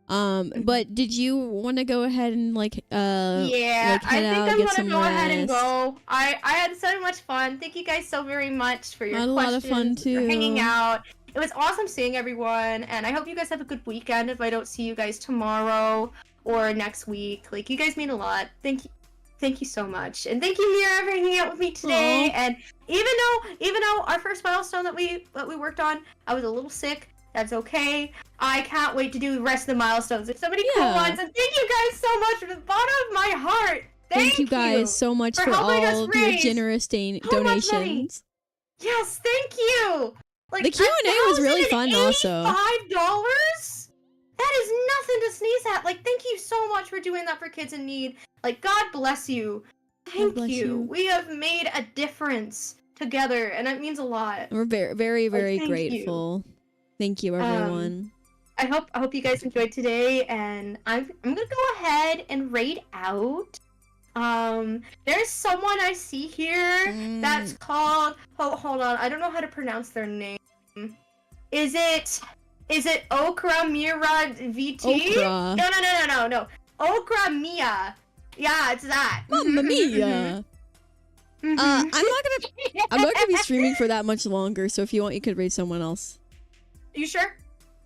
But did you want to go ahead and like I think I'm gonna go ahead and go. I had so much fun. Thank you guys so very much for your questions. A lot of fun too. For hanging out. It was awesome seeing everyone, and I hope you guys have a good weekend. If I don't see you guys tomorrow or next week, like you guys mean a lot. Thank you so much, and thank you, Mira, for hanging out with me today. Aww. And even though our first milestone that we worked on, I was a little sick. That's okay. I can't wait to do the rest of the milestones. If somebody cool ones, and thank you guys so much from the bottom of my heart. Thank you guys so much for all of your generous donations. Yes, thank you. Like, the Q&A was really fun also. $5? That is nothing to sneeze at. Like, thank you so much for doing that for kids in need. Like, God bless you. Thank you. We have made a difference together, and that means a lot. We're very, very, very grateful. Thank you, everyone. I hope you guys enjoyed today, and I'm gonna go ahead and raid out. There's someone I see here that's called. Hold on, I don't know how to pronounce their name. Is it Okra Mira VT? Okra. No. Okra Mia. Yeah, it's that. Mamma mia. I'm not gonna be streaming for that much longer. So if you want, you could raid someone else. You sure?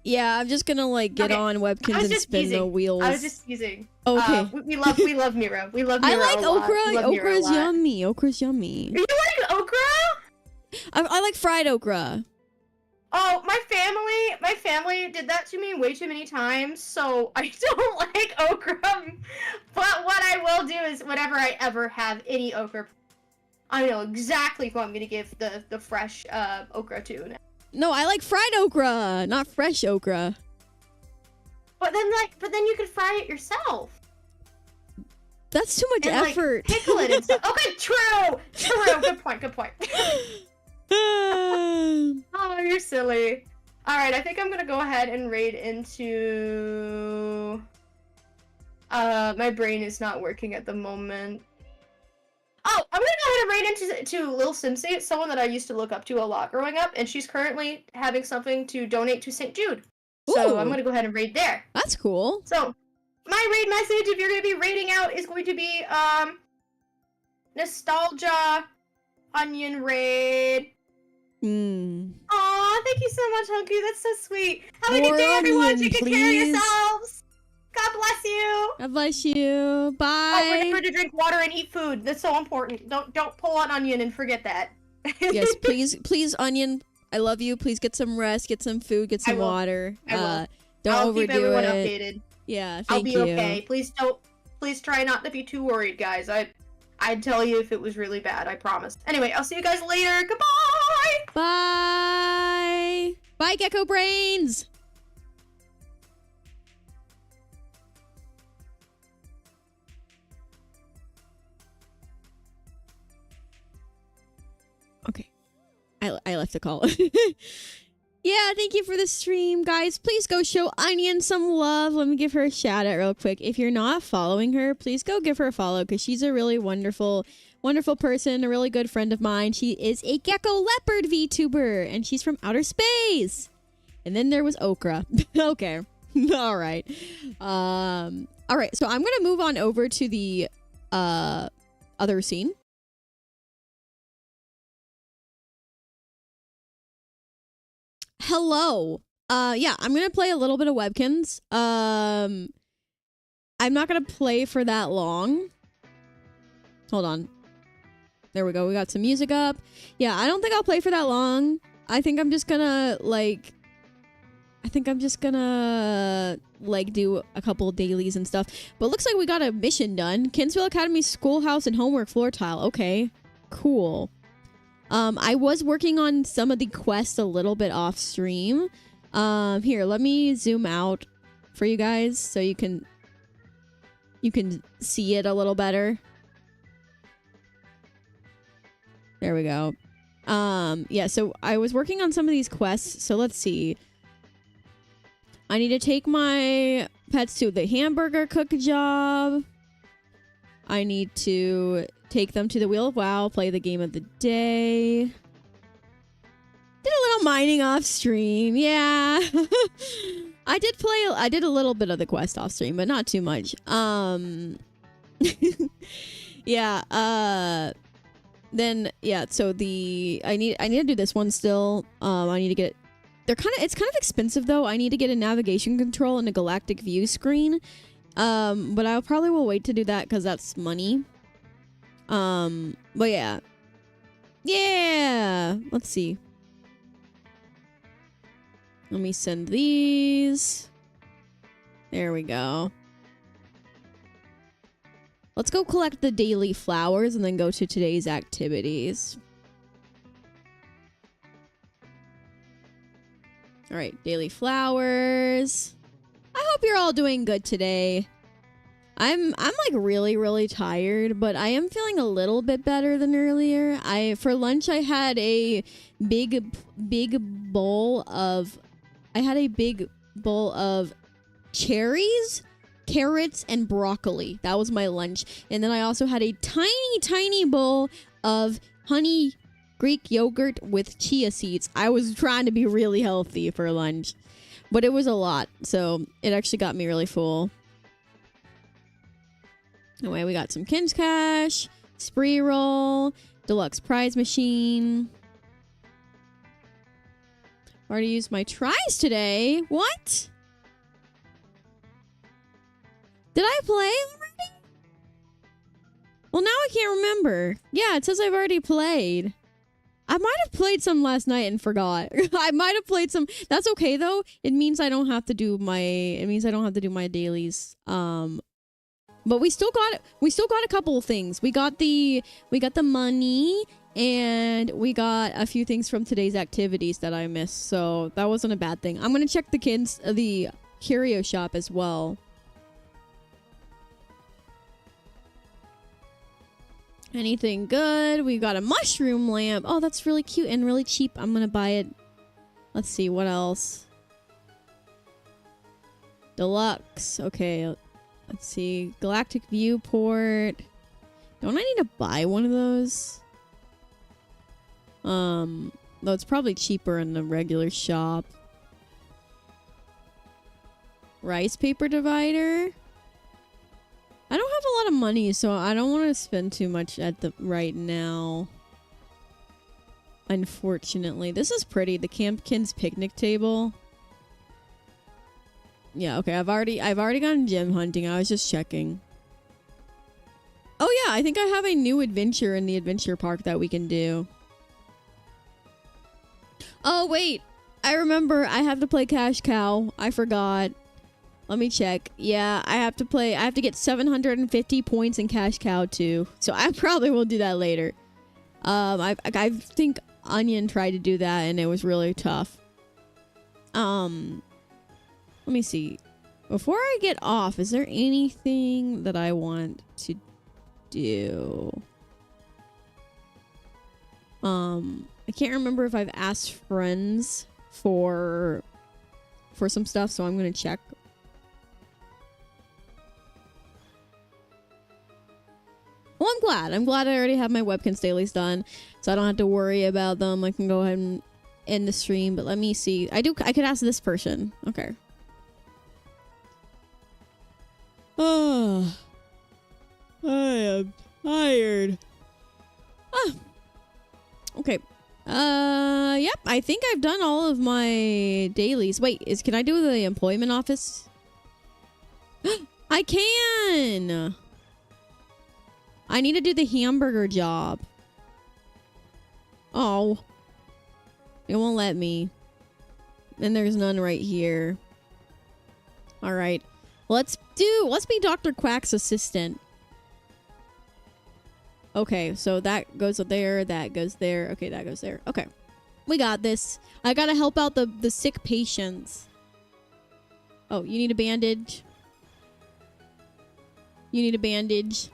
Yeah, I'm just gonna like get on Webkins and spin the wheels. I was just teasing. Okay. We love Mira. We love Mira. I like okra. Okra's yummy. Okra's yummy. You like okra? I like fried okra. Oh, my family did that to me way too many times, so I don't like okra. But what I will do is whenever I ever have any okra, I know exactly who I'm gonna give the fresh okra to now. No, I like fried okra, not fresh okra. But then you could fry it yourself. That's too much effort. Like, pickle it and stuff. Okay, true. Good point. Oh, you're silly. All right, I think I'm gonna go ahead and raid into. My brain is not working at the moment. Oh, I'm gonna go ahead and raid into Lil Simsy. It's someone that I used to look up to a lot growing up, and she's currently having something to donate to St. Jude. So I'm gonna go ahead and raid there. That's cool. So my raid message, if you're gonna be raiding out, is going to be nostalgia onion raid. Aw, thank you so much, Hunky. That's so sweet. Have a good day, everyone. Take good care of yourselves. God bless you. God bless you. Bye. Oh, remember to drink water and eat food. That's so important. Don't pull on onion and forget that. Yes, please, onion. I love you. Please get some rest, get some food, get some water. I'll overdo keep everyone it. updated. Yeah, I'll be okay. Please try not to be too worried, guys. I'd tell you if it was really bad, I promise. Anyway, I'll see you guys later. Goodbye! Bye! Bye, Gecko Brains! Okay. I left the call. Yeah, thank you for the stream, guys. Please go show Onion some love. Let me give her a shout out real quick. If you're not following her, please go give her a follow because she's a really wonderful person, a really good friend of mine. She is a gecko leopard VTuber, and she's from outer space. And then there was Okra. Okay. All right. All right, so I'm going to move on over to the other scene. Hello. Yeah, I'm gonna play a little bit of Webkins. I'm not gonna play for that long. Hold on. There we go. We got some music up. Yeah, I don't think I'll play for that long. I think I'm just gonna do a couple of dailies and stuff. But looks like we got a mission done. Kinsville Academy Schoolhouse and Homework Floor Tile. Okay, cool. I was working on some of the quests a little bit off stream. Here, let me zoom out for you guys so you can see it a little better. There we go. Yeah, so I was working on some of these quests. So let's see. I need to take my pets to the hamburger cook job. I need to take them to the Wheel of WoW, play the game of the day. Did a little mining off stream. Yeah. I did a little bit of the quest off stream, but not too much. Yeah, then yeah, so I need to do this one still. I need to get it's kind of expensive though. I need to get a navigation control and a galactic view screen. But I probably will wait to do that because that's money. But yeah. Yeah! Let's see. Let me send these. There we go. Let's go collect the daily flowers and then go to today's activities. All right, daily flowers. I hope you're all doing good today. I'm like really tired, but I am feeling a little bit better than earlier. For lunch I had a big bowl of cherries, carrots, and broccoli. That was my lunch. And then I also had a tiny bowl of honey Greek yogurt with chia seeds. I was trying to be really healthy for lunch, but it was a lot, so it actually got me really full. Anyway, we got some Kin's Cash, Spree Roll, Deluxe Prize Machine. Already used my tries today. What? Did I play already? Well, now I can't remember. Yeah, it says I've already played. I might have played some last night and forgot. I might have played some. That's okay though. It means I don't have to do my dailies. But we still got a couple of things. We got the money, and we got a few things from today's activities that I missed. So that wasn't a bad thing. I'm gonna check the curio shop as well. Anything good? We got a mushroom lamp. Oh, that's really cute and really cheap. I'm gonna buy it. Let's see, what else? Deluxe. Okay, let's see. Galactic viewport. Don't I need to buy one of those? Though it's probably cheaper in the regular shop. Rice paper divider. I don't have a lot of money, so I don't want to spend too much right now. Unfortunately. This is pretty. The Campkins picnic table. Yeah, okay. I've already gone gem hunting. I was just checking. Oh yeah, I think I have a new adventure in the adventure park that we can do. Oh wait. I remember I have to play Cash Cow. I forgot. Let me check. Yeah, I have to get 750 points in Cash Cow too. So I probably will do that later. I think Onion tried to do that and it was really tough. Let me see. Before I get off, is there anything that I want to do? I can't remember if I've asked friends for some stuff, so I'm gonna check. Well, I'm glad. I'm glad I already have my Webkins dailies done, so I don't have to worry about them. I can go ahead and end the stream, but let me see. I could ask this person. Okay. Oh, I am tired. Ah. Okay. Yep. I think I've done all of my dailies. Wait, can I do the employment office? I can. I need to do the hamburger job. Oh. It won't let me. And there's none right here. Alright. Let's be Dr. Quack's assistant. Okay, so that goes there, that goes there. Okay, that goes there. Okay. We got this. I gotta help out the sick patients. Oh, you need a bandage? You need a bandage?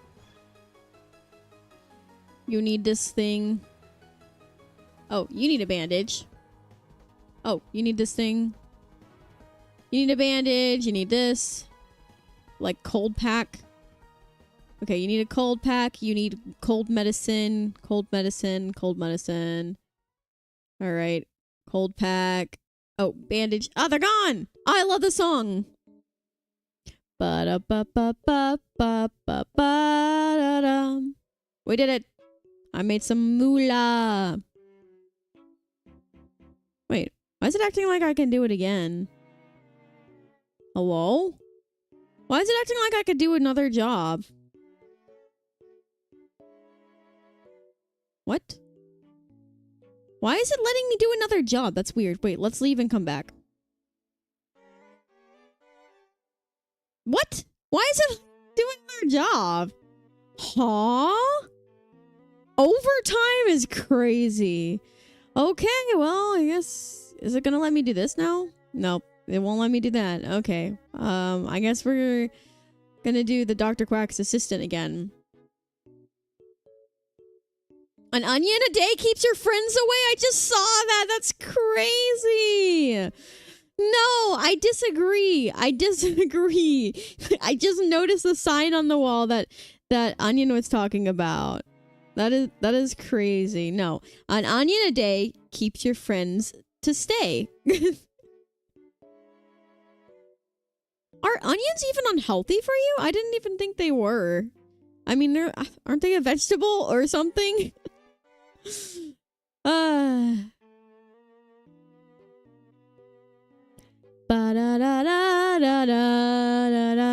You need this thing. Oh, you need a bandage. Oh, you need this thing. You need a bandage. You need this. Like cold pack. Okay, you need a cold pack. You need cold medicine. Cold medicine. Cold medicine. All right. Cold pack. Oh, bandage. Oh, they're gone. Oh, I love the song. Ba-da-ba-ba-ba-ba-ba-ba-da-dum. We did it. I made some moolah. Wait, why is it acting like I can do it again? Hello? Why is it acting like I could do another job? What? Why is it letting me do another job? That's weird. Wait, let's leave and come back. What? Why is it doing another job? Huh? Overtime is crazy. Okay, well, I guess... Is it gonna let me do this now? Nope, it won't let me do that. Okay. I guess we're gonna do the Dr. Quack's assistant again. An onion a day keeps your friends away? I just saw that. That's crazy. No, I disagree. I disagree. I just noticed the sign on the wall that Onion was talking about. That is crazy. No, an onion a day keeps your friends to stay. Are onions even unhealthy for you? I didn't even think they were. I mean, aren't they a vegetable or something? Ba da da da da da da da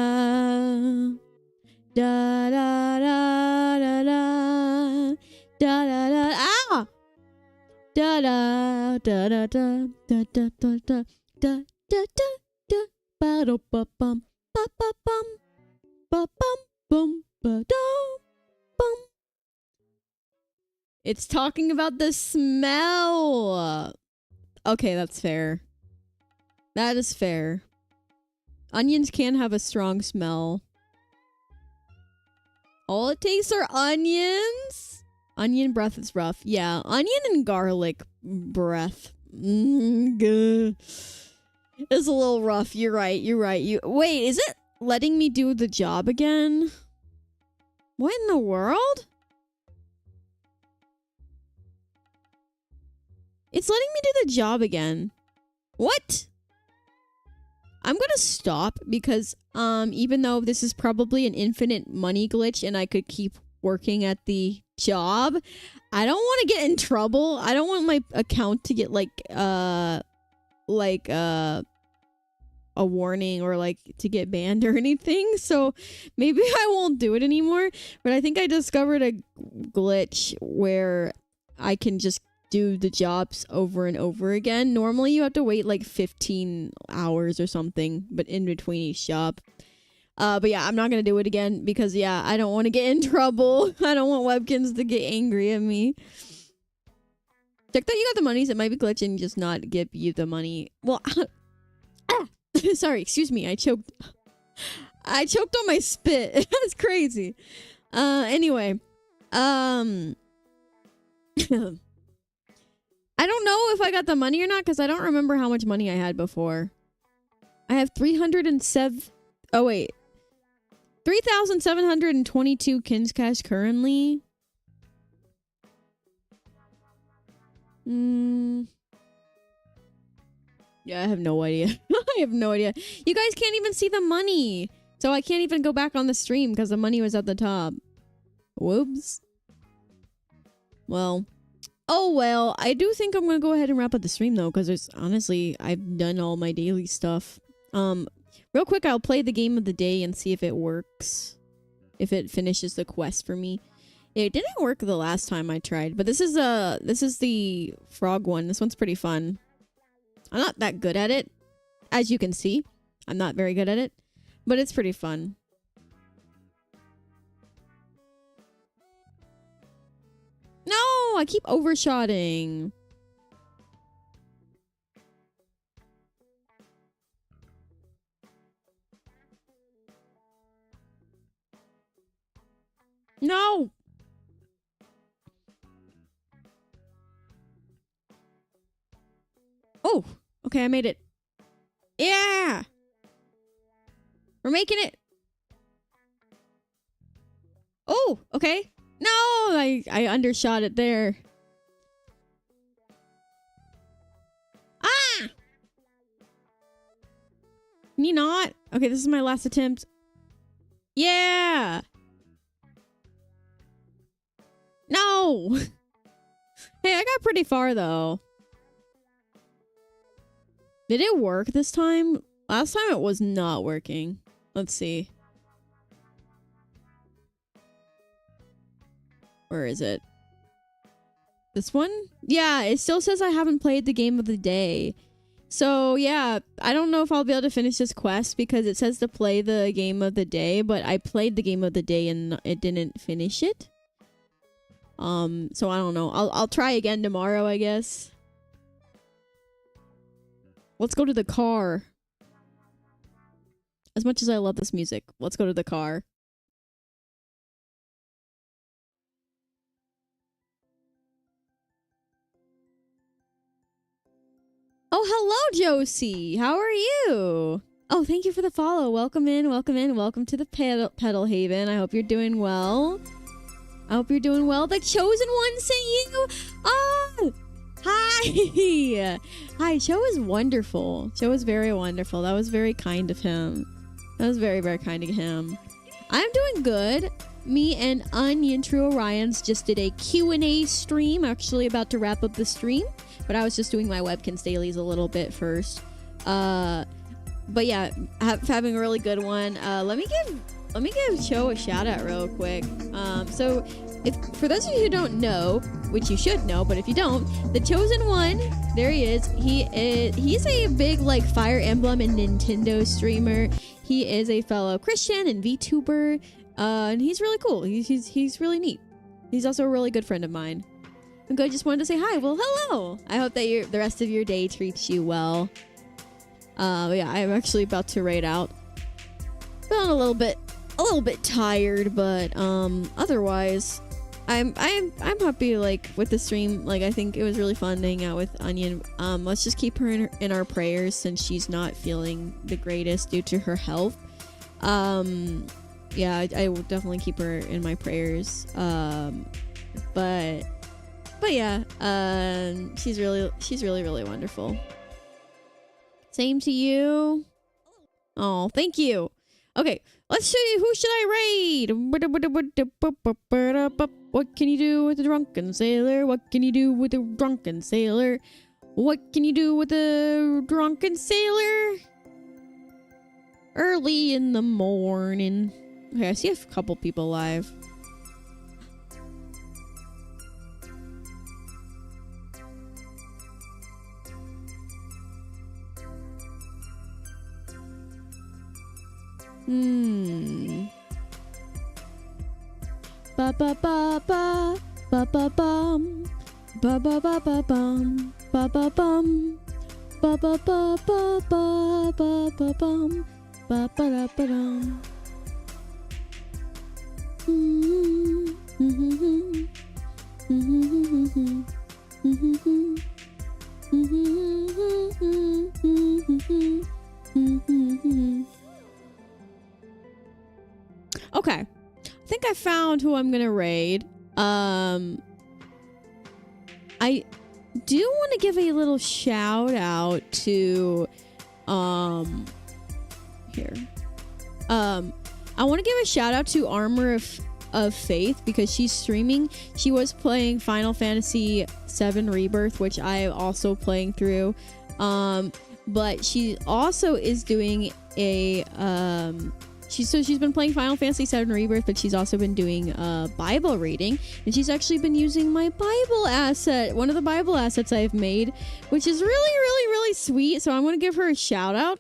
da da da da da da da ah da da da da da da da da da da da da ba do ba bum ba ba bum ba bum bum ba dum bum. It's talking about the smell. Okay, that's fair. That is fair. Onions can have a strong smell. All it takes are onions. Onion breath is rough. Yeah, onion and garlic breath. It's a little rough. You're right. You're right. Wait, is it letting me do the job again? What in the world? It's letting me do the job again. What? I'm gonna stop because even though this is probably an infinite money glitch and I could keep working at the job, I don't want to get in trouble. I don't want my account to get like a warning or like to get banned or anything. So maybe I won't do it anymore. But I think I discovered a glitch where I can just do the jobs over and over again. Normally you have to wait like 15 hours or something, but in between each job. But yeah, I'm not gonna do it again because yeah, I don't want to get in trouble. I don't want Webkins to get angry at me. Check that you got the monies. It might be glitching, just not give you the money. Well, sorry, excuse me. I choked on my spit. That's crazy. Anyway, I don't know if I got the money or not because I don't remember how much money I had before. I have 3,722 Kins Cash currently. Yeah, I have no idea. I have no idea. You guys can't even see the money. So I can't even go back on the stream because the money was at the top. Whoops. Well. Oh, well, I do think I'm going to go ahead and wrap up the stream, though, because honestly, I've done all my daily stuff. Real quick, I'll play the game of the day and see if it works. If it finishes the quest for me. It didn't work the last time I tried, but this is the frog one. This one's pretty fun. I'm not that good at it. As you can see, I'm not very good at it, but it's pretty fun. No, I keep overshotting. No. Okay, I made it. Yeah! We're making it. Oh, okay. No, I undershot it there. Ah! Can you not? Okay, this is my last attempt. Yeah! No! Hey, I got pretty far though. Did it work this time? Last time it was not working. Let's see. Where is it? This one? Yeah, it still says I haven't played the game of the day. So, yeah, I don't know if I'll be able to finish this quest because it says to play the game of the day, but I played the game of the day and it didn't finish it. So I don't know. I'll try again tomorrow, I guess. Let's go to the car. As much as I love this music, let's go to the car. Oh, hello, Josie. How are you? Oh, thank you for the follow. Welcome in, welcome in, welcome to the Pedal Haven. I hope you're doing well. I hope you're doing well. The Chosen One sent you. Oh, hi. Hi, Cho is wonderful. Cho is very wonderful. That was very kind of him. That was very, very kind of him. I'm doing good. Me and Onion True Orions just did a Q&A stream. Actually about to wrap up the stream, but I was just doing my Webkins dailies a little bit first. But yeah, having a really good one. Let me give Cho a shout out real quick. So if for those of you who don't know, which you should know, but if you don't, the Chosen One, there he is. He's a big like Fire Emblem and Nintendo streamer. He is a fellow Christian and VTuber, and he's really cool. He's really neat. He's also a really good friend of mine. And I just wanted to say hi. Well, hello. I hope that the rest of your day treats you well. Yeah, I'm actually about to raid out. Feeling a little bit tired, but otherwise, I'm happy like with the stream. Like I think it was really fun hanging out with Onion. Let's just keep her in our prayers since she's not feeling the greatest due to her health. Yeah, I will definitely keep her in my prayers. But yeah, she's really wonderful. Same to you. Oh, thank you. Okay, let's see. Who should I raid? What can you do with a drunken sailor? What can you do with a drunken sailor? What can you do with a drunken sailor? Early in the morning. Okay, I see a couple people live. Ba ba ba ba ba ba bum ba ba ba ba bum ba ba bum ba ba ba ba ba ba ba bum ba ba da ba dum. Okay, I think I found who I'm gonna raid. I do want to give a little shout out to here. I want to give a shout out to Armor of Faith because she's streaming. She was playing Final Fantasy VII Rebirth, which I'm also playing through. But she also is doing a she's been playing Final Fantasy VII Rebirth, but she's also been doing Bible reading, and she's actually been using my Bible asset, one of the Bible assets I've made, which is really sweet. So I'm going to give her a shout out.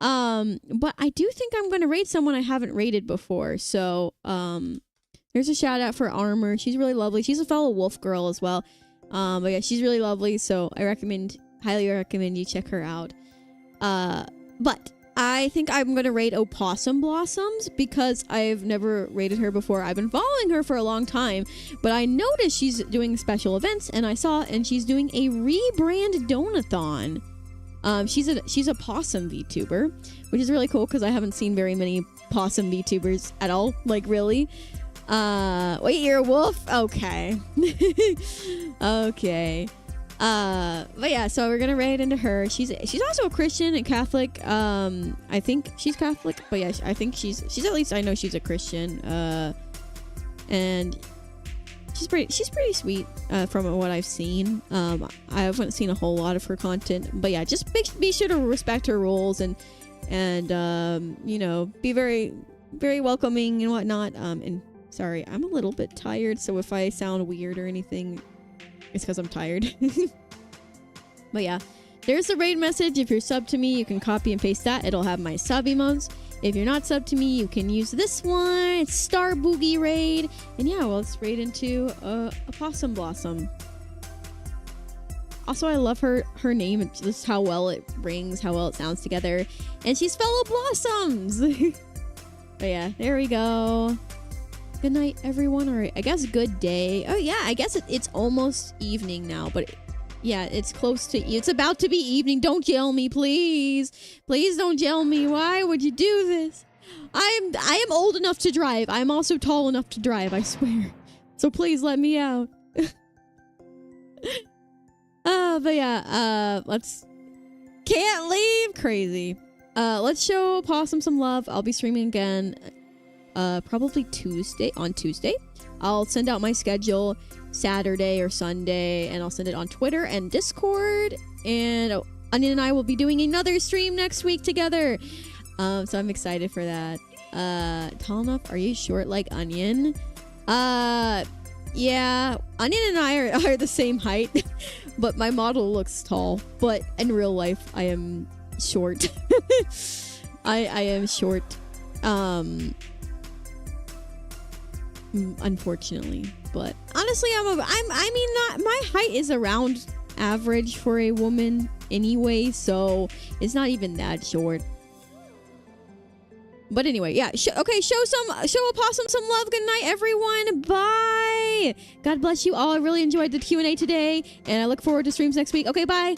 But I do think I'm going to raid someone I haven't raided before. So there's a shout out for Armor. She's really lovely. She's a fellow wolf girl as well. But yeah, she's really lovely. So I highly recommend you check her out. But I think I'm going to raid Opossum Blossoms because I've never raided her before. I've been following her for a long time, but I noticed she's doing special events, and she's doing a rebrand donathon. She's a possum VTuber, which is really cool because I haven't seen very many possum VTubers at all. Like, really? Wait, you're a wolf? Okay. Okay. But yeah, so we're gonna raid into her. She's also a Christian and Catholic. I think she's Catholic, but yeah, I think she's at least I know she's a Christian. And she's pretty sweet from what I've seen. I haven't seen a whole lot of her content, but yeah, just be sure to respect her rules and you know, be very very welcoming and whatnot. And sorry, I'm a little bit tired, so if I sound weird or anything, it's because I'm tired. But yeah, there's the raid message. If you're sub to me, you can copy and paste that. It'll have my sub emotes. If you're not sub to me, you can use this one. It's Star Boogie Raid. And yeah, well, let's raid into a Possum Blossom. Also, I love her name and just how well it rings, how well it sounds together. And she's fellow Blossoms. But yeah, there we go. Good night, everyone. Or I guess good day. Oh yeah, I guess it's almost evening now, but yeah, it's close to. It's about to be evening. Don't yell me, please. Please don't yell me. Why would you do this? I am old enough to drive. I'm also tall enough to drive. I swear. So please let me out. But yeah. Can't leave. Crazy. Let's show Possum some love. I'll be streaming again. Probably on Tuesday. I'll send out my schedule Saturday or Sunday, and I'll send it on Twitter and Discord. And Onion and I will be doing another stream next week together. So I'm excited for that. Tall enough? Are you short like Onion? Yeah. Onion and I are the same height, but my model looks tall. But in real life, I am short. I am short. Unfortunately, but honestly, my height is around average for a woman anyway, so it's not even that short. But anyway, yeah. Show a possum some love. Good night, everyone. Bye. God bless you all. I really enjoyed the Q&A today, and I look forward to streams next week. Okay, bye.